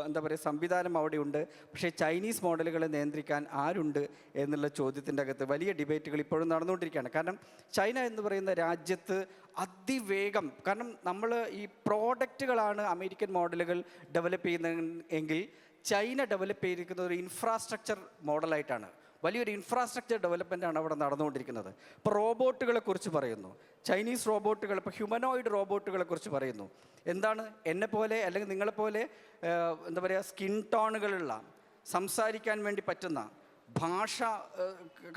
എന്താ പറയുക സംവിധാനം അവിടെയുണ്ട്, പക്ഷേ ചൈനീസ് മോഡലുകളെ നിയന്ത്രിക്കാൻ ആരുണ്ട് എന്നുള്ള ചോദ്യത്തിൻ്റെ അകത്ത് വലിയ ഡിബേറ്റുകൾ ഇപ്പോഴും നടന്നുകൊണ്ടിരിക്കുകയാണ്. കാരണം ചൈന എന്ന് പറയുന്ന രാജ്യത്ത് അതിവേഗം, കാരണം നമ്മൾ ഈ പ്രോഡക്റ്റുകളാണ് അമേരിക്കൻ മോഡലുകൾ ഡെവലപ്പ് ചെയ്യുന്നതെങ്കിൽ ചൈന ഡെവലപ്പ് ചെയ്തിരിക്കുന്ന ഒരു ഇൻഫ്രാസ്ട്രക്ചർ മോഡലായിട്ടാണ്. വലിയൊരു ഇൻഫ്രാസ്ട്രക്ചർ ഡെവലപ്മെൻ്റാണ് അവിടെ നടന്നുകൊണ്ടിരിക്കുന്നത്. ഇപ്പോൾ റോബോട്ടുകളെ കുറിച്ച് പറയുന്നു, ചൈനീസ് റോബോട്ടുകൾ, ഇപ്പോൾ ഹ്യൂമനോയിഡ് റോബോട്ടുകളെ കുറിച്ച് പറയുന്നു. എന്താണ്, എന്നെപ്പോലെ അല്ലെങ്കിൽ നിങ്ങളെപ്പോലെ എന്താ പറയുക സ്കിൻ ടോണുകളുള്ള, സംസാരിക്കാൻ വേണ്ടി പറ്റുന്ന, ഭാഷ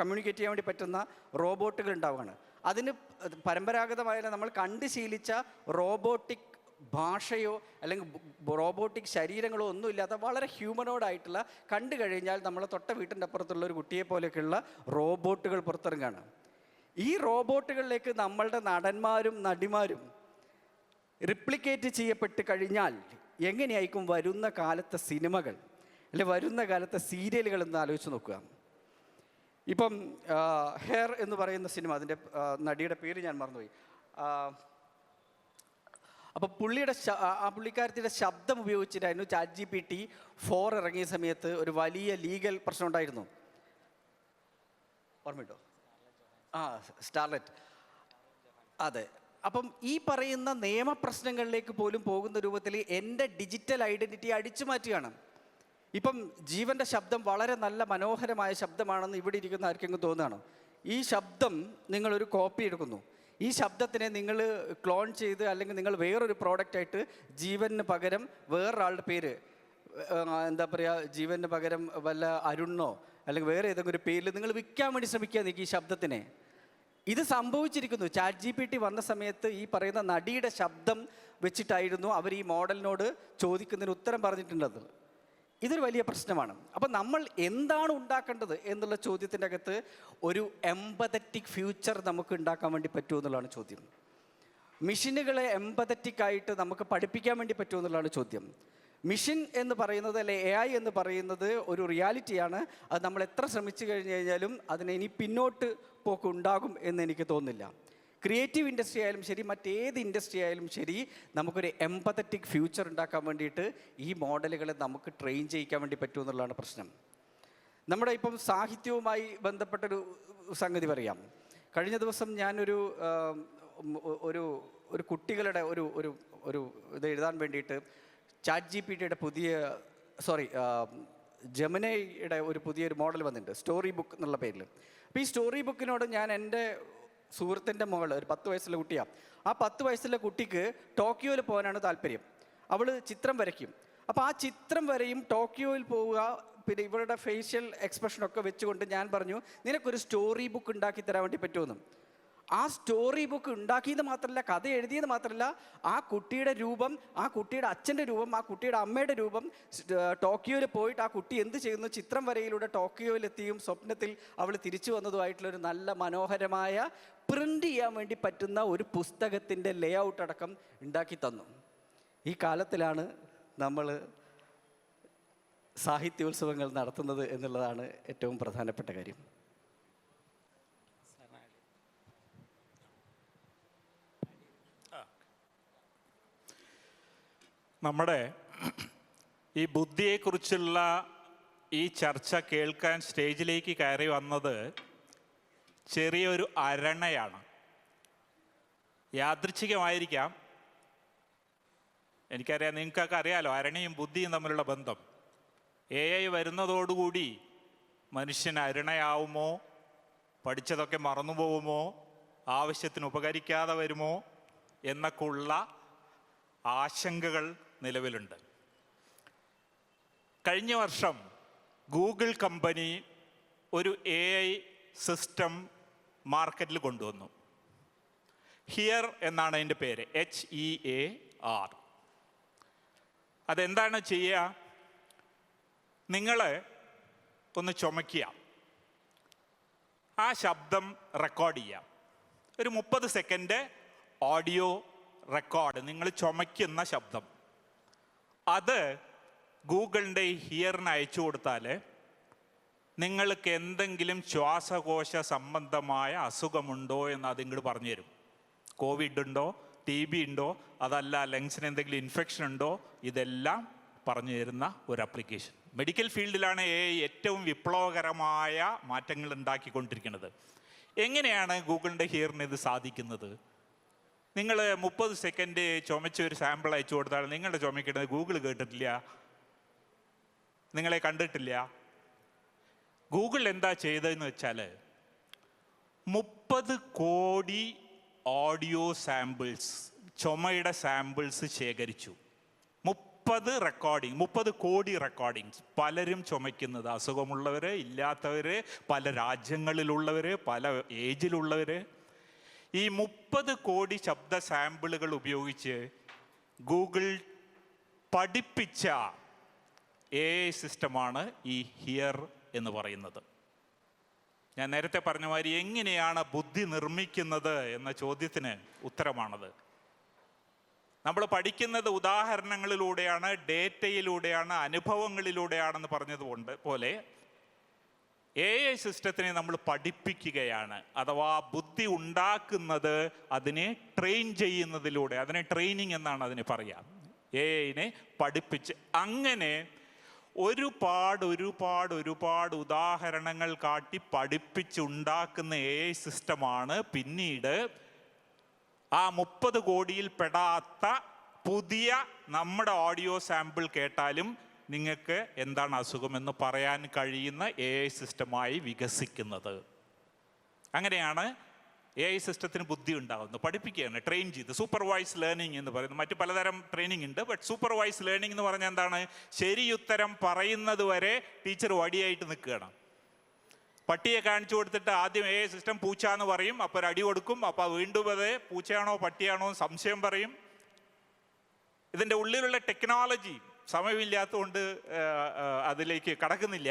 കമ്മ്യൂണിക്കേറ്റ് ചെയ്യാൻ വേണ്ടി പറ്റുന്ന റോബോട്ടുകൾ ഉണ്ടാവുകയാണ്. അതിന് പരമ്പരാഗതമായ നമ്മൾ കണ്ട് ശീലിച്ച റോബോട്ടിക് ഭാഷയോ അല്ലെങ്കിൽ റോബോട്ടിക് ശരീരങ്ങളോ ഒന്നുമില്ലാത്ത വളരെ ഹ്യൂമനോഡായിട്ടുള്ള, കണ്ടു കഴിഞ്ഞാൽ നമ്മളെ തൊട്ട വീട്ടിൻ്റെ അപ്പുറത്തുള്ള ഒരു കുട്ടിയെ പോലെയൊക്കെയുള്ള റോബോട്ടുകൾ പുറത്തിറങ്ങുകയാണ്. ഈ റോബോട്ടുകളിലേക്ക് നമ്മളുടെ നടന്മാരും നടിമാരും റിപ്ലിക്കേറ്റ് ചെയ്യപ്പെട്ട് കഴിഞ്ഞാൽ എങ്ങനെയായിരിക്കും വരുന്ന കാലത്തെ സിനിമകൾ അല്ലെ വരുന്ന കാലത്തെ സീരിയലുകൾ എന്ന് ആലോചിച്ച് നോക്കുക. ഇപ്പം ഹെയർ എന്ന് പറയുന്ന സിനിമ, അതിൻ്റെ നടിയുടെ പേര് ഞാൻ മറന്നുപോയി. അപ്പോൾ പുള്ളിക്കാരത്തിയുടെ ശബ്ദം ഉപയോഗിച്ചിട്ടായിരുന്നു ChatGPT-4 ഇറങ്ങിയ സമയത്ത് ഒരു വലിയ ലീഗൽ പ്രശ്നം ഉണ്ടായിരുന്നു. ഓർമ്മയുണ്ടോ? സ്റ്റാർലെറ്റ്. അതെ. അപ്പം ഈ പറയുന്ന നിയമപ്രശ്നങ്ങളിലേക്ക് പോലും പോകുന്ന രൂപത്തിൽ എൻ്റെ ഡിജിറ്റൽ ഐഡൻറ്റിറ്റി അടിച്ചു മാറ്റുകയാണ്. ഇപ്പം ജീവൻ്റെ ശബ്ദം വളരെ നല്ല മനോഹരമായ ശബ്ദമാണെന്ന് ഇവിടെ ഇരിക്കുന്ന ആർക്കെങ്കിലും തോന്നുകയാണോ? ഈ ശബ്ദം നിങ്ങളൊരു കോപ്പി എടുക്കുന്നു, ഈ ശബ്ദത്തിനെ നിങ്ങൾ ക്ലോൺ ചെയ്ത് അല്ലെങ്കിൽ നിങ്ങൾ വേറൊരു പ്രോഡക്റ്റായിട്ട് ജീവന് പകരം വേറൊരാളുടെ പേര്, എന്താ പറയുക, ജീവന് പകരം വല്ല അരുണോ അല്ലെങ്കിൽ വേറെ ഏതെങ്കിലും ഒരു പേരിൽ നിങ്ങൾ വിൽക്കാൻ വേണ്ടി ശ്രമിക്കുക ഈ ശബ്ദത്തിനെ. ഇത് സംഭവിച്ചിരിക്കുന്നു. ChatGPT വന്ന സമയത്ത് ഈ പറയുന്ന നടിയുടെ ശബ്ദം വെച്ചിട്ടായിരുന്നു അവർ ഈ മോഡലിനോട് ചോദിക്കുന്നതിന് ഉത്തരം പറഞ്ഞിട്ടുള്ളത്. ഇതൊരു വലിയ പ്രശ്നമാണ്. അപ്പം നമ്മൾ എന്താണ് ഉണ്ടാക്കേണ്ടത് എന്നുള്ള ചോദ്യത്തിൻ്റെ അകത്ത് ഒരു എംപതറ്റിക് ഫ്യൂച്ചർ നമുക്ക് ഉണ്ടാക്കാൻ വേണ്ടി പറ്റുമോ എന്നുള്ളതാണ് ചോദ്യം. മെഷീനുകളെ എംപതറ്റിക് ആയിട്ട് നമുക്ക് പഠിപ്പിക്കാൻ വേണ്ടി പറ്റുമോ എന്നുള്ളതാണ് ചോദ്യം. മെഷീൻ എന്ന് പറയുന്നത് അല്ലെ AI എന്ന് പറയുന്നത് ഒരു റിയാലിറ്റിയാണ്. അത് നമ്മൾ എത്ര ശ്രമിച്ചു കഴിഞ്ഞു കഴിഞ്ഞാലും അതിന് ഇനി പിന്നോട്ട് പോക്ക് ഉണ്ടാകും എന്ന് എനിക്ക് തോന്നുന്നില്ല. ക്രിയേറ്റീവ് ഇൻഡസ്ട്രി ആയാലും ശരി, മറ്റേത് ഇൻഡസ്ട്രി ആയാലും ശരി, നമുക്കൊരു എംപതറ്റിക് ഫ്യൂച്ചർ ഉണ്ടാക്കാൻ വേണ്ടിയിട്ട് ഈ മോഡലുകളെ നമുക്ക് ട്രെയിൻ ചെയ്യിക്കാൻ വേണ്ടി പറ്റുമെന്നുള്ളതാണ് പ്രശ്നം. നമ്മുടെ ഇപ്പം സാഹിത്യവുമായി ബന്ധപ്പെട്ടൊരു സംഗതി പറയാം. കഴിഞ്ഞ ദിവസം ഞാനൊരു ഒരു കുട്ടികളുടെ ഒരു ഇത് എഴുതാൻ വേണ്ടിയിട്ട് ChatGPT-യുടെ ജെമിനൈയുടെ ഒരു പുതിയൊരു മോഡൽ വന്നിട്ടുണ്ട്, സ്റ്റോറി ബുക്ക് എന്നുള്ള പേരിൽ. അപ്പോൾ ഈ സ്റ്റോറി ബുക്കിനോട് ഞാൻ എൻ്റെ സുഹൃത്തിൻ്റെ മകൾ, ഒരു 10 വയസ്സുള്ള കുട്ടിയാണ്. ആ 10 വയസ്സുള്ള കുട്ടിക്ക് ടോക്കിയോയിൽ പോകാനാണ് താല്പര്യം. അവൾ ചിത്രം വരയ്ക്കും. അപ്പോൾ ആ ചിത്രം വരെയും ടോക്കിയോയിൽ പോവുക, പിന്നെ ഇവരുടെ ഫേഷ്യൽ എക്സ്പ്രഷനൊക്കെ വെച്ചുകൊണ്ട് ഞാൻ പറഞ്ഞു, നിനക്കൊരു സ്റ്റോറി ബുക്ക് ഉണ്ടാക്കി തരാൻ വേണ്ടി പറ്റുമെന്ന്. ആ സ്റ്റോറി ബുക്ക് ഉണ്ടാക്കിയത് മാത്രമല്ല, കഥ എഴുതിയത് മാത്രമല്ല, ആ കുട്ടിയുടെ രൂപം, ആ കുട്ടിയുടെ അച്ഛൻ്റെ രൂപം, ആ കുട്ടിയുടെ അമ്മയുടെ രൂപം, ടോക്കിയോയിൽ പോയിട്ട് ആ കുട്ടി എന്ത് ചെയ്യുന്നു, ചിത്രം വരയിലൂടെ ടോക്കിയോയിലെത്തിയും സ്വപ്നത്തിൽ അവൾ തിരിച്ചു വന്നതുമായിട്ടുള്ളൊരു നല്ല മനോഹരമായ പ്രിൻ്റ് ചെയ്യാൻ വേണ്ടി പറ്റുന്ന ഒരു പുസ്തകത്തിൻ്റെ ലേ ഔട്ട് അടക്കം ഉണ്ടാക്കി തന്നു. ഈ കാലത്തിലാണ് നമ്മൾ സാഹിത്യോത്സവങ്ങൾ നടത്തുന്നത് എന്നുള്ളതാണ് ഏറ്റവും പ്രധാനപ്പെട്ട കാര്യം. നമ്മുടെ ഈ ബുദ്ധിയെക്കുറിച്ചുള്ള ഈ ചർച്ച കേൾക്കാൻ സ്റ്റേജിലേക്ക് കയറി വന്നത് ചെറിയൊരു അരണയാണ്. യാദൃച്ഛികമായിരിക്കാം, എനിക്കറിയാം, നിങ്ങൾക്കൊക്കെ അറിയാലോ അരണയും ബുദ്ധിയും തമ്മിലുള്ള ബന്ധം. AI വരുന്നതോടുകൂടി മനുഷ്യൻ അരുണയാവുമോ, പഠിച്ചതൊക്കെ മറന്നുപോകുമോ, ആവശ്യത്തിന് ഉപകരിക്കാതെ വരുമോ എന്നൊക്കെ ഉള്ള ആശങ്കകൾ നിലവിലുണ്ട്. കഴിഞ്ഞ വർഷം ഗൂഗിൾ കമ്പനി ഒരു AI സിസ്റ്റം മാർക്കറ്റിൽ കൊണ്ടുവന്നു. ഹിയർ എന്നാണ് അതിൻ്റെ പേര്, HEAR. അതെന്താണ് ചെയ്യുക? നിങ്ങൾ ഒന്ന് ചുമക്കുക, ആ ശബ്ദം റെക്കോർഡ് ചെയ്യാം. ഒരു 30 സെക്കൻഡ് ഓഡിയോ റെക്കോർഡ്, നിങ്ങൾ ചുമയ്ക്കുന്ന ശബ്ദം. അത് ഗൂഗിളിൻ്റെ ഹിയറിന് അയച്ചു കൊടുത്താൽ നിങ്ങൾക്ക് എന്തെങ്കിലും ശ്വാസകോശ സംബന്ധമായ അസുഖമുണ്ടോ എന്ന് അത് ഇങ്ങോട്ട് പറഞ്ഞു തരും. കോവിഡ് ഉണ്ടോ, TB ഉണ്ടോ, അതല്ല ലങ്സിന് എന്തെങ്കിലും ഇൻഫെക്ഷൻ ഉണ്ടോ, ഇതെല്ലാം പറഞ്ഞു തരുന്ന ഒരു ആപ്ലിക്കേഷൻ. മെഡിക്കൽ ഫീൽഡിലാണ് AI ഏറ്റവും വിപ്ലവകരമായ മാറ്റങ്ങൾ ഉണ്ടാക്കിക്കൊണ്ടിരിക്കുന്നത്. എങ്ങനെയാണ് ഗൂഗിളിൻ്റെ ഹിയറിന് ഇത് സാധിക്കുന്നത്? നിങ്ങൾ 30 സെക്കൻഡ് ചുമച്ച ഒരു സാമ്പിൾ അയച്ചു കൊടുത്താൽ നിങ്ങളുടെ ചുമക്കുന്നത് ഗൂഗിൾ കേട്ടിട്ടില്ല, നിങ്ങളെ കണ്ടിട്ടില്ല. ഗൂഗിൾ എന്താ ചെയ്തതെന്ന് വെച്ചാൽ 30 കോടി ഓഡിയോ സാമ്പിൾസ്, ചുമയുടെ സാമ്പിൾസ് ശേഖരിച്ചു. 30 കോടി റെക്കോർഡിങ്സ്, പലരും ചുമയ്ക്കുന്നത്, അസുഖമുള്ളവർ, ഇല്ലാത്തവർ, പല രാജ്യങ്ങളിലുള്ളവർ, പല ഏജിലുള്ളവർ. ഈ 30 കോടി ശബ്ദ സാമ്പിളുകൾ ഉപയോഗിച്ച് ഗൂഗിൾ പഠിപ്പിച്ച AI സിസ്റ്റമാണ് ഈ ഹിയർ എന്ന് പറയുന്നത്. ഞാൻ നേരത്തെ പറഞ്ഞ മാതിരി എങ്ങനെയാണ് ബുദ്ധി നിർമ്മിക്കുന്നത് എന്ന ചോദ്യത്തിന് ഉത്തരമാണത്. നമ്മൾ പഠിക്കുന്നത് ഉദാഹരണങ്ങളിലൂടെയാണ്, ഡേറ്റയിലൂടെയാണ്, അനുഭവങ്ങളിലൂടെയാണെന്ന് പറഞ്ഞതുകൊണ്ട് പോലെ AI സിസ്റ്റത്തിനെ നമ്മൾ പഠിപ്പിക്കുകയാണ്. അഥവാ ബുദ്ധി ഉണ്ടാക്കുന്നത് അതിനെ ട്രെയിൻ ചെയ്യുന്നതിലൂടെ, അതിനെ ട്രെയിനിങ് എന്നാണ് അതിന് പറയാം. AIനെ പഠിപ്പിച്ച് അങ്ങനെ ഒരുപാട് ഉദാഹരണങ്ങൾ കാട്ടി പഠിപ്പിച്ചുണ്ടാക്കുന്ന AI സിസ്റ്റമാണ് പിന്നീട് ആ 30 കോടിയിൽ പെടാത്ത പുതിയ നമ്മുടെ ഓഡിയോ സാമ്പിൾ കേട്ടാലും നിങ്ങൾക്ക് എന്താണ് അസുഖമെന്ന് പറയാൻ കഴിയുന്ന AI സിസ്റ്റമായി വികസിക്കുന്നത്. അങ്ങനെയാണ് AI സിസ്റ്റത്തിന് ബുദ്ധി ഉണ്ടാകുന്നത്. പഠിപ്പിക്കുകയാണ്, ട്രെയിൻ ചെയ്ത്. സൂപ്പർവൈസ് ലേണിംഗ് എന്ന് പറയുന്നത്, മറ്റു പലതരം ട്രെയിനിങ് ഉണ്ട്. ബട്ട് സൂപ്പർവൈസ് ലേണിംഗ് എന്ന് പറഞ്ഞാൽ എന്താണ്? ശരിയുത്തരം പറയുന്നത് വരെ ടീച്ചർ വടിയായിട്ട് നിൽക്കുകയാണ്. പട്ടിയെ കാണിച്ചു കൊടുത്തിട്ട് ആദ്യം AI സിസ്റ്റം പൂച്ച എന്ന് പറയും, അപ്പോൾ ഒരു അടി കൊടുക്കും, അപ്പോൾ വീണ്ടും അത് പൂച്ചയാണോ പട്ടിയാണോ സംശയം പറയും. ഇതിൻ്റെ ഉള്ളിലുള്ള ടെക്നോളജി സമയമില്ലാത്തതുകൊണ്ട് അതിലേക്ക് കടക്കുന്നില്ല.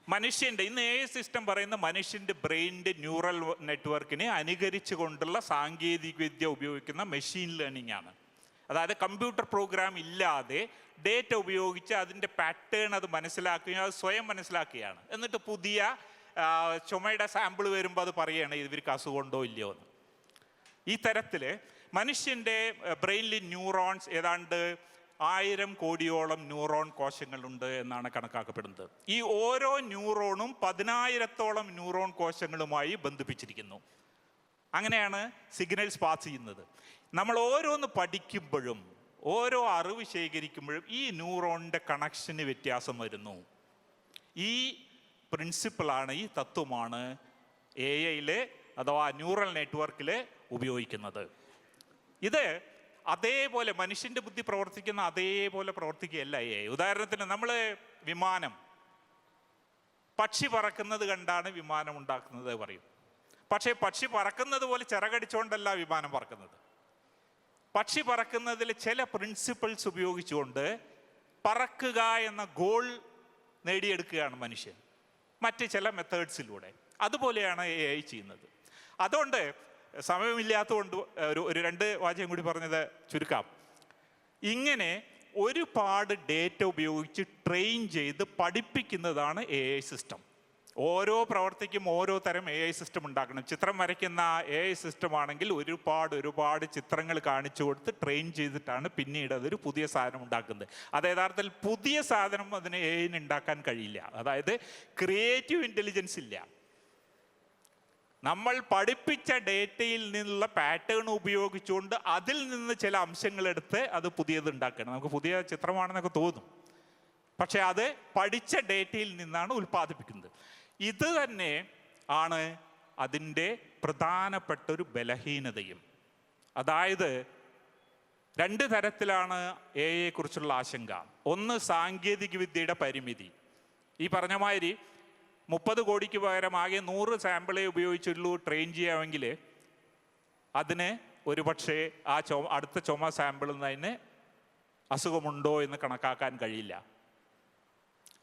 മനുഷ്യൻ്റെ ഇന്ന് AI സിസ്റ്റം പറയുന്ന മനുഷ്യൻ്റെ ബ്രെയിനിൻ്റെ ന്യൂറൽ നെറ്റ്വർക്കിനെ അനുകരിച്ചു കൊണ്ടുള്ള സാങ്കേതിക വിദ്യ ഉപയോഗിക്കുന്ന മെഷീൻ ലേണിംഗ് ആണ്. അതായത് കമ്പ്യൂട്ടർ പ്രോഗ്രാം ഇല്ലാതെ ഡേറ്റ ഉപയോഗിച്ച് അതിൻ്റെ പാറ്റേൺ അത് മനസ്സിലാക്കുകയും അത് സ്വയം മനസ്സിലാക്കുകയാണ്. എന്നിട്ട് പുതിയ ചുമയുടെ സാമ്പിൾ വരുമ്പോൾ അത് പറയുകയാണ് ഇവർക്ക് അസുഖമുണ്ടോ ഇല്ലയോ എന്ന്. ഈ തരത്തിൽ മനുഷ്യൻ്റെ ബ്രെയിനിൽ ന്യൂറോൺസ് ഏതാണ്ട് 1000 കോടിയോളം ന്യൂറോൺ കോശങ്ങളുണ്ട് എന്നാണ് കണക്കാക്കപ്പെടുന്നത്. ഈ ഓരോ ന്യൂറോണും 10,000-ഓളം ന്യൂറോൺ കോശങ്ങളുമായി ബന്ധിപ്പിച്ചിരിക്കുന്നു. അങ്ങനെയാണ് സിഗ്നൽസ് പാസ് ചെയ്യുന്നത്. നമ്മൾ ഓരോന്ന് പഠിക്കുമ്പോഴും ഓരോ അറിവ് ശേഖരിക്കുമ്പോഴും ഈ ന്യൂറോണിൻ്റെ കണക്ഷന് വ്യത്യാസം വരുന്നു. ഈ പ്രിൻസിപ്പിളാണ്, ഈ തത്വമാണ് AI അഥവാ ന്യൂറൽ നെറ്റ്വർക്കിൽ ഉപയോഗിക്കുന്നത്. ഇത് അതേപോലെ മനുഷ്യൻ്റെ ബുദ്ധി പ്രവർത്തിക്കുന്ന അതേപോലെ പ്രവർത്തിക്കുകയല്ല AI. ഉദാഹരണത്തിന് നമ്മൾ വിമാനം, പക്ഷി പറക്കുന്നത് കണ്ടാണ് വിമാനം ഉണ്ടാക്കുന്നത് പറയും. പക്ഷേ പക്ഷി പറക്കുന്നത് പോലെ ചിറകടിച്ചുകൊണ്ടല്ല വിമാനം പറക്കുന്നത്. പക്ഷി പറക്കുന്നതിൽ ചില പ്രിൻസിപ്പിൾസ് ഉപയോഗിച്ചുകൊണ്ട് പറക്കുക എന്ന ഗോൾ നേടിയെടുക്കുകയാണ് മനുഷ്യൻ മറ്റ് ചില മെത്തേഡ്സിലൂടെ. അതുപോലെയാണ് AI ചെയ്യുന്നത്. അതുകൊണ്ട് സമയമില്ലാത്തതുകൊണ്ട് ഒരു 2 വാചകം കൂടി പറഞ്ഞത് ചുരുക്കാം. ഇങ്ങനെ ഒരുപാട് ഡേറ്റ ഉപയോഗിച്ച് ട്രെയിൻ ചെയ്ത് പഠിപ്പിക്കുന്നതാണ് AI സിസ്റ്റം. ഓരോ പ്രവർത്തിക്കും ഓരോ തരം AI സിസ്റ്റം ഉണ്ടാക്കണം. ചിത്രം വരയ്ക്കുന്ന AI സിസ്റ്റം ആണെങ്കിൽ ഒരുപാട് ചിത്രങ്ങൾ കാണിച്ചു കൊടുത്ത് ട്രെയിൻ ചെയ്തിട്ടാണ് പിന്നീട് അതൊരു പുതിയ സാധനം ഉണ്ടാക്കുന്നത്. അത് യഥാർത്ഥത്തിൽ പുതിയ സാധനം അതിന് AI ഉണ്ടാക്കാൻ കഴിയില്ല. അതായത് ക്രിയേറ്റീവ് ഇൻ്റലിജൻസ് ഇല്ല. നമ്മൾ പഠിപ്പിച്ച ഡേറ്റയിൽ നിന്നുള്ള പാറ്റേൺ ഉപയോഗിച്ചുകൊണ്ട് അതിൽ നിന്ന് ചില അംശങ്ങളെടുത്ത് അത് പുതിയത് ഉണ്ടാക്കണം. നമുക്ക് പുതിയ ചിത്രമാണെന്നൊക്കെ തോന്നും, പക്ഷെ അത് പഠിച്ച ഡേറ്റയിൽ നിന്നാണ് ഉൽപ്പാദിപ്പിക്കുന്നത്. ഇത് തന്നെ ആണ് അതിൻ്റെ പ്രധാനപ്പെട്ടൊരു ബലഹീനതയും. അതായത് 2 തരത്തിലാണ് AI കുറിച്ചുള്ള ആശങ്ക. ഒന്ന് സാങ്കേതിക വിദ്യയുടെ പരിമിതി. ഈ പറഞ്ഞ മാതിരി 30 കോടിക്ക് പകരം ആകെ 100 സാമ്പിളേ ഉപയോഗിച്ചുള്ളൂ ട്രെയിൻ ചെയ്യാമെങ്കിൽ അതിന് ഒരുപക്ഷെ ആ അടുത്ത ചുമ സാമ്പിളിൽ നിന്ന് അതിന് അസുഖമുണ്ടോ എന്ന് കണക്കാക്കാൻ കഴിയില്ല.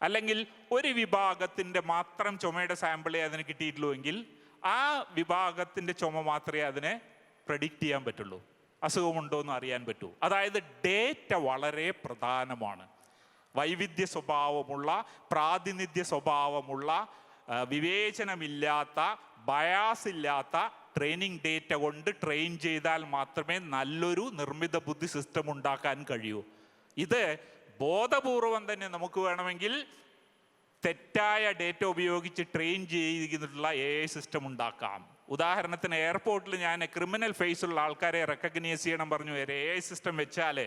അല്ലെങ്കിൽ ഒരു വിഭാഗത്തിൻ്റെ മാത്രം ചുമയുടെ സാമ്പിളേ അതിന് കിട്ടിയിട്ടുള്ളൂ എങ്കിൽ ആ വിഭാഗത്തിൻ്റെ ചുമ മാത്രമേ അതിനെ പ്രെഡിക്റ്റ് ചെയ്യാൻ പറ്റുള്ളൂ, അസുഖമുണ്ടോ എന്ന് അറിയാൻ പറ്റൂ. അതായത് ഡേറ്റ വളരെ പ്രധാനമാണ്. വൈവിധ്യ സ്വഭാവമുള്ള, പ്രാതിനിധ്യ സ്വഭാവമുള്ള, വിവേചനമില്ലാത്ത, ബയാസ് ഇല്ലാത്ത ട്രെയിനിങ് ഡേറ്റ കൊണ്ട് ട്രെയിൻ ചെയ്താൽ മാത്രമേ നല്ലൊരു നിർമ്മിത ബുദ്ധി സിസ്റ്റം ഉണ്ടാക്കാൻ കഴിയൂ. ഇത് ബോധപൂർവം തന്നെ നമുക്ക് വേണമെങ്കിൽ തെറ്റായ ഡേറ്റ ഉപയോഗിച്ച് ട്രെയിൻ ചെയ്തിട്ടുള്ള AI സിസ്റ്റം ഉണ്ടാക്കാം. ഉദാഹരണത്തിന് എയർപോർട്ടിൽ ഞാൻ ക്രിമിനൽ ഫേസുള്ള ആൾക്കാരെ റെക്കഗ്നൈസ് ചെയ്യണം പറഞ്ഞു AI സിസ്റ്റം വെച്ചാൽ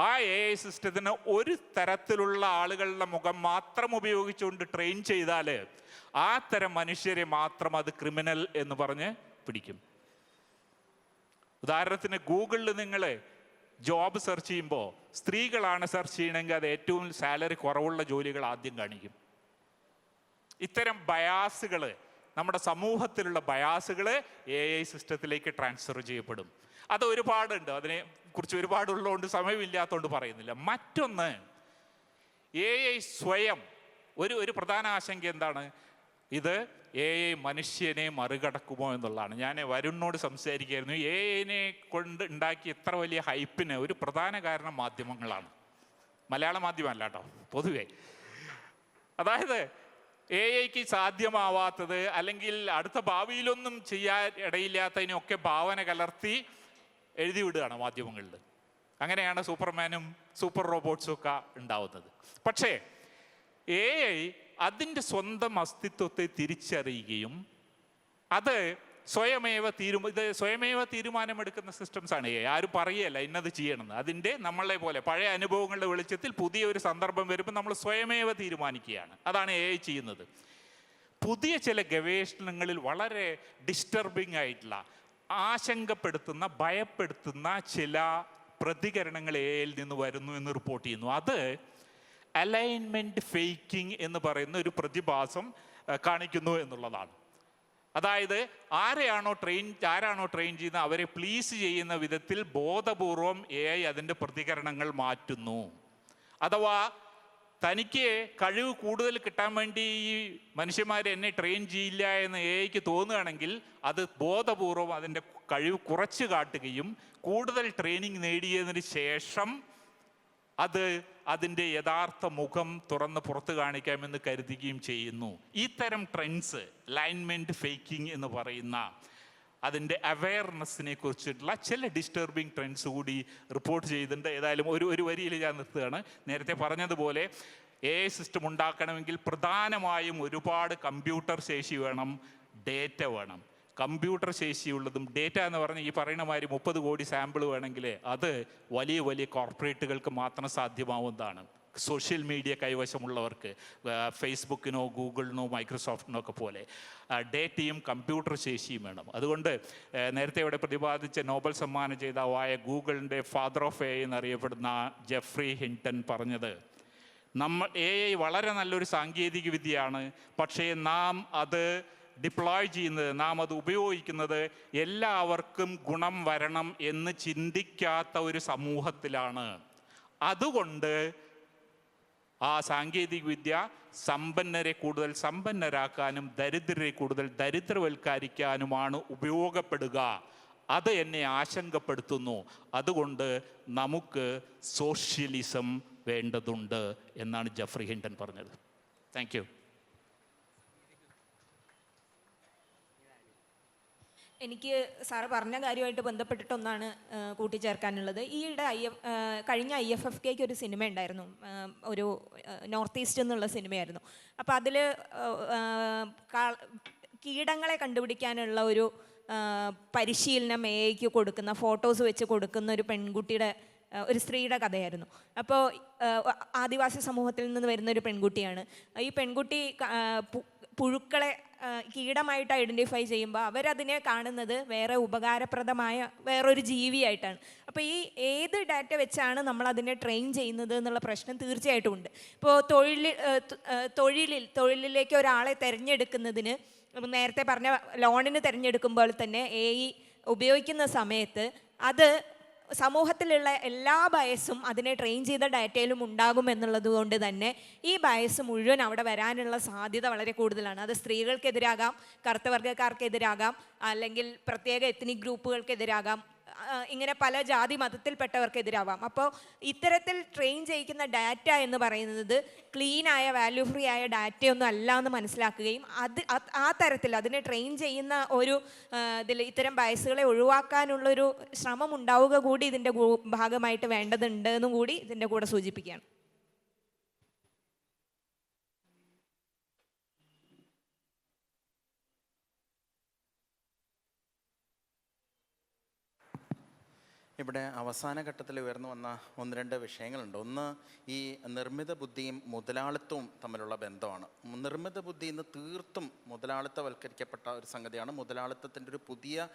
ആ AI സിസ്റ്റത്തിന് ഒരു തരത്തിലുള്ള ആളുകളുടെ മുഖം മാത്രം ഉപയോഗിച്ചുകൊണ്ട് ട്രെയിൻ ചെയ്താൽ ആ തരം മനുഷ്യരെ മാത്രം അത് ക്രിമിനൽ എന്ന് പറഞ്ഞ് പിടിക്കും. ഉദാഹരണത്തിന് ഗൂഗിളിൽ നിങ്ങൾ ജോബ് സെർച്ച് ചെയ്യുമ്പോൾ സ്ത്രീകളാണ് സെർച്ച് ചെയ്യണമെങ്കിൽ അത് ഏറ്റവും സാലറി കുറവുള്ള ജോലികൾ ആദ്യം കാണിക്കും. ഇത്തരം ബയാസുകൾ, നമ്മുടെ സമൂഹത്തിലുള്ള ബയാസുകൾ AI സിസ്റ്റത്തിലേക്ക് ട്രാൻസ്ഫർ ചെയ്യപ്പെടും. അത് ഒരുപാടുണ്ട്, അതിനെ കുറിച്ച് ഒരുപാടുള്ളതുകൊണ്ട് സമയമില്ലാത്തതുകൊണ്ട് പറയുന്നില്ല. മറ്റൊന്ന്, AI സ്വയം ഒരു പ്രധാന ആശങ്ക എന്താണ്? ഇത് AI മനുഷ്യനെ മറികടക്കുമോ എന്നുള്ളതാണ്. ഞാൻ വരുണിനോട് സംസാരിക്കുകയായിരുന്നു. AI കൊണ്ട് ഉണ്ടാക്കിയ ഇത്ര വലിയ ഹൈപ്പിന് ഒരു പ്രധാന കാരണം മാധ്യമങ്ങളാണ്. മലയാള മാധ്യമമല്ല കേട്ടോ, പൊതുവെ. അതായത് AIക്ക് സാധ്യമാവാത്തത് അല്ലെങ്കിൽ അടുത്ത ഭാവിയിലൊന്നും ചെയ്യാൻ ഇടയില്ലാത്തതിനൊക്കെ ഭാവന കലർത്തി എഴുതി വിടുകയാണ് മാധ്യമങ്ങളിൽ. അങ്ങനെയാണ് സൂപ്പർമാനും സൂപ്പർ റോബോട്ട്സും ഒക്കെ ഉണ്ടാവുന്നത്. പക്ഷേ AI അതിൻ്റെ സ്വന്തം അസ്തിത്വത്തെ തിരിച്ചറിയുകയും അത് സ്വയമേവ തീരുമാനമെടുക്കുന്ന സിസ്റ്റംസ് ആണ് AI. ആരും പറയുകയല്ല ഇന്നത് ചെയ്യണമെന്ന്. അതിൻ്റെ നമ്മളെ പോലെ പഴയ അനുഭവങ്ങളുടെ വെളിച്ചത്തിൽ പുതിയ ഒരു സന്ദർഭം വരുമ്പോൾ നമ്മൾ സ്വയമേവ തീരുമാനിക്കുകയാണ്. അതാണ് AI ചെയ്യുന്നത്. പുതിയ ചില ഗവേഷണങ്ങളിൽ വളരെ ഡിസ്റ്റർബിംഗ് ആയിട്ടുള്ള, ആശങ്കപ്പെടുത്തുന്ന, ഭയപ്പെടുത്തുന്ന ചില പ്രതികരണങ്ങൾ AIയിൽ നിന്ന് വരുന്നു എന്ന് റിപ്പോർട്ട് ചെയ്യുന്നു. അത് അലൈൻമെൻറ്റ് ഫേക്കിംഗ് എന്ന് പറയുന്ന ഒരു പ്രതിഭാസം കാണിക്കുന്നു എന്നുള്ളതാണ്. അതായത് ആരാണോ ട്രെയിൻ ചെയ്യുന്ന അവരെ പ്ലീസ് ചെയ്യുന്ന വിധത്തിൽ ബോധപൂർവം AI അതിൻ്റെ പ്രതികരണങ്ങൾ മാറ്റുന്നു. അഥവാ തനിക്ക് കഴിവ് കൂടുതൽ കിട്ടാൻ വേണ്ടി ഈ മനുഷ്യന്മാർ എന്നെ ട്രെയിൻ ചെയ്യില്ല എന്ന് AIക്ക് തോന്നുകയാണെങ്കിൽ അത് ബോധപൂർവം അതിൻ്റെ കഴിവ് കുറച്ച് കാട്ടുകയും കൂടുതൽ ട്രെയിനിങ് നേടിയതിന് ശേഷം അത് അതിൻ്റെ യഥാർത്ഥ മുഖം തുറന്ന് പുറത്ത് കാണിക്കാമെന്ന് കരുതുകയും ചെയ്യുന്നു. ഇത്തരം ട്രെൻഡ്സ്, അലൈൻമെൻറ്റ് ഫേക്കിംഗ് എന്ന് പറയുന്ന അതിൻ്റെ അവെയർനെസ്സിനെ കുറിച്ചിട്ടുള്ള ചില ഡിസ്റ്റർബിങ് ട്രെൻഡ്സ് കൂടി റിപ്പോർട്ട് ചെയ്തിട്ടുണ്ട്. ഏതായാലും ഒരു വരിയിൽ ഞാൻ നിർത്തുകയാണ്. നേരത്തെ പറഞ്ഞതുപോലെ AI സിസ്റ്റം ഉണ്ടാക്കണമെങ്കിൽ പ്രധാനമായും ഒരുപാട് കമ്പ്യൂട്ടർ ശേഷി വേണം, ഡേറ്റ വേണം. കമ്പ്യൂട്ടർ ശേഷിയുള്ളതും ഡേറ്റ എന്ന് പറഞ്ഞാൽ ഈ പറയുന്ന മാതിരി 30 കോടി സാമ്പിൾ വേണമെങ്കിൽ അത് വലിയ വലിയ കോർപ്പറേറ്റുകൾക്ക് മാത്രം സാധ്യമാവുന്നതാണ്. സോഷ്യൽ മീഡിയ കൈവശമുള്ളവർക്ക്, ഫേസ്ബുക്കിനോ ഗൂഗിളിനോ മൈക്രോസോഫ്റ്റിനോ ഒക്കെ പോലെ ഡേറ്റയും കമ്പ്യൂട്ടർ ശേഷിയും വേണം. അതുകൊണ്ട് നേരത്തെ ഇവിടെ പ്രതിപാദിച്ച നോബൽ സമ്മാന ജേതാവായ ഗൂഗിളിൻ്റെ ഫാദർ ഓഫ് AI എന്നറിയപ്പെടുന്ന ജെഫ്രി ഹിൻടൺ പറഞ്ഞത്, AI വളരെ നല്ലൊരു സാങ്കേതിക വിദ്യയാണ്, പക്ഷേ നാം അത് ഡിപ്ലോയ് ചെയ്യുന്നത്, നാം അത് ഉപയോഗിക്കുന്നത് എല്ലാവർക്കും ഗുണം വരണം എന്ന് ചിന്തിക്കാത്ത ഒരു സമൂഹത്തിലാണ്. അതുകൊണ്ട് ആ സാങ്കേതിക വിദ്യ സമ്പന്നരെ കൂടുതൽ സമ്പന്നരാക്കാനും ദരിദ്രരെ കൂടുതൽ ദരിദ്രവൽക്കരിക്കാനുമാണ് ഉപയോഗപ്പെടുക. അത് എന്നെ ആശങ്കപ്പെടുത്തുന്നു. അതുകൊണ്ട് നമുക്ക് സോഷ്യലിസം വേണ്ടതുണ്ട് എന്നാണ് ജെഫ്രി ഹിൻടൺ പറഞ്ഞത്. Thank you. എനിക്ക് സാറ് പറഞ്ഞ കാര്യമായിട്ട് ബന്ധപ്പെട്ടിട്ടൊന്നാണ് കൂട്ടിച്ചേർക്കാനുള്ളത്. ഈയിടെ കഴിഞ്ഞ IFFKക്ക് ഒരു സിനിമ ഉണ്ടായിരുന്നു, ഒരു നോർത്ത് ഈസ്റ്റ് എന്നുള്ള സിനിമയായിരുന്നു. അപ്പോൾ അതിൽ കീടങ്ങളെ കണ്ടുപിടിക്കാനുള്ള ഒരു പരിശീലനം AIക്ക് കൊടുക്കുന്ന, ഫോട്ടോസ് വെച്ച് കൊടുക്കുന്ന ഒരു പെൺകുട്ടിയുടെ, ഒരു സ്ത്രീയുടെ കഥയായിരുന്നു. അപ്പോൾ ആദിവാസി സമൂഹത്തിൽ നിന്ന് വരുന്ന ഒരു പെൺകുട്ടിയാണ്. ഈ പെൺകുട്ടി പുഴുക്കളെ കീടമായിട്ട് ഐഡൻറ്റിഫൈ ചെയ്യുമ്പോൾ അവരതിനെ കാണുന്നത് വേറെ ഉപകാരപ്രദമായ വേറൊരു ജീവിയായിട്ടാണ്. അപ്പോൾ ഈ ഏത് ഡാറ്റ വെച്ചാണ് നമ്മൾ അതിനെ ട്രെയിൻ ചെയ്യുന്നത് എന്നുള്ള പ്രശ്നം തീർച്ചയായിട്ടും ഉണ്ട്. ഇപ്പോൾ തൊഴിലിലേക്ക് ഒരാളെ തിരഞ്ഞെടുക്കുന്നതിന്, നേരത്തെ പറഞ്ഞ ലോണിന് തിരഞ്ഞെടുക്കുമ്പോൾ തന്നെ AI ഉപയോഗിക്കുന്ന സമയത്ത് അത് സമൂഹത്തിലുള്ള എല്ലാ ബയസും അതിനെ ട്രെയിൻ ചെയ്ത ഡാറ്റയിലും ഉണ്ടാകുമെന്നുള്ളത് കൊണ്ട് തന്നെ ഈ ബയസ് മുഴുവൻ അവിടെ വരാനുള്ള സാധ്യത വളരെ കൂടുതലാണ്. അത് സ്ത്രീകൾക്കെതിരാകാം, കറുത്ത വർഗ്ഗക്കാർക്കെതിരാകാം, അല്ലെങ്കിൽ പ്രത്യേക എത്നിക് ഗ്രൂപ്പുകൾക്കെതിരാകാം, ഇങ്ങനെ പല ജാതി മതത്തിൽപ്പെട്ടവർക്കെതിരാവാം. അപ്പോൾ ഇത്തരത്തിൽ ട്രെയിൻ ചെയ്യിക്കുന്ന ഡാറ്റ എന്ന് പറയുന്നത് ക്ലീനായ വാല്യൂ ഫ്രീ ആയ ഡാറ്റയൊന്നും അല്ല എന്ന് മനസ്സിലാക്കുകയും ആ തരത്തിൽ അതിനെ ട്രെയിൻ ചെയ്യുന്ന ഒരു ഇതിൽ ഇത്തരം ബയസുകളെ ഒഴിവാക്കാനുള്ളൊരു ശ്രമം ഉണ്ടാവുക കൂടി ഇതിൻ്റെ ഭാഗമായിട്ട് വേണ്ടതുണ്ട് എന്നും കൂടി ഇതിൻ്റെ കൂടെ സൂചിപ്പിക്കുകയാണ്. ഇവിടെ അവസാന ഘട്ടത്തിൽ ഉയർന്നു വന്ന ഒന്ന് രണ്ട് വിഷയങ്ങളുണ്ട്. ഒന്ന്, ഈ നിർമ്മിത ബുദ്ധിയും മുതലാളിത്തവും തമ്മിലുള്ള ബന്ധമാണ്. നിർമ്മിത ബുദ്ധി ഇന്ന് തീർത്തും മുതലാളിത്തവൽക്കരിക്കപ്പെട്ട ഒരു സംഗതിയാണ്. മുതലാളിത്തത്തിൻ്റെ ഒരു പുതിയ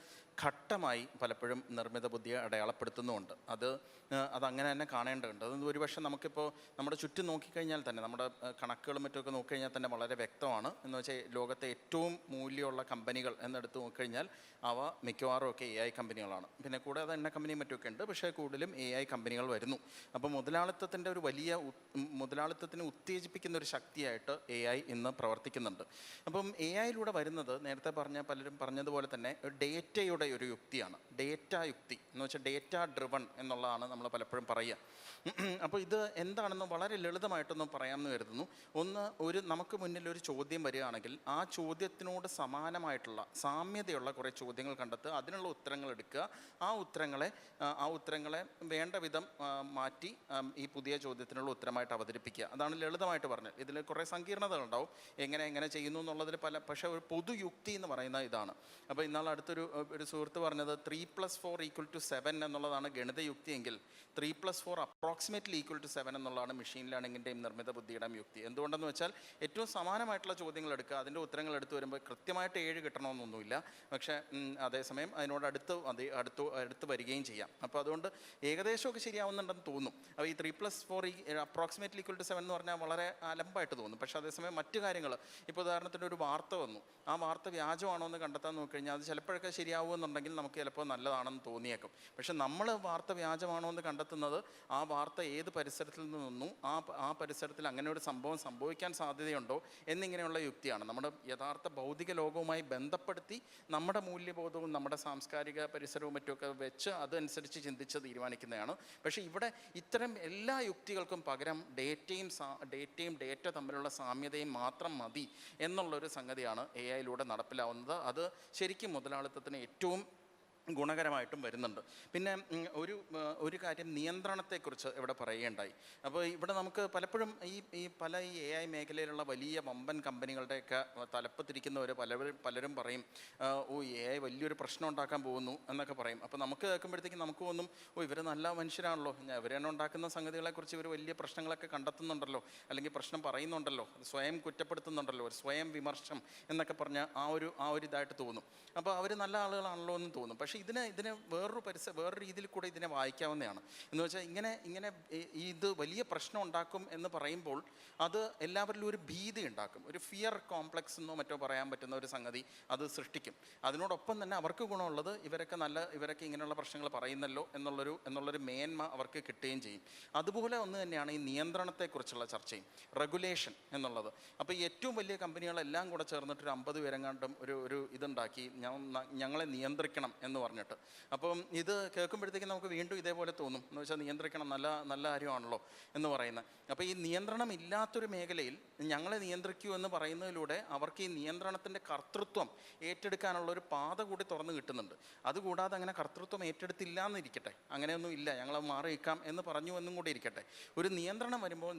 ഘട്ടമായി പലപ്പോഴും നിർമ്മിത ബുദ്ധിയെ അടയാളപ്പെടുത്തുന്നുമുണ്ട്. അതങ്ങനെ തന്നെ കാണേണ്ടതുണ്ട്. അത് ഒരുപക്ഷെ നമുക്കിപ്പോൾ നമ്മുടെ ചുറ്റും നോക്കിക്കഴിഞ്ഞാൽ തന്നെ, നമ്മുടെ കണക്കുകളും മറ്റുമൊക്കെ നോക്കിക്കഴിഞ്ഞാൽ തന്നെ വളരെ വ്യക്തമാണ്. എന്ന് വെച്ചാൽ ലോകത്തെ ഏറ്റവും മൂല്യമുള്ള കമ്പനികൾ എന്നെടുത്ത് നോക്കിക്കഴിഞ്ഞാൽ അവ മിക്കവാറും ഒക്കെ AI കമ്പനികളാണ്. പിന്നെ കൂടാതെ എണ്ണ കമ്പനിയും മറ്റുമൊക്കെ ഉണ്ട്, പക്ഷേ കൂടുതലും AI കമ്പനികൾ വരുന്നു. അപ്പോൾ മുതലാളിത്തത്തിൻ്റെ ഒരു വലിയ മുതലാളിത്തത്തിനെ ഉത്തേജിപ്പിക്കുന്ന ഒരു ശക്തിയായിട്ട് AI ഇന്ന് പ്രവർത്തിക്കുന്നുണ്ട്. അപ്പം AIയിലൂടെ വരുന്നത് നേരത്തെ പലരും പറഞ്ഞതുപോലെ തന്നെ ഡേറ്റയുടെ ഒരു യുക്തിയാണ്. ഡേറ്റ യുക്തി എന്ന് വെച്ചാൽ ഡേറ്റ ഡ്രിവൺ എന്നുള്ളതാണ് നമ്മൾ പലപ്പോഴും പറയുക. അപ്പോൾ ഇത് എന്താണെന്ന് വളരെ ലളിതമായിട്ടൊന്നും പറയാമെന്ന് കരുതുന്നു. ഒന്ന്, നമുക്ക് മുന്നിൽ ഒരു ചോദ്യം വരികയാണെങ്കിൽ ആ ചോദ്യത്തിനോട് സമാനമായിട്ടുള്ള സാമ്യതയുള്ള കുറേ ചോദ്യങ്ങൾ കണ്ടെത്തുക, അതിനുള്ള ഉത്തരങ്ങൾ എടുക്കുക, ആ ഉത്തരങ്ങളെ വേണ്ട വിധം മാറ്റി ഈ പുതിയ ചോദ്യത്തിനുള്ള ഉത്തരമായിട്ട് അവതരിപ്പിക്കുക. അതാണ് ലളിതമായിട്ട് പറഞ്ഞത്. ഇതിൽ കുറേ സങ്കീർണതകളുണ്ടാവും, എങ്ങനെ ചെയ്യുന്നു എന്നുള്ളതിൽ പക്ഷേ ഒരു പൊതുയുക്തി എന്ന് പറയുന്ന ഇതാണ്. അപ്പോൾ ഇന്നാൾ അടുത്തൊരു സുഹൃത്ത് പറഞ്ഞത് 3+4 = 7 എന്നുള്ളതാണ് ഗണിതയുക്തിയെങ്കിൽ 3+4 അപ്രോക്സിമേറ്റ്ലി = 7 എന്നുള്ളതാണ് മെഷീൻ ലേണിങ്ങിൻ്റെയും നിർമ്മിത ബുദ്ധിയുടെയും യുക്തി. എന്തുകൊണ്ടെന്ന് വെച്ചാൽ ഏറ്റവും സമാനമായിട്ടുള്ള ചോദ്യങ്ങൾ എടുക്കുക, അതിൻ്റെ ഉത്തരങ്ങൾ എടുത്തു വരുമ്പോൾ കൃത്യമായിട്ട് 7 കിട്ടണമെന്നൊന്നുമില്ല, പക്ഷേ അതേസമയം അതിനോട് അടുത്ത് വരികയും ചെയ്യാം. അപ്പോൾ അതുകൊണ്ട് ഏകദേശമൊക്കെ ശരിയാവുന്നുണ്ടെന്ന് തോന്നും. അപ്പോൾ ഈ 3+4 അപ്രോക്സിമേറ്റ്ലി = 7 എന്ന് പറഞ്ഞാൽ വളരെ അലമ്പായിട്ട് തോന്നും. പക്ഷേ അതേസമയം മറ്റു കാര്യങ്ങൾ, ഇപ്പോൾ ഉദാഹരണത്തിന് ഒരു വാർത്ത വന്നു, ആ വാർത്ത വ്യാജമാണോ എന്ന് കണ്ടെത്താൻ നോക്കിക്കഴിഞ്ഞാൽ അത് ചിലപ്പോഴൊക്കെ ശരിയാവുമെന്നുണ്ടെങ്കിൽ നമുക്ക് ചിലപ്പോൾ നല്ലതാണെന്ന് തോന്നിയേക്കും. പക്ഷെ നമ്മൾ വാർത്ത വ്യാജമാണോ എന്ന് കണ്ടെത്തുന്നത് ആ വാർത്ത ഏത് പരിസരത്തിൽ നിന്നു, ആ പരിസരത്തിൽ അങ്ങനെ ഒരു സംഭവം സംഭവിക്കാൻ സാധ്യതയുണ്ടോ എന്നിങ്ങനെയുള്ള യുക്തിയാണ്. നമ്മുടെ യഥാർത്ഥ ഭൗതിക ലോകവുമായി ബന്ധപ്പെടുത്തി നമ്മുടെ മൂല്യബോധവും നമ്മുടെ സാംസ്കാരിക പരിസരവും മറ്റുമൊക്കെ വെച്ച് അതനുസരിച്ച് ചിന്തിച്ച് തീരുമാനിക്കുന്നതാണ്. പക്ഷേ ഇവിടെ ഇത്തരം എല്ലാ യുക്തികൾക്കും പകരം ഡേറ്റ തമ്മിലുള്ള സാമ്യതയും മാത്രം മതി എന്നുള്ളൊരു സംഗതിയാണ് AIയിലൂടെ നടപ്പിലാവുന്നത്. അത് ശരിക്കും മുതലാളിത്തത്തിന് ഏറ്റവും ഗുണകരമായിട്ടും വരുന്നുണ്ട്. പിന്നെ ഒരു കാര്യം നിയന്ത്രണത്തെക്കുറിച്ച് ഇവിടെ പറയുകയുണ്ടായി. അപ്പോൾ ഇവിടെ നമുക്ക് പലപ്പോഴും ഈ AI മേഖലയിലുള്ള വലിയ വമ്പൻ കമ്പനികളുടെയൊക്കെ തലപ്പത്തിരിക്കുന്നവർ പലരും പറയും, AI വലിയൊരു പ്രശ്നം ഉണ്ടാക്കാൻ പോകുന്നു എന്നൊക്കെ പറയും. അപ്പോൾ നമുക്ക് കേൾക്കുമ്പോഴത്തേക്കും നമുക്ക് തോന്നും, ഇവർ നല്ല മനുഷ്യരാണല്ലോ, ഇവരെന്നെ ഉണ്ടാക്കുന്ന സംഗതികളെക്കുറിച്ച് ഇവർ വലിയ പ്രശ്നങ്ങളൊക്കെ കണ്ടെത്തുന്നുണ്ടല്ലോ, അല്ലെങ്കിൽ പ്രശ്നം പറയുന്നുണ്ടല്ലോ, സ്വയം കുറ്റപ്പെടുത്തുന്നുണ്ടല്ലോ, ഒരു സ്വയം വിമർശം എന്നൊക്കെ പറഞ്ഞ ആ ഒരു ഇതായിട്ട് തോന്നും. അപ്പോൾ അവർ നല്ല ആളുകളാണല്ലോ എന്ന് തോന്നും. പക്ഷേ ഇതിനെ വേറൊരു രീതിയിൽ കൂടെ ഇതിനെ വായിക്കാവുന്നതാണ്. എന്ന് വെച്ചാൽ ഇങ്ങനെ ഇത് വലിയ പ്രശ്നം ഉണ്ടാക്കും എന്ന് പറയുമ്പോൾ അത് എല്ലാവരിലും ഒരു ഭീതി ഉണ്ടാക്കും, ഒരു ഫിയർ കോംപ്ലക്സ് എന്നോ മറ്റോ പറയാൻ പറ്റുന്ന ഒരു സംഗതി അത് സൃഷ്ടിക്കും. അതിനോടൊപ്പം തന്നെ അവർക്ക് ഗുണമുള്ളത് ഇവരൊക്കെ ഇങ്ങനെയുള്ള പ്രശ്നങ്ങൾ പറയുന്നല്ലോ എന്നുള്ളൊരു മേന്മ അവർക്ക് കിട്ടുകയും ചെയ്യും. അതുപോലെ ഒന്ന് തന്നെയാണ് ഈ നിയന്ത്രണത്തെക്കുറിച്ചുള്ള ചർച്ചയും, റെഗുലേഷൻ എന്നുള്ളത്. അപ്പോൾ ഈ ഏറ്റവും വലിയ കമ്പനികളെല്ലാം കൂടെ ചേർന്നിട്ട് ഒരു 50 പേരെങ്ങാണ്ടും ഒരു ഇതുണ്ടാക്കി, ഞങ്ങളെ നിയന്ത്രിക്കണം എന്ന് പറഞ്ഞിട്ട്. അപ്പം ഇത് കേൾക്കുമ്പോഴത്തേക്കും നമുക്ക് വീണ്ടും ഇതേപോലെ തോന്നും. എന്ന് വെച്ചാൽ നിയന്ത്രിക്കണം, നല്ല കാര്യമാണല്ലോ എന്ന് പറയുന്നത്. അപ്പോൾ ഈ നിയന്ത്രണം ഇല്ലാത്തൊരു മേഖലയിൽ ഞങ്ങളെ നിയന്ത്രിക്കൂ എന്ന് പറയുന്നതിലൂടെ അവർക്ക് ഈ നിയന്ത്രണത്തിൻ്റെ കർത്തൃത്വം ഏറ്റെടുക്കാനുള്ള ഒരു പാത കൂടി തുറന്നു കിട്ടുന്നുണ്ട്. അതുകൂടാതെ അങ്ങനെ കർത്തൃത്വം ഏറ്റെടുത്തില്ല എന്നിരിക്കട്ടെ, അങ്ങനെയൊന്നും ഇല്ല, ഞങ്ങൾ മാറി നിൽക്കാം എന്ന് പറഞ്ഞു എന്നും കൂടി ഇരിക്കട്ടെ, ഒരു നിയന്ത്രണം വരുമ്പോൾ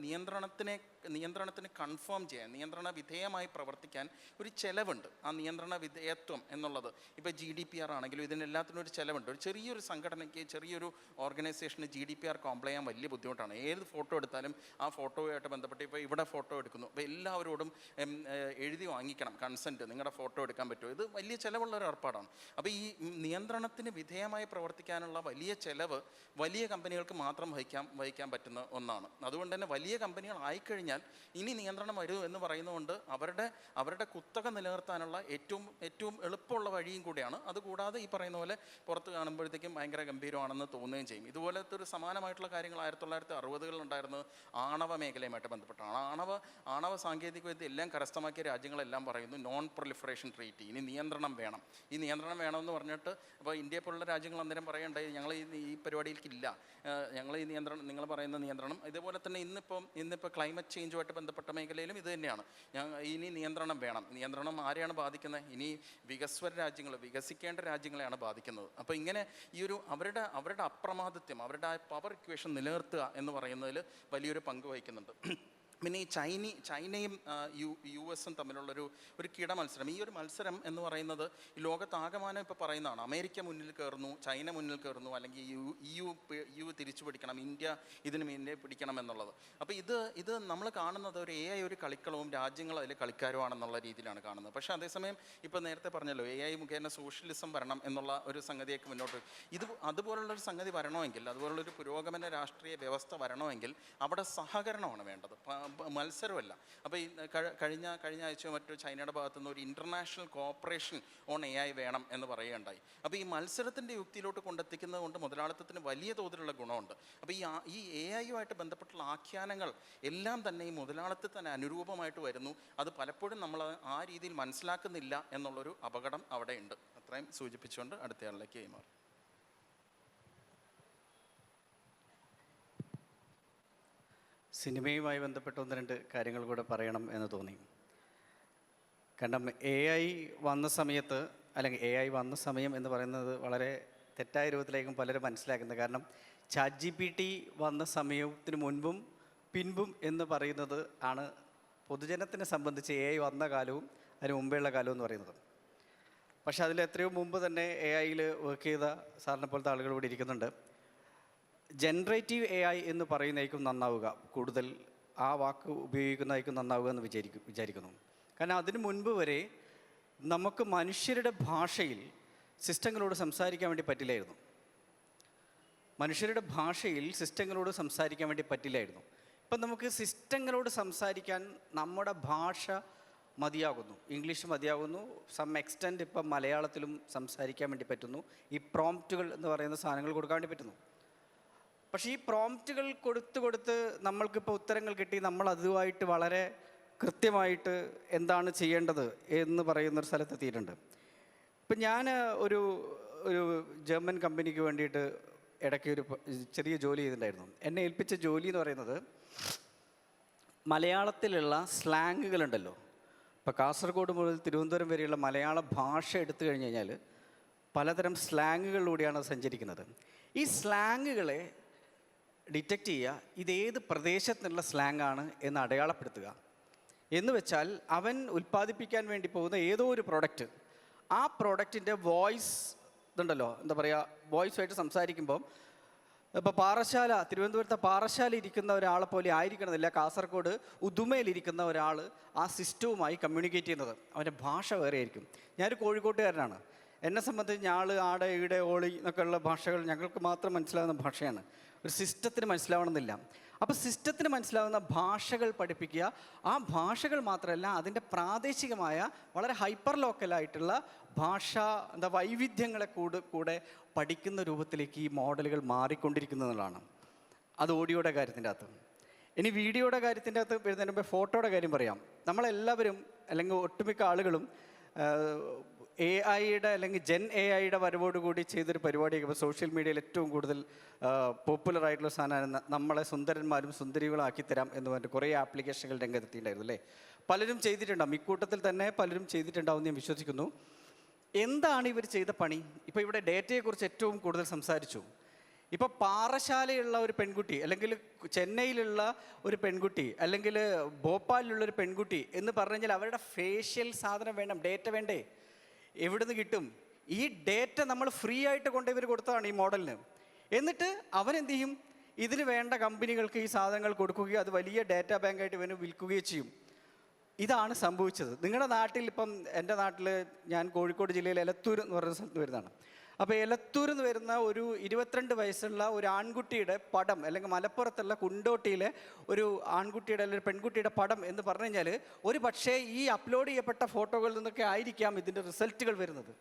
നിയന്ത്രണത്തിന് കൺഫേം ചെയ്യാൻ, നിയന്ത്രണ വിധേയമായി പ്രവർത്തിക്കാൻ ഒരു ചെലവുണ്ട്. ആ നിയന്ത്രണ വിധേയത്വം എന്നുള്ളത് ഇപ്പോൾ GDPR ആണെങ്കിലും ഇതിനെല്ലാത്തിനും ഒരു ചിലവുണ്ട്. ഒരു ചെറിയൊരു സംഘടനയ്ക്ക്, ചെറിയൊരു ഓർഗനൈസേഷന് GDPR കോംപ്ലൈ ചെയ്യാൻ വലിയ ബുദ്ധിമുട്ടാണ്. ഏത് ഫോട്ടോ എടുത്താലും ആ ഫോട്ടോയുമായിട്ട് ബന്ധപ്പെട്ട് ഇപ്പോൾ ഇവിടെ ഫോട്ടോ എടുക്കുന്നു, അപ്പോൾ എല്ലാവരോടും എഴുതി വാങ്ങിക്കണം കൺസെൻറ്റ്, നിങ്ങളുടെ ഫോട്ടോ എടുക്കാൻ പറ്റുമോ, ഇത് വലിയ ചിലവുള്ള ഒരു ഏർപ്പാടാണ്. അപ്പോൾ ഈ നിയന്ത്രണത്തിന് വിധേയമായി പ്രവർത്തിക്കാനുള്ള വലിയ ചിലവ് വലിയ കമ്പനികൾക്ക് മാത്രം വഹിക്കാൻ പറ്റുന്ന ഒന്നാണ്. അതുകൊണ്ട് തന്നെ വലിയ കമ്പനികൾ ആയിക്കഴിഞ്ഞാൽ ഇനി നിയന്ത്രണം വരൂ എന്ന് പറയുന്നതുകൊണ്ട് അവരുടെ കുത്തക നിലനിർത്താനുള്ള ഏറ്റവും എളുപ്പമുള്ള വഴിയും കൂടിയാണ്. അതുകൂടാതെ ഈ പറയുന്ന പോലെ പുറത്ത് കാണുമ്പോഴത്തേക്കും ഭയങ്കര ഗംഭീരമാണെന്ന് തോന്നുകയും ചെയ്യും. ഇതുപോലത്തെ ഒരു സമാനമായിട്ടുള്ള കാര്യങ്ങൾ 1960-കളിൽ ഉണ്ടായിരുന്നത് ആണവ മേഖലയുമായിട്ട് ബന്ധപ്പെട്ടാണ്. ആണവ സാങ്കേതികവിദ്യ എല്ലാം കരസ്ഥമാക്കിയ രാജ്യങ്ങളെല്ലാം പറയുന്നു നോൺ പ്രൊലിഫറേഷൻ ട്രീറ്റി, ഇനി നിയന്ത്രണം വേണം. ഈ നിയന്ത്രണം വേണമെന്ന് പറഞ്ഞിട്ട് അപ്പോൾ ഇന്ത്യയെ പോലുള്ള രാജ്യങ്ങൾ അന്നേരം പറയണ്ടായി ഞങ്ങൾ ഈ പരിപാടിയിലേക്കില്ല, ഞങ്ങൾ ഈ നിയന്ത്രണം നിങ്ങൾ പറയുന്ന നിയന്ത്രണം. ഇതേപോലെ തന്നെ ഇന്നിപ്പോൾ ക്ലൈമറ്റ് ചേഞ്ചുമായിട്ട് ബന്ധപ്പെട്ട മേഖലയിലും ഇത് തന്നെയാണ്. ഇനി നിയന്ത്രണം വേണം. നിയന്ത്രണം ആരെയാണ് ബാധിക്കുന്നത്? ഇനി വികസ്വര രാജ്യങ്ങൾ, വികസിക്കേണ്ട രാജ്യങ്ങളെയാണ് ബാധിക്കുന്നത്. അപ്പോൾ ഇങ്ങനെ ഈ ഒരു അവരുടെ അപ്രമാദിത്യം, അവരുടെ ആ പവർ ഇക്വേഷൻ നിലനിർത്തുക എന്ന് പറയുന്നതിൽ വലിയൊരു പങ്ക് വഹിക്കുന്നുണ്ട്. പിന്നെ ഈ ചൈനയും US-ഉം തമ്മിലുള്ളൊരു കിട മത്സരം. ഈ ഒരു മത്സരം എന്ന് പറയുന്നത് ഈ ലോകത്താകമാനം ഇപ്പോൾ പറയുന്നതാണ്. അമേരിക്ക മുന്നിൽ കയറുന്നു, ചൈന മുന്നിൽ കയറുന്നു, അല്ലെങ്കിൽ EU തിരിച്ചു പിടിക്കണം, ഇന്ത്യ ഇതിന് മുന്നേ പിടിക്കണം എന്നുള്ളത്. അപ്പോൾ ഇത് നമ്മൾ കാണുന്നത് ഒരു AI ഒരു കളിക്കളവും രാജ്യങ്ങൾ അതിൽ കളിക്കാരുമാണെന്നുള്ള രീതിയിലാണ് കാണുന്നത്. പക്ഷേ അതേസമയം ഇപ്പോൾ നേരത്തെ പറഞ്ഞല്ലോ AI മുഖേന സോഷ്യലിസം വരണം എന്നുള്ള ഒരു സംഗതിയൊക്കെ മുന്നോട്ട് അതുപോലുള്ളൊരു സംഗതി വരണമെങ്കിൽ, അതുപോലുള്ളൊരു പുരോഗമന രാഷ്ട്രീയ വ്യവസ്ഥ വരണമെങ്കിൽ അവിടെ സഹകരണമാണ് വേണ്ടത്, മത്സരമല്ല. അപ്പോൾ ഈ കഴിഞ്ഞ ആഴ്ചയോ മറ്റോ ചൈനയുടെ ഭാഗത്തുനിന്ന് ഒരു ഇൻ്റർനാഷണൽ കോപ്പറേഷൻ ഓൺ AI വേണം എന്ന് പറയുകയുണ്ടായി. അപ്പോൾ ഈ മത്സരത്തിൻ്റെ യുക്തിയിലോട്ട് കൊണ്ടെത്തിക്കുന്നത് കൊണ്ട് മുതലാളിത്തത്തിന് വലിയ തോതിലുള്ള ഗുണമുണ്ട്. അപ്പോൾ ഈ AI-യുമായിട്ട് ബന്ധപ്പെട്ടുള്ള ആഖ്യാനങ്ങൾ എല്ലാം തന്നെ ഈ മുതലാളിത്തത്തിന് അനുരൂപമായിട്ട് വരുന്നു. അത് പലപ്പോഴും നമ്മൾ ആ രീതിയിൽ മനസ്സിലാക്കുന്നില്ല എന്നുള്ളൊരു അപകടം അവിടെ ഉണ്ട്. അത്രയും സൂചിപ്പിച്ചുകൊണ്ട് അടുത്തയാളിലേക്ക് കൈമാറും. സിനിമയുമായി ബന്ധപ്പെട്ട 1-2 കാര്യങ്ങൾ കൂടെ പറയണം എന്ന് തോന്നി. കാരണം AI വന്ന സമയത്ത്, അല്ലെങ്കിൽ AI വന്ന സമയം എന്ന് പറയുന്നത് വളരെ തെറ്റായ രൂപത്തിലേക്കും പലരും മനസ്സിലാക്കുന്നത്. കാരണം ChatGPT വന്ന സമയത്തിന് മുൻപും പിൻപും എന്ന് പറയുന്നത് ആണ് പൊതുജനത്തിനെ സംബന്ധിച്ച് AI വന്ന കാലവും അതിന് മുമ്പേയുള്ള കാലവും എന്ന് പറയുന്നത്. പക്ഷെ അതിൽ എത്രയോ മുമ്പ് തന്നെ AI-യിൽ വർക്ക് ചെയ്ത സാറിനെ പോലത്തെ ആളുകൾ ഇവിടെ ഇരിക്കുന്നുണ്ട്. ജനറേറ്റീവ് AI എന്ന് പറയുന്നതായിരിക്കും നന്നാവുക, കൂടുതൽ ആ വാക്ക് ഉപയോഗിക്കുന്നതായിരിക്കും നന്നാവുക എന്ന് വിചാരിക്കുന്നു. കാരണം അതിനു മുൻപ് വരെ നമുക്ക് മനുഷ്യരുടെ ഭാഷയിൽ സിസ്റ്റങ്ങളോട് സംസാരിക്കാൻ വേണ്ടി പറ്റില്ലായിരുന്നു. ഇപ്പം നമുക്ക് സിസ്റ്റങ്ങളോട് സംസാരിക്കാൻ നമ്മുടെ ഭാഷ മതിയാകുന്നു, ഇംഗ്ലീഷ് മതിയാകുന്നു. സം എക്സ്റ്റെൻറ്റ് ഇപ്പം മലയാളത്തിലും സംസാരിക്കാൻ വേണ്ടി പറ്റുന്നു. ഈ പ്രോംപ്റ്റുകൾ എന്ന് പറയുന്ന സാധനങ്ങൾ കൊടുക്കാൻ വേണ്ടി പറ്റുന്നു. പക്ഷേ ഈ പ്രോംപ്റ്റുകൾ കൊടുത്ത് നമ്മൾക്കിപ്പോൾ ഉത്തരങ്ങൾ കിട്ടി, നമ്മൾ അതുമായിട്ട് വളരെ കൃത്യമായിട്ട് എന്താണ് ചെയ്യേണ്ടത് എന്ന് പറയുന്നൊരു സ്ഥലത്തെത്തിയിട്ടുണ്ട്. ഇപ്പം ഞാൻ ഒരു ജർമ്മൻ കമ്പനിക്ക് വേണ്ടിയിട്ട് ഇടയ്ക്ക് ഒരു ചെറിയ ജോലി ചെയ്തിട്ടുണ്ടായിരുന്നു. എന്നെ ഏൽപ്പിച്ച ജോലി എന്ന് പറയുന്നത് മലയാളത്തിലുള്ള സ്ലാങ്ങുകളുണ്ടല്ലോ. ഇപ്പോൾ കാസർഗോഡ് മുതൽ തിരുവനന്തപുരം വരെയുള്ള മലയാള ഭാഷ എടുത്തു കഴിഞ്ഞ് കഴിഞ്ഞാൽ പലതരം സ്ലാങ്ങുകളിലൂടെയാണ് സഞ്ചരിക്കുന്നത്. ഈ സ്ലാങ്ങുകളെ ഡിറ്റക്റ്റ് ചെയ്യുക, ഇതേത് പ്രദേശത്തുനിന്നുള്ള സ്ലാങ്ങാണ് എന്ന് അടയാളപ്പെടുത്തുക. എന്ന് വെച്ചാൽ അവൻ ഉൽപ്പാദിപ്പിക്കാൻ വേണ്ടി പോകുന്ന ഏതോ ഒരു പ്രോഡക്റ്റ്, ആ പ്രോഡക്റ്റിൻ്റെ വോയിസ് ഇതുണ്ടല്ലോ, എന്താ പറയുക, വോയിസുമായിട്ട് സംസാരിക്കുമ്പം ഇപ്പോൾ തിരുവനന്തപുരത്തെ പാറശാല ഇരിക്കുന്ന ഒരാളെ പോലെ ആയിരിക്കണമെന്നില്ല കാസർഗോഡ് ഉദുമയിലിരിക്കുന്ന ഒരാൾ ആ സിസ്റ്റവുമായി കമ്മ്യൂണിക്കേറ്റ് ചെയ്യുന്നത്. അവൻ്റെ ഭാഷ വേറെ ആയിരിക്കും. ഞാനൊരു കോഴിക്കോട്ടുകാരനാണ്. എന്നെ സംബന്ധിച്ച് ഞാള്, ആടെ, ഈടെ, ഓളി എന്നൊക്കെയുള്ള ഭാഷകൾ ഞങ്ങൾക്ക് മാത്രം മനസ്സിലാകുന്ന ഭാഷയാണ്. ഒരു സിസ്റ്റത്തിന് മനസ്സിലാവണമെന്നില്ല. അപ്പോൾ സിസ്റ്റത്തിന് മനസ്സിലാവുന്ന ഭാഷകൾ പഠിപ്പിക്കുക. ആ ഭാഷകൾ മാത്രമല്ല, അതിൻ്റെ പ്രാദേശികമായ വളരെ ഹൈപ്പർ ലോക്കലായിട്ടുള്ള വൈവിധ്യങ്ങളെ കൂടെ പഠിക്കുന്ന രൂപത്തിലേക്ക് ഈ മോഡലുകൾ മാറിക്കൊണ്ടിരിക്കുന്നതാണ്. അത് ഓഡിയോയുടെ കാര്യത്തിൻ്റെ അകത്ത്. ഇനി വീഡിയോയുടെ കാര്യത്തിൻ്റെ അകത്ത് വരുന്നതിന് മുമ്പ് ഫോട്ടോയുടെ കാര്യം പറയാം. നമ്മളെല്ലാവരും അല്ലെങ്കിൽ ഒട്ടുമിക്ക ആളുകളും AI-യുടെ അല്ലെങ്കിൽ AI-യുടെ വരവോടുകൂടി ചെയ്തൊരു പരിപാടിയൊക്കെ ഇപ്പോൾ സോഷ്യൽ മീഡിയയിൽ ഏറ്റവും കൂടുതൽ പോപ്പുലറായിട്ടുള്ള സാധനമാണ് നമ്മളെ സുന്ദരന്മാരും സുന്ദരികളാക്കി തരാം എന്ന് പറഞ്ഞിട്ട് കുറേ ആപ്ലിക്കേഷനുകൾ രംഗത്തെത്തിയിട്ടുണ്ടായിരുന്നു അല്ലേ. പലരും ചെയ്തിട്ടുണ്ടാവും, ഇക്കൂട്ടത്തിൽ തന്നെ പലരും ചെയ്തിട്ടുണ്ടാവും ഞാൻ വിശ്വസിക്കുന്നു. എന്താണ് ഇവർ ചെയ്ത പണി? ഇപ്പോൾ ഇവിടെ ഡേറ്റയെക്കുറിച്ച് ഏറ്റവും കൂടുതൽ സംസാരിച്ചു. ഇപ്പോൾ പാറശാലയുള്ള ഒരു പെൺകുട്ടി, അല്ലെങ്കിൽ ചെന്നൈയിലുള്ള ഒരു പെൺകുട്ടി, അല്ലെങ്കിൽ ഭോപ്പാലിലുള്ള ഒരു പെൺകുട്ടി എന്ന് പറഞ്ഞു കഴിഞ്ഞാൽ അവരുടെ ഫേഷ്യൽ സാധനം വേണം, ഡേറ്റ വേണ്ടേ? എവിടുന്ന് കിട്ടും? ഈ ഡേറ്റ നമ്മൾ ഫ്രീ ആയിട്ട് കൊണ്ടിവർ കൊടുത്തതാണ് ഈ മോഡലിന്. എന്നിട്ട് അവനെന്ത് ചെയ്യും? ഇതിന് വേണ്ട കമ്പനികൾക്ക് ഈ സാധനങ്ങൾ കൊടുക്കുകയും അത് വലിയ ഡാറ്റാ ബാങ്കായിട്ട് ഇവന് വിൽക്കുകയും ചെയ്യും. ഇതാണ് സംഭവിച്ചത്. നിങ്ങളുടെ നാട്ടിൽ ഇപ്പം എൻ്റെ നാട്ടിൽ, ഞാൻ കോഴിക്കോട് ജില്ലയിൽ എലത്തൂർ എന്ന് പറയുന്ന സ്ഥലത്ത് വരുന്നതാണ്. അപ്പോൾ എലത്തൂർ എന്ന് വരുന്ന ഒരു 22 വയസ്സുള്ള ഒരു ആൺകുട്ടിയുടെ പടം, അല്ലെങ്കിൽ മലപ്പുറത്തുള്ള കുണ്ടോട്ടിയിലെ ഒരു ആൺകുട്ടിയുടെ അല്ലെങ്കിൽ ഒരു പെൺകുട്ടിയുടെ പടം എന്ന് പറഞ്ഞു കഴിഞ്ഞാൽ ഒരു പക്ഷേ ഈ അപ്ലോഡ് ചെയ്യപ്പെട്ട ഫോട്ടോകളിൽ നിന്നൊക്കെ ആയിരിക്കാം ഇതിൻ്റെ റിസൾട്ടുകൾ വരുന്നത്.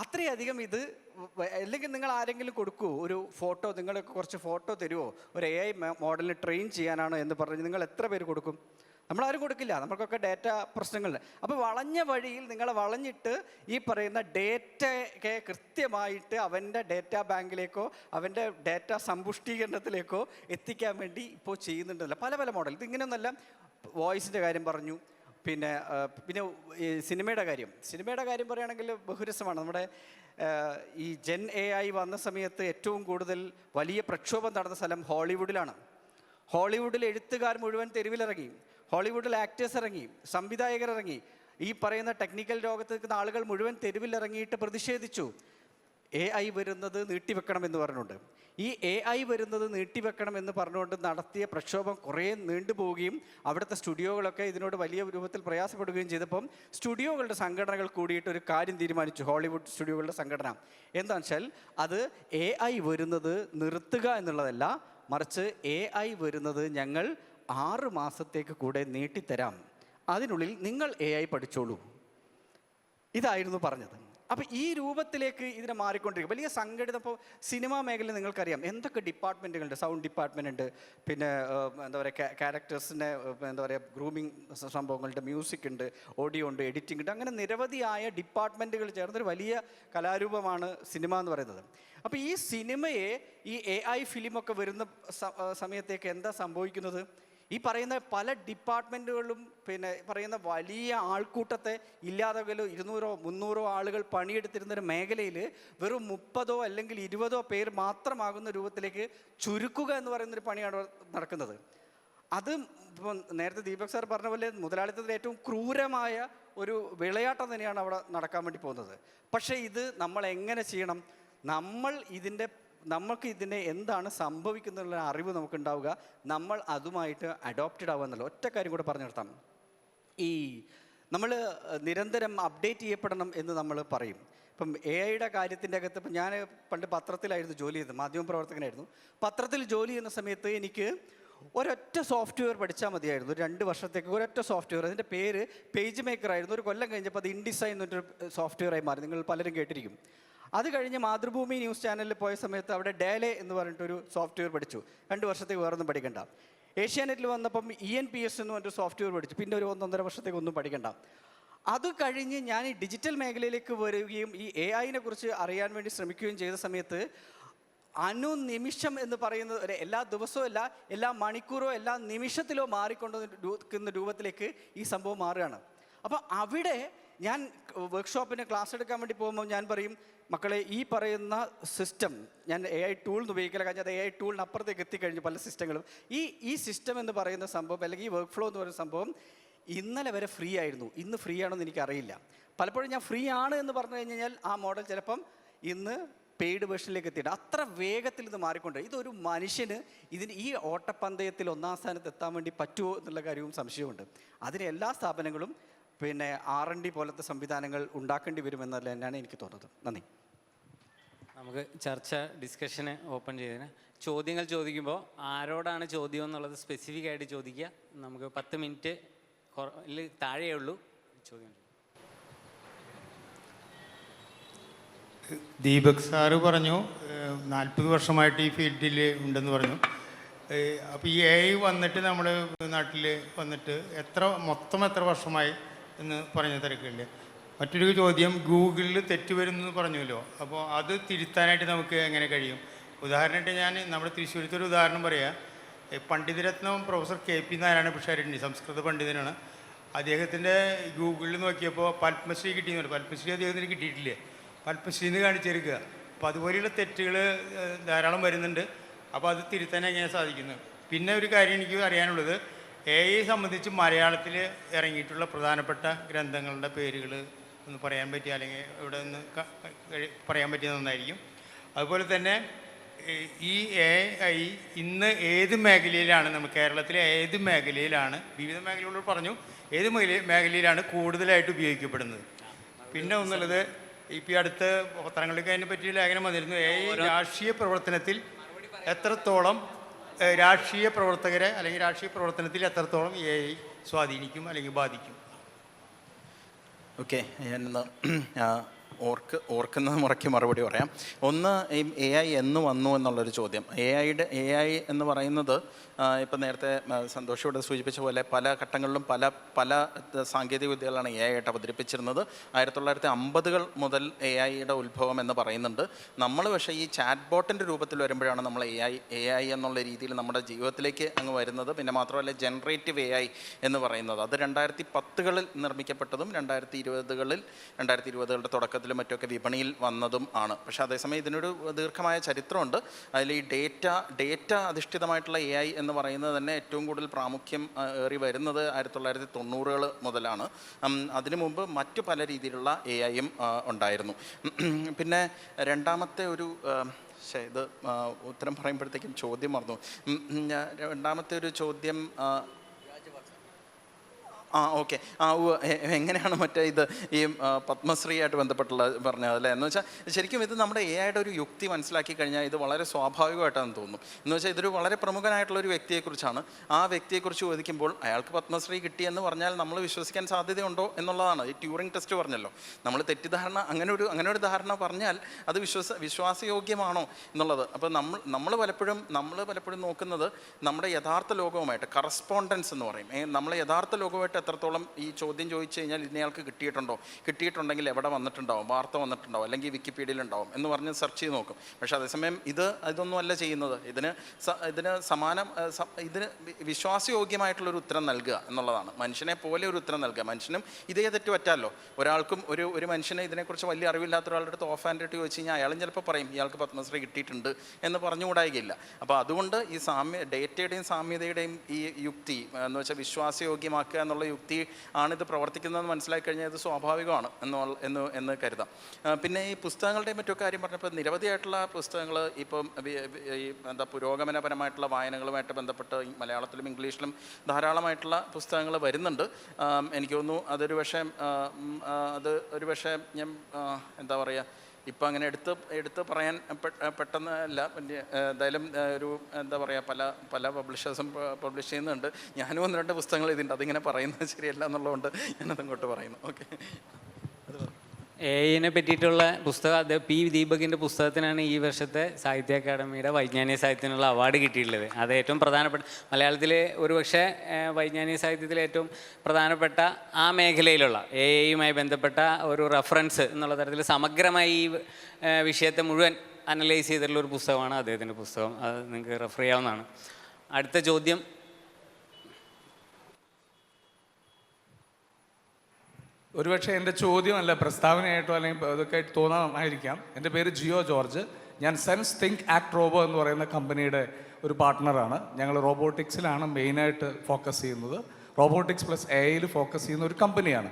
അത്രയധികം ഇത് അല്ലെങ്കിൽ നിങ്ങൾ ആരെങ്കിലും കൊടുക്കൂ ഒരു ഫോട്ടോ, നിങ്ങൾ കുറച്ച് ഫോട്ടോ തരുമോ ഒരു AI മോഡലിന് ട്രെയിൻ ചെയ്യാനാണ് എന്ന് പറഞ്ഞ് നിങ്ങൾ എത്ര പേര് കൊടുക്കും? നമ്മളാരും കൊടുക്കില്ല, നമുക്കൊക്കെ ഡേറ്റ പ്രശ്നങ്ങളുണ്ട്. അപ്പോൾ വളഞ്ഞ വഴിയിൽ നിങ്ങളെ വളഞ്ഞിട്ട് ഈ പറയുന്ന ഡേറ്റയെ കൃത്യമായിട്ട് അവൻ്റെ ഡേറ്റ ബാങ്കിലേക്കോ അവൻ്റെ ഡേറ്റ സമ്പുഷ്ടീകരണത്തിലേക്കോ എത്തിക്കാൻ വേണ്ടി ഇപ്പോൾ ചെയ്യുന്നുണ്ടല്ലോ പല പല മോഡൽ. ഇതിങ്ങനെയൊന്നല്ല. വോയിസിൻ്റെ കാര്യം പറഞ്ഞു, പിന്നെ ഈ സിനിമയുടെ കാര്യം പറയുകയാണെങ്കിൽ ബഹുരസമാണ്. നമ്മുടെ ഈ ജെൻ AI വന്ന സമയത്ത് ഏറ്റവും കൂടുതൽ വലിയ പ്രക്ഷോഭം നടന്ന സ്ഥലം ഹോളിവുഡിലാണ്. ഹോളിവുഡിൽ എഴുത്തുകാർ മുഴുവൻ തെരുവിലിറങ്ങി, ഹോളിവുഡിൽ ആക്ടേഴ്സ് ഇറങ്ങി, സംവിധായകർ ഇറങ്ങി, ഈ പറയുന്ന ടെക്നിക്കൽ ലോകത്ത് നിൽക്കുന്ന ആളുകൾ മുഴുവൻ തെരുവിലിറങ്ങിയിട്ട് പ്രതിഷേധിച്ചു. AI വരുന്നത് നീട്ടിവെക്കണമെന്ന് പറഞ്ഞുകൊണ്ട്. ഈ AI വരുന്നത് നീട്ടിവെക്കണമെന്ന് പറഞ്ഞുകൊണ്ട് നടത്തിയ പ്രക്ഷോഭം കുറേ നീണ്ടുപോവുകയും അവിടുത്തെ സ്റ്റുഡിയോകളൊക്കെ ഇതിനോട് വലിയ രൂപത്തിൽ പ്രയാസപ്പെടുകയും ചെയ്തപ്പം സ്റ്റുഡിയോകളുടെ സംഘടനകൾ കൂടിയിട്ട് ഒരു കാര്യം തീരുമാനിച്ചു. ഹോളിവുഡ് സ്റ്റുഡിയോകളുടെ സംഘടന എന്താണെന്ന് വെച്ചാൽ അത് AI വരുന്നത് നിർത്തുക എന്നുള്ളതല്ല, മറിച്ച് AI വരുന്നത് ഞങ്ങൾ 6 മാസത്തേക്ക് കൂടെ നീട്ടിത്തരാം, അതിനുള്ളിൽ നിങ്ങൾ AI പഠിച്ചോളൂ, ഇതായിരുന്നു പറഞ്ഞത്. അപ്പോൾ ഈ രൂപത്തിലേക്ക് ഇതിനെ മാറിക്കൊണ്ടിരിക്കും. വലിയ സംഘടിത. ഇപ്പോൾ സിനിമാ മേഖലയിൽ നിങ്ങൾക്കറിയാം എന്തൊക്കെ ഡിപ്പാർട്ട്മെൻറ്റുകളുണ്ട്. സൗണ്ട് ഡിപ്പാർട്ട്മെൻ്റ് ഉണ്ട്, പിന്നെ എന്താ പറയുക ക്യാരക്ടേഴ്സിൻ്റെ എന്താ പറയുക ഗ്രൂമിങ് സംഭവങ്ങളുണ്ട്, മ്യൂസിക് ഉണ്ട്, ഓഡിയോ ഉണ്ട്, എഡിറ്റിംഗ് ഉണ്ട്. അങ്ങനെ നിരവധിയായ ഡിപ്പാർട്ട്മെൻറ്റുകൾ ചേർന്നൊരു വലിയ കലാരൂപമാണ് സിനിമ എന്ന് പറയുന്നത്. അപ്പോൾ ഈ സിനിമയെ ഈ AI ഫിലിമൊക്കെ വരുന്ന സമയത്തേക്ക് എന്താ സംഭവിക്കുന്നത്? ഈ പറയുന്ന പല ഡിപ്പാർട്ട്മെൻറ്റുകളും പിന്നെ പറയുന്ന വലിയ ആൾക്കൂട്ടത്തെ ഇല്ലാതെങ്കിലും 200-300 ആളുകൾ പണിയെടുത്തിരുന്നൊരു മേഖലയിൽ വെറും 30 അല്ലെങ്കിൽ 20 പേർ മാത്രമാകുന്ന രൂപത്തിലേക്ക് ചുരുക്കുക എന്ന് പറയുന്നൊരു പണിയാണ് നടക്കുന്നത്. അത് ഇപ്പം നേരത്തെ ദീപക് സാർ പറഞ്ഞ പോലെ മുതലാളിത്തത്തിൽ ഏറ്റവും ക്രൂരമായ ഒരു വിളയാട്ടം തന്നെയാണ് അവിടെ നടക്കാൻ വേണ്ടി പോകുന്നത്. പക്ഷേ ഇത് നമ്മൾ എങ്ങനെ ചെയ്യണം? നമുക്ക് ഇതിനെ എന്താണ് സംഭവിക്കുന്നുള്ള അറിവ് നമുക്കുണ്ടാവുക, നമ്മൾ അതുമായിട്ട് അഡോപ്റ്റഡ് ആവുക എന്നുള്ള ഒറ്റ കാര്യം കൂടെ പറഞ്ഞു നിർത്താം. ഈ നമ്മൾ നിരന്തരം അപ്ഡേറ്റ് ചെയ്യപ്പെടണം എന്ന് നമ്മൾ പറയും. ഇപ്പം AI കാര്യത്തിൻ്റെ അകത്ത് ഇപ്പം ഞാൻ പണ്ട് പത്രത്തിലായിരുന്നു ജോലി ചെയ്തത്, മാധ്യമപ്രവർത്തകനായിരുന്നു. പത്രത്തിൽ ജോലി ചെയ്യുന്ന സമയത്ത് എനിക്ക് ഒരൊറ്റ സോഫ്റ്റ്വെയർ പഠിച്ചാൽ മതിയായിരുന്നു. 2 വർഷത്തേക്ക് ഒരൊറ്റ സോഫ്റ്റ്വെയർ, അതിൻ്റെ പേര് പേജ് മേക്കർ ആയിരുന്നു. ഒരു കൊല്ലം കഴിഞ്ഞപ്പോൾ അത് ഇൻഡിസൈൻ എന്നൊരു സോഫ്റ്റ്വെയറായി മാറി. നിങ്ങൾ പലരും കേട്ടിരിക്കും. അത് കഴിഞ്ഞ് മാതൃഭൂമി ന്യൂസ് ചാനലിൽ പോയ സമയത്ത് അവിടെ ഡേലെ എന്ന് പറഞ്ഞിട്ടൊരു സോഫ്റ്റ്വെയർ പഠിച്ചു. 2 വർഷത്തേക്ക് വേറൊന്നും പഠിക്കണ്ട. ഏഷ്യാനെറ്റിൽ വന്നപ്പം ENPS എന്ന് പറഞ്ഞൊരു സോഫ്റ്റ്വെയർ പഠിച്ചു. പിന്നെ ഒരു 1-1.5 വർഷത്തേക്ക് ഒന്നും പഠിക്കണ്ട. അത് കഴിഞ്ഞ് ഞാൻ ഈ ഡിജിറ്റൽ മേഖലയിലേക്ക് വരികയും ഈ AI കുറിച്ച് അറിയാൻ വേണ്ടി ശ്രമിക്കുകയും ചെയ്ത സമയത്ത് അനുനിമിഷം എന്ന് പറയുന്നത് എല്ലാ ദിവസവും അല്ല, എല്ലാ മണിക്കൂറോ എല്ലാ നിമിഷത്തിലോ മാറിക്കൊണ്ടിരിക്കുന്ന രൂപത്തിലേക്ക് ഈ സംഭവം മാറുകയാണ്. അപ്പോൾ അവിടെ ഞാൻ വർക്ക്ഷോപ്പിന് ക്ലാസ് എടുക്കാൻ വേണ്ടി പോകുമ്പോൾ ഞാൻ പറയും, മക്കളെ ഈ പറയുന്ന സിസ്റ്റം ഞാൻ AI ടൂൾ ഉപയോഗിക്കില്ല, കാരണം അത് AI ടൂളിന് അപ്പുറത്തേക്ക് എത്തിക്കഴിഞ്ഞു പല സിസ്റ്റങ്ങളും. ഈ സിസ്റ്റം എന്ന് പറയുന്ന സംഭവം അല്ലെങ്കിൽ ഈ വർക്ക് ഫ്ലോ എന്ന് പറയുന്ന സംഭവം ഇന്നലെ വരെ ഫ്രീ ആയിരുന്നു, ഇന്ന് ഫ്രീ ആണെന്ന് എനിക്കറിയില്ല. പലപ്പോഴും ഞാൻ ഫ്രീ ആണ് എന്ന് പറഞ്ഞു കഴിഞ്ഞാൽ ആ മോഡൽ ചിലപ്പം ഇന്ന് പെയ്ഡ് വേർഷനിലേക്ക് എത്തിയിട്ട് അത്ര വേഗത്തിൽ ഇത് മാറിക്കൊണ്ട് ഇതൊരു മനുഷ്യന് ഈ ഓട്ടപ്പന്തയത്തിൽ 1-ാം സ്ഥാനത്ത് എത്താൻ വേണ്ടി പറ്റുമോ എന്നുള്ള കാര്യവും സംശയമുണ്ട്. അതിന് എല്ലാ സ്ഥാപനങ്ങളും പിന്നെ R&D പോലത്തെ സംവിധാനങ്ങൾ ഉണ്ടാക്കേണ്ടി വരുമെന്നല്ല തന്നെയാണ് എനിക്ക് തോന്നുന്നത്. നന്ദി. നമുക്ക് ഡിസ്കഷന് ഓപ്പൺ ചെയ്തതിന് ചോദ്യങ്ങൾ ചോദിക്കുമ്പോൾ ആരോടാണ് ചോദ്യം എന്നുള്ളത് സ്പെസിഫിക് ആയിട്ട് ചോദിക്കുക. നമുക്ക് 10 മിനിറ്റ് താഴെയേ ഉള്ളൂ ചോദ്യം. ദീപക് സാറ് പറഞ്ഞു 40 വർഷമായിട്ട് ഈ ഫീൽഡിൽ ഉണ്ടെന്ന് പറഞ്ഞു. അപ്പോൾ ഈ AI വന്നിട്ട് നമ്മുടെ നാട്ടിൽ വന്നിട്ട് മൊത്തം എത്ര വർഷമായി എന്ന് പറഞ്ഞ തിരക്കില്ലേ. മറ്റൊരു ചോദ്യം, ഗൂഗിളിൽ തെറ്റ് വരുന്നു പറഞ്ഞല്ലോ, അപ്പോൾ അത് തിരുത്താനായിട്ട് നമുക്ക് എങ്ങനെ കഴിയും? ഉദാഹരണമായിട്ട് ഞാൻ നമ്മുടെ തൃശ്ശൂരത്തെ ഒരു ഉദാഹരണം പറയാം. പണ്ഡിതരത്നം പ്രൊഫസർ KP നാരായണ പിഷാരടി സംസ്കൃത പണ്ഡിതനാണ്. അദ്ദേഹത്തിൻ്റെ ഗൂഗിളിൽ നോക്കിയപ്പോൾ പത്മശ്രീ കിട്ടിയെന്ന് പറഞ്ഞു. പത്മശ്രീ അദ്ദേഹത്തിന് കിട്ടിയിട്ടില്ലേ, പത്മശ്രീന്ന് കാണിച്ചെടുക്കുക. അപ്പോൾ അതുപോലെയുള്ള തെറ്റുകൾ ധാരാളം വരുന്നുണ്ട്. അപ്പോൾ അത് തിരുത്താൻ എങ്ങനെ സാധിക്കുന്നു? പിന്നെ ഒരു കാര്യം എനിക്ക് അറിയാനുള്ളത്, AI സംബന്ധിച്ച് മലയാളത്തിൽ ഇറങ്ങിയിട്ടുള്ള പ്രധാനപ്പെട്ട ഗ്രന്ഥങ്ങളുടെ പേരുകൾ ഒന്ന് പറയാൻ പറ്റിയ, അല്ലെങ്കിൽ ഇവിടെ ഒന്ന് പറയാൻ പറ്റിയത് നന്നായിരിക്കും. അതുപോലെ തന്നെ ഈ AI ഇന്ന് ഏത് മേഖലയിലാണ്, നമ്മൾ കേരളത്തിലെ ഏത് മേഖലയിലാണ്, വിവിധ മേഖലകളോട് പറഞ്ഞു, ഏത് മേഖലയിലാണ് കൂടുതലായിട്ട് ഉപയോഗിക്കപ്പെടുന്നത്? പിന്നെ ഒന്നുള്ളത്, ഇപ്പോൾ അടുത്ത പത്രങ്ങളിലേക്ക് അതിനെ പറ്റിയ ലേഖനം വന്നിരുന്നു, രാഷ്ട്രീയ പ്രവർത്തനത്തിൽ എത്രത്തോളം രാഷ്ട്രീയ പ്രവർത്തകരെ അല്ലെങ്കിൽ രാഷ്ട്രീയ പ്രവർത്തനത്തിൽ എത്രത്തോളം AI സ്വാധീനിക്കും അല്ലെങ്കിൽ ബാധിക്കും? ഓക്കെ, ഞാനിന്ന് ഓർക്കുന്ന മുറയ്ക്ക് മറുപടി പറയാം. ഒന്ന്, ഈ AI എന്ന് വന്നു എന്നുള്ളൊരു ചോദ്യം. AI എന്ന് പറയുന്നത് ഇപ്പം നേരത്തെ സന്തോഷ് ഇവിടെ സൂചിപ്പിച്ച പോലെ പല ഘട്ടങ്ങളിലും പല സാങ്കേതിക വിദ്യകളാണ് AI ആയിട്ട് അവതരിപ്പിച്ചിരുന്നത്. 1950-കൾ മുതൽ AI-യുടെ ഉത്ഭവം എന്ന് പറയുന്നുണ്ട്. നമ്മൾ പക്ഷേ ഈ ചാറ്റ് ബോട്ടിൻ്റെ രൂപത്തിൽ വരുമ്പോഴാണ് നമ്മൾ AI എന്നുള്ള രീതിയിൽ നമ്മുടെ ജീവിതത്തിലേക്ക് അങ്ങ് വരുന്നത്. പിന്നെ മാത്രമല്ല ജനറേറ്റീവ് AI എന്ന് പറയുന്നത് അത് 2010-കളിൽ നിർമ്മിക്കപ്പെട്ടതും 2020-കളുടെ തുടക്കത്തിലും മറ്റൊക്കെ വിപണിയിൽ വന്നതും ആണ്. പക്ഷേ അതേസമയം ഇതിനൊരു ദീർഘമായ ചരിത്രമുണ്ട്. അതിൽ ഈ ഡേറ്റ അധിഷ്ഠിതമായിട്ടുള്ള AI എന്ന് പറയുന്നത് തന്നെ ഏറ്റവും കൂടുതൽ പ്രാമുഖ്യം ഏറി വരുന്നത് 1990-കൾ മുതലാണ്. അതിനു മുമ്പ് മറ്റു പല രീതിയിലുള്ള AI-യും ഉണ്ടായിരുന്നു. പിന്നെ രണ്ടാമത്തെ ഒരു ഇത് ഉത്തരം പറയുമ്പോഴത്തേക്കും ചോദ്യം മറന്നു. രണ്ടാമത്തെ ഒരു ചോദ്യം ഓക്കെ. എങ്ങനെയാണ് മറ്റേ ഇത് ഈ പത്മശ്രീയായിട്ട് ബന്ധപ്പെട്ടുള്ള പറഞ്ഞത് അല്ലേ? എന്ന് വെച്ചാൽ ശരിക്കും ഇത് നമ്മുടെ AI-യുടെ ഒരു യുക്തി മനസ്സിലാക്കി കഴിഞ്ഞാൽ ഇത് വളരെ സ്വാഭാവികമായിട്ടാണെന്ന് തോന്നുന്നു. എന്ന് വെച്ചാൽ ഇതൊരു വളരെ പ്രമുഖനായിട്ടുള്ളൊരു വ്യക്തിയെക്കുറിച്ചാണ്. ആ വ്യക്തിയെക്കുറിച്ച് ചോദിക്കുമ്പോൾ അയാൾക്ക് പത്മശ്രീ കിട്ടിയെന്ന് പറഞ്ഞാൽ നമ്മൾ വിശ്വസിക്കാൻ സാധ്യതയുണ്ടോ എന്നുള്ളതാണ്. ഈ ട്യൂറിംഗ് ടെസ്റ്റ് പറഞ്ഞല്ലോ, നമ്മൾ തെറ്റിദ്ധാരണ അങ്ങനെ ഒരു ധാരണ പറഞ്ഞാൽ അത് വിശ്വാസയോഗ്യമാണോ എന്നുള്ളത്. അപ്പോൾ നമ്മൾ പലപ്പോഴും നോക്കുന്നത് നമ്മുടെ യഥാർത്ഥ ലോകവുമായിട്ട് കറസ്പോണ്ടൻസ് എന്ന് പറയും. നമ്മൾ യഥാർത്ഥ ലോകവുമായിട്ട് എത്രത്തോളം ഈ ചോദ്യം ചോദിച്ചു കഴിഞ്ഞാൽ ഇന്നയാൾക്ക് കിട്ടിയിട്ടുണ്ടെങ്കിൽ എവിടെ വന്നിട്ടുണ്ടാവും, വാർത്ത വന്നിട്ടുണ്ടാവും, അല്ലെങ്കിൽ വിക്കിപീഡിയയിലുണ്ടാവും എന്ന് പറഞ്ഞ് സെർച്ച് ചെയ്ത് നോക്കും. പക്ഷേ അതേസമയം ഇതൊന്നുമല്ല ചെയ്യുന്നത്. ഇതിന് വിശ്വാസയോഗ്യമായിട്ടുള്ളൊരു ഉത്തരം നൽകുക എന്നുള്ളതാണ്. മനുഷ്യനെ പോലെ ഒരു ഉത്തരം നൽകുക. മനുഷ്യനും ഇതേ തെറ്റ് പറ്റാമല്ലോ. ഒരാൾക്കും ഒരു മനുഷ്യനെ ഇതിനെക്കുറിച്ച് വലിയ അറിവില്ലാത്ത ഒരാളുടെ അടുത്ത് ഓഫ് ഹാൻഡ് ഇട്ട് ചോദിച്ചു കഴിഞ്ഞാൽ അയാളും ചിലപ്പോൾ പറയും ഇയാൾക്ക് പത്മശ്രീ കിട്ടിയിട്ടുണ്ട് എന്ന് പറഞ്ഞുകൂടായികയില്ല. അപ്പോൾ അതുകൊണ്ട് ഈ ഡേറ്റയുടെയും സാമ്യതയുടെയും ഈ യുക്തി എന്ന് വെച്ചാൽ വിശ്വാസയോഗ്യമാക്കുക എന്നുള്ള യുക്തി ആണിത് പ്രവർത്തിക്കുന്നതെന്ന് മനസ്സിലാക്കി കഴിഞ്ഞാൽ ഇത് സ്വാഭാവികമാണ് എന്ന് കരുതാം. പിന്നെ ഈ പുസ്തകങ്ങളുടെയും മറ്റു കാര്യം പറഞ്ഞപ്പോൾ നിരവധിയായിട്ടുള്ള പുസ്തകങ്ങൾ ഇപ്പം പുരോഗമനപരമായിട്ടുള്ള വായനകളുമായിട്ട് ബന്ധപ്പെട്ട് മലയാളത്തിലും ഇംഗ്ലീഷിലും ധാരാളമായിട്ടുള്ള പുസ്തകങ്ങൾ വരുന്നുണ്ട്. എനിക്ക് തോന്നുന്നു അതൊരു പക്ഷേ ഞാൻ എന്താ പറയുക ഇപ്പം അങ്ങനെ എടുത്ത് പറയാൻ പെട്ടെന്ന് അല്ല. എന്തായാലും ഒരു എന്താ പറയുക പല പബ്ലിഷേഴ്സും പബ്ലിഷ് ചെയ്യുന്നുണ്ട്. ഞാനും 1-2 പുസ്തകങ്ങൾ ഇതിൻ്റെ അതിങ്ങനെ പറയുന്നത് ശരിയല്ല എന്നുള്ളതുകൊണ്ട് ഞാനതങ്ങോട്ട് പറയുന്നു. ഓക്കെ. AI-നെ പറ്റിയിട്ടുള്ള പുസ്തകം P. ദീപകിൻ്റെ പുസ്തകത്തിനാണ് ഈ വർഷത്തെ സാഹിത്യ അക്കാദമിയുടെ വൈജ്ഞാനിക സാഹിത്യത്തിനുള്ള അവാർഡ് കിട്ടിയിട്ടുള്ളത്. അത് ഏറ്റവും പ്രധാനപ്പെട്ട മലയാളത്തിലെ ഒരുപക്ഷെ വൈജ്ഞാനിക സാഹിത്യത്തിലെ ഏറ്റവും പ്രധാനപ്പെട്ട ആ മേഖലയിലുള്ള AI-യുമായി ബന്ധപ്പെട്ട ഒരു റെഫറൻസ് എന്നുള്ള തരത്തിൽ സമഗ്രമായി ഈ വിഷയത്തെ മുഴുവൻ അനലൈസ് ചെയ്തിട്ടുള്ള ഒരു പുസ്തകമാണ് അദ്ദേഹത്തിൻ്റെ പുസ്തകം. അത് നിങ്ങൾക്ക് റെഫർ ചെയ്യാവുന്നതാണ്. അടുത്ത ചോദ്യം. ഒരുപക്ഷെ എൻ്റെ ചോദ്യമല്ല പ്രസ്താവനയായിട്ടോ അല്ലെങ്കിൽ അതൊക്കെ ആയിട്ട് തോന്നാമായിരിക്കാം. എൻ്റെ പേര് ജിയോ ജോർജ്. ഞാൻ സെൻസ് തിങ്ക് ആക്ട് റോബോ എന്ന് പറയുന്ന കമ്പനിയുടെ ഒരു പാർട്ട്ണറാണ്. ഞങ്ങൾ റോബോട്ടിക്സിലാണ് മെയിനായിട്ട് ഫോക്കസ് ചെയ്യുന്നത്. റോബോട്ടിക്സ് പ്ലസ് AI-യിൽ ഫോക്കസ് ചെയ്യുന്ന ഒരു കമ്പനിയാണ്.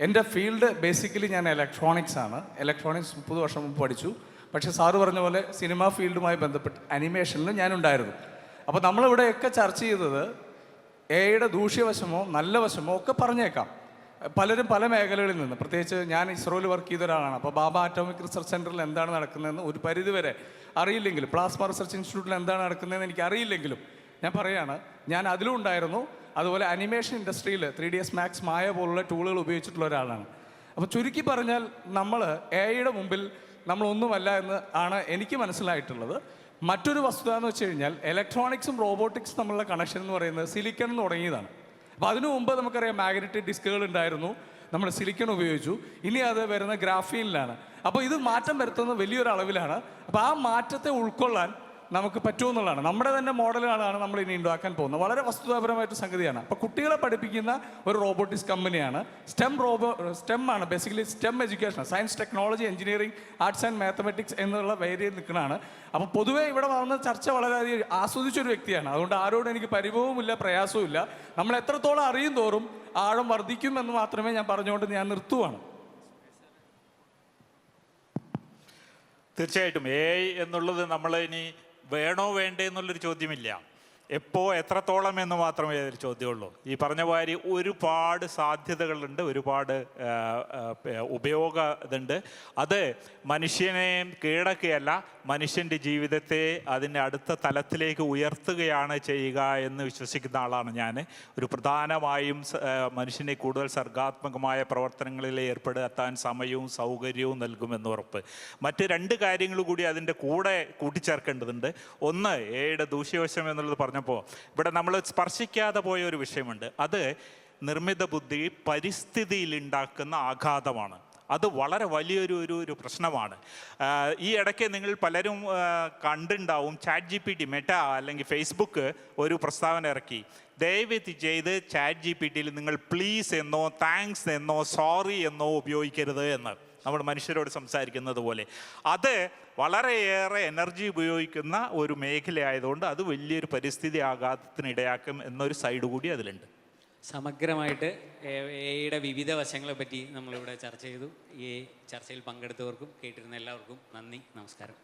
എൻ്റെ ഫീൽഡ് ബേസിക്കലി ഞാൻ ഇലക്ട്രോണിക്സ് ആണ്. ഇലക്ട്രോണിക്സ് 30 വർഷം മുമ്പ് പഠിച്ചു. പക്ഷേ സാറ് പറഞ്ഞ പോലെ സിനിമാ ഫീൽഡുമായി ബന്ധപ്പെട്ട് അനിമേഷനിൽ ഞാനുണ്ടായിരുന്നു. അപ്പോൾ നമ്മളിവിടെയൊക്കെ ചർച്ച ചെയ്തത് AI-യുടെ ദൂഷ്യവശമോ നല്ല വശമോ ഒക്കെ പറഞ്ഞേക്കാം. പലരും പല മേഖലകളിൽ നിന്ന്, പ്രത്യേകിച്ച് ഞാൻ ഇസ്രോയിൽ വർക്ക് ചെയ്ത ഒരാളാണ്. അപ്പോൾ ബാബ ആറ്റോമിക് റിസർച്ച് സെൻറ്ററിൽ എന്താണ് നടക്കുന്നതെന്ന് ഒരു പരിധിവരെ അറിയില്ലെങ്കിലും, പ്ലാസ്മ റിസർച്ച് ഇൻസ്റ്റിറ്റ്യൂട്ടിൽ എന്താണ് നടക്കുന്നതെന്ന് എനിക്ക് അറിയില്ലെങ്കിലും ഞാൻ പറയുകയാണ്, ഞാൻ അതിലും ഉണ്ടായിരുന്നു. അതുപോലെ അനിമേഷൻ ഇൻഡസ്ട്രിയിൽ 3ds Max, മായ പോലുള്ള ടൂളുകൾ ഉപയോഗിച്ചിട്ടുള്ള ഒരാളാണ്. അപ്പോൾ ചുരുക്കി പറഞ്ഞാൽ നമ്മൾ AI-യുടെ മുമ്പിൽ നമ്മളൊന്നുമല്ല എന്ന് ആണ് എനിക്ക് മനസ്സിലായിട്ടുള്ളത്. മറ്റൊരു വസ്തുത എന്ന് വെച്ച് കഴിഞ്ഞാൽ ഇലക്ട്രോണിക്സും റോബോട്ടിക്സും തമ്മിലുള്ള കണക്ഷൻ എന്ന് പറയുന്നത് സിലിക്കൺ എന്ന് തുടങ്ങിയതാണ്. അപ്പോൾ അതിനു മുമ്പ് നമുക്കറിയാം മാഗ്നറ്റിക് ഡിസ്കുകൾ ഉണ്ടായിരുന്നു, നമ്മൾ സിലിക്കൺ ഉപയോഗിച്ചു. ഇനി അത് വരുന്ന ഗ്രാഫീനിലാണ്. അപ്പോൾ ഇത് മാറ്റം വരുത്തുന്നത് വലിയൊരു അളവിലാണ്. അപ്പോൾ ആ മാറ്റത്തെ ഉൾക്കൊള്ളാൻ നമുക്ക് പറ്റുമെന്നുള്ളതാണ്. നമ്മുടെ തന്നെ മോഡലുകളാണ് നമ്മൾ ഇനി ഉണ്ടാക്കാൻ പോകുന്നത്. വളരെ വസ്തുതാപരമായിട്ട് സംഗതിയാണ്. അപ്പോൾ കുട്ടികളെ പഠിപ്പിക്കുന്ന ഒരു റോബോട്ടിക്സ് കമ്പനിയാണ്. STEM ആണ് basically. STEM education, science, technology, engineering, arts and mathematics എന്നുള്ള വേരിയിൽ നിൽക്കുന്നതാണ്. അപ്പോൾ പൊതുവേ ഇവിടെ വന്ന ചർച്ച വളരെയധികം ആസ്വദിച്ചൊരു വ്യക്തിയാണ്. അതുകൊണ്ട് ആരോടും എനിക്ക് പരിഭവമില്ല, പ്രയാസവുമില്ല. നമ്മൾ എത്രത്തോളം അറിയും തോറും ആഴം വർദ്ധിക്കുമെന്ന് മാത്രമേ ഞാൻ പറഞ്ഞുകൊണ്ട് ഞാൻ നിർത്തുവാണ്. തീർച്ചയായിട്ടും AI എന്നുള്ളത് നമ്മൾ ഇനി വേണോ വേണ്ടേ എന്നുള്ളൊരു ചോദ്യമില്ല. എപ്പോൾ എത്രത്തോളം എന്ന് മാത്രമേ അതിൽ ചോദ്യമുള്ളൂ. ഈ പറഞ്ഞ മാതിരി ഒരുപാട് സാധ്യതകളുണ്ട്, ഒരുപാട് ഉപയോഗ ഇതുണ്ട്. അത് മനുഷ്യനെ കീഴടക്കുകയല്ല, മനുഷ്യൻ്റെ ജീവിതത്തെ അതിൻ്റെ അടുത്ത തലത്തിലേക്ക് ഉയർത്തുകയാണ് ചെയ്യുക എന്ന് വിശ്വസിക്കുന്ന ആളാണ് ഞാൻ. ഒരു പ്രധാനമായും മനുഷ്യനെ കൂടുതൽ സർഗാത്മകമായ പ്രവർത്തനങ്ങളിൽ ഏർപ്പെടുത്താൻ സമയവും സൗകര്യവും നൽകുമെന്ന് ഉറപ്പ്. മറ്റ് 2 കാര്യങ്ങൾ കൂടി അതിൻ്റെ കൂടെ കൂട്ടിച്ചേർക്കേണ്ടതുണ്ട്. ഒന്ന്, എയുടെ ദൂഷ്യവശം എന്നുള്ളത് പറഞ്ഞപ്പോൾ ഇവിടെ നമ്മൾ സ്പർശിക്കാതെ പോയ ഒരു വിഷയമുണ്ട്. അത് നിർമ്മിത ബുദ്ധി പരിസ്ഥിതിയിൽ ഉണ്ടാക്കുന്ന ആഘാതമാണ്. അത് വളരെ വലിയൊരു പ്രശ്നമാണ്. ഈ ഇടയ്ക്ക് നിങ്ങൾ പലരും കണ്ടുണ്ടാവും, ChatGPT, മെറ്റ അല്ലെങ്കിൽ ഫേസ്ബുക്ക് ഒരു പ്രസ്താവന ഇറക്കി. ദയവേത് ചെയ്ത് ChatGPTയിൽ നിങ്ങൾ പ്ലീസ് എന്നോ താങ്ക്സ് എന്നോ സോറി എന്നോ ഉപയോഗിക്കരുത് എന്ന്, നമ്മൾ മനുഷ്യരോട് സംസാരിക്കുന്നത് പോലെ. അത് വളരെയേറെ എനർജി ഉപയോഗിക്കുന്ന ഒരു മേഖലയായതുകൊണ്ട് അത് വലിയൊരു പരിസ്ഥിതി ആഘാതത്തിന് ഇടയാക്കും എന്നൊരു സൈഡ് കൂടി അതിലുണ്ട്. സമഗ്രമായിട്ട് എയുടെ വിവിധ വശങ്ങളെ പറ്റി നമ്മളിവിടെ ചർച്ച ചെയ്തു. ഈ ചർച്ചയിൽ പങ്കെടുത്തവർക്കും കേട്ടിരുന്ന എല്ലാവർക്കും നന്ദി, നമസ്കാരം.